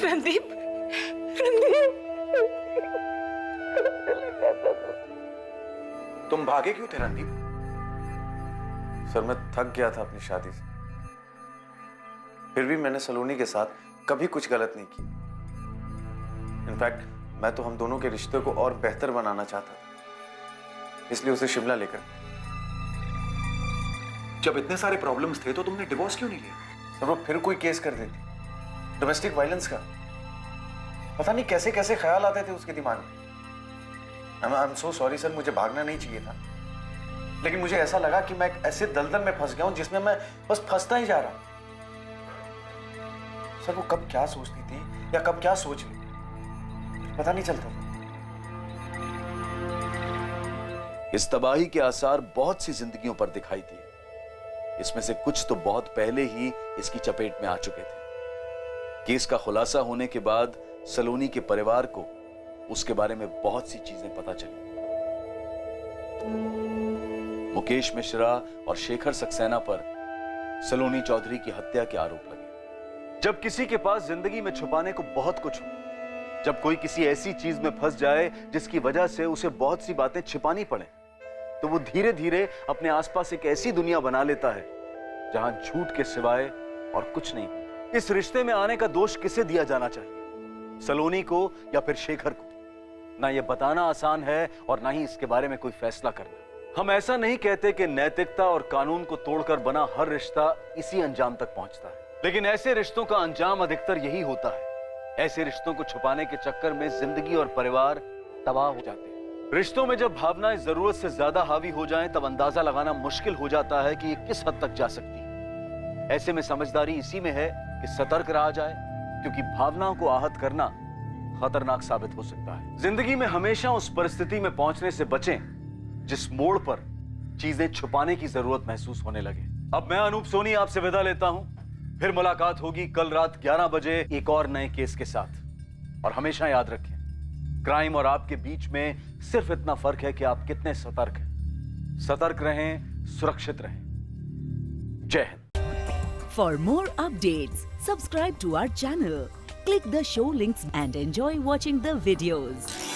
[SPEAKER 20] रणदीप,
[SPEAKER 3] तुम भागे क्यों थे रणदीप? सर मैं थक गया था अपनी शादी से, फिर भी मैंने सलोनी के साथ कभी कुछ गलत नहीं की। इनफैक्ट मैं तो हम दोनों के रिश्ते को और बेहतर बनाना चाहता था, इसलिए उसे शिमला लेकर।
[SPEAKER 4] जब इतने सारे प्रॉब्लम्स थे तो तुमने डिवोर्स क्यों नहीं लिया?
[SPEAKER 3] सर वो फिर कोई केस कर देती, डोमेस्टिक वायलेंस का। पता नहीं कैसे कैसे ख्याल आते थे उसके दिमाग में। I am so sorry sir, मुझे भागना नहीं चाहिए था, लेकिन मुझे ऐसा लगा कि मैं एक ऐसे दलदल में फंस गया हूं जिसमें मैं बस फंसता ही जा रहा। सर वो कब क्या सोचती थी या कब क्या सोच ली, पता नहीं चलता था।
[SPEAKER 8] इस तबाही के आसार बहुत सी जिंदगियों पर दिखाई दिए। इसमें से कुछ तो बहुत पहले ही इसकी चपेट में आ चुके थे। केस का खुलासा होने के बाद सलोनी के परिवार को उसके बारे में बहुत सी चीजें पता चली। मुकेश मिश्रा और शेखर सक्सेना पर सलोनी चौधरी की हत्या के आरोप लगे। जब किसी के पास जिंदगी में छुपाने को बहुत कुछ हो, जब कोई किसी ऐसी चीज में फंस जाए जिसकी वजह से उसे बहुत सी बातें छिपानी पड़े, तो वो धीरे धीरे अपने आसपास एक ऐसी दुनिया बना लेता है जहां झूठ के सिवाय और कुछ नहीं। इस रिश्ते में आने का दोष किसे दिया जाना चाहिए, सलोनी को या फिर शेखर को? ना ये बताना आसान है और ना ही इसके बारे में कोई फैसला करना। हम ऐसा नहीं कहते कि नैतिकता और कानून को तोड़कर बना हर रिश्ता इसी अंजाम तक पहुंचता है, लेकिन ऐसे रिश्तों का अंजाम अधिकतर यही होता है। ऐसे रिश्तों को छुपाने के चक्कर में जिंदगी और परिवार तबाह हो जाते हैं। रिश्तों में जब भावनाएं जरूरत से ज्यादा हावी हो जाएं, तब अंदाजा लगाना मुश्किल हो जाता है कि ये किस हद तक जा सकती है। ऐसे में समझदारी इसी में है कि सतर्क रहा जाए, क्योंकि भावनाओं को आहत करना खतरनाक साबित हो सकता है। जिंदगी में हमेशा उस परिस्थिति में पहुंचने से बचें जिस मोड़ पर चीजें छुपाने की जरूरत महसूस होने लगे। अब मैं अनूप सोनी आपसे विदा लेता हूं। फिर मुलाकात होगी कल रात 11 बजे एक और नए केस के साथ। और हमेशा याद रखें, क्राइम और आपके बीच में सिर्फ इतना फर्क है कि आप कितने सतर्क हैं। सतर्क रहें, सुरक्षित रहें। जय Hind.
[SPEAKER 14] For more updates, subscribe to our channel, click the show links and enjoy watching the videos.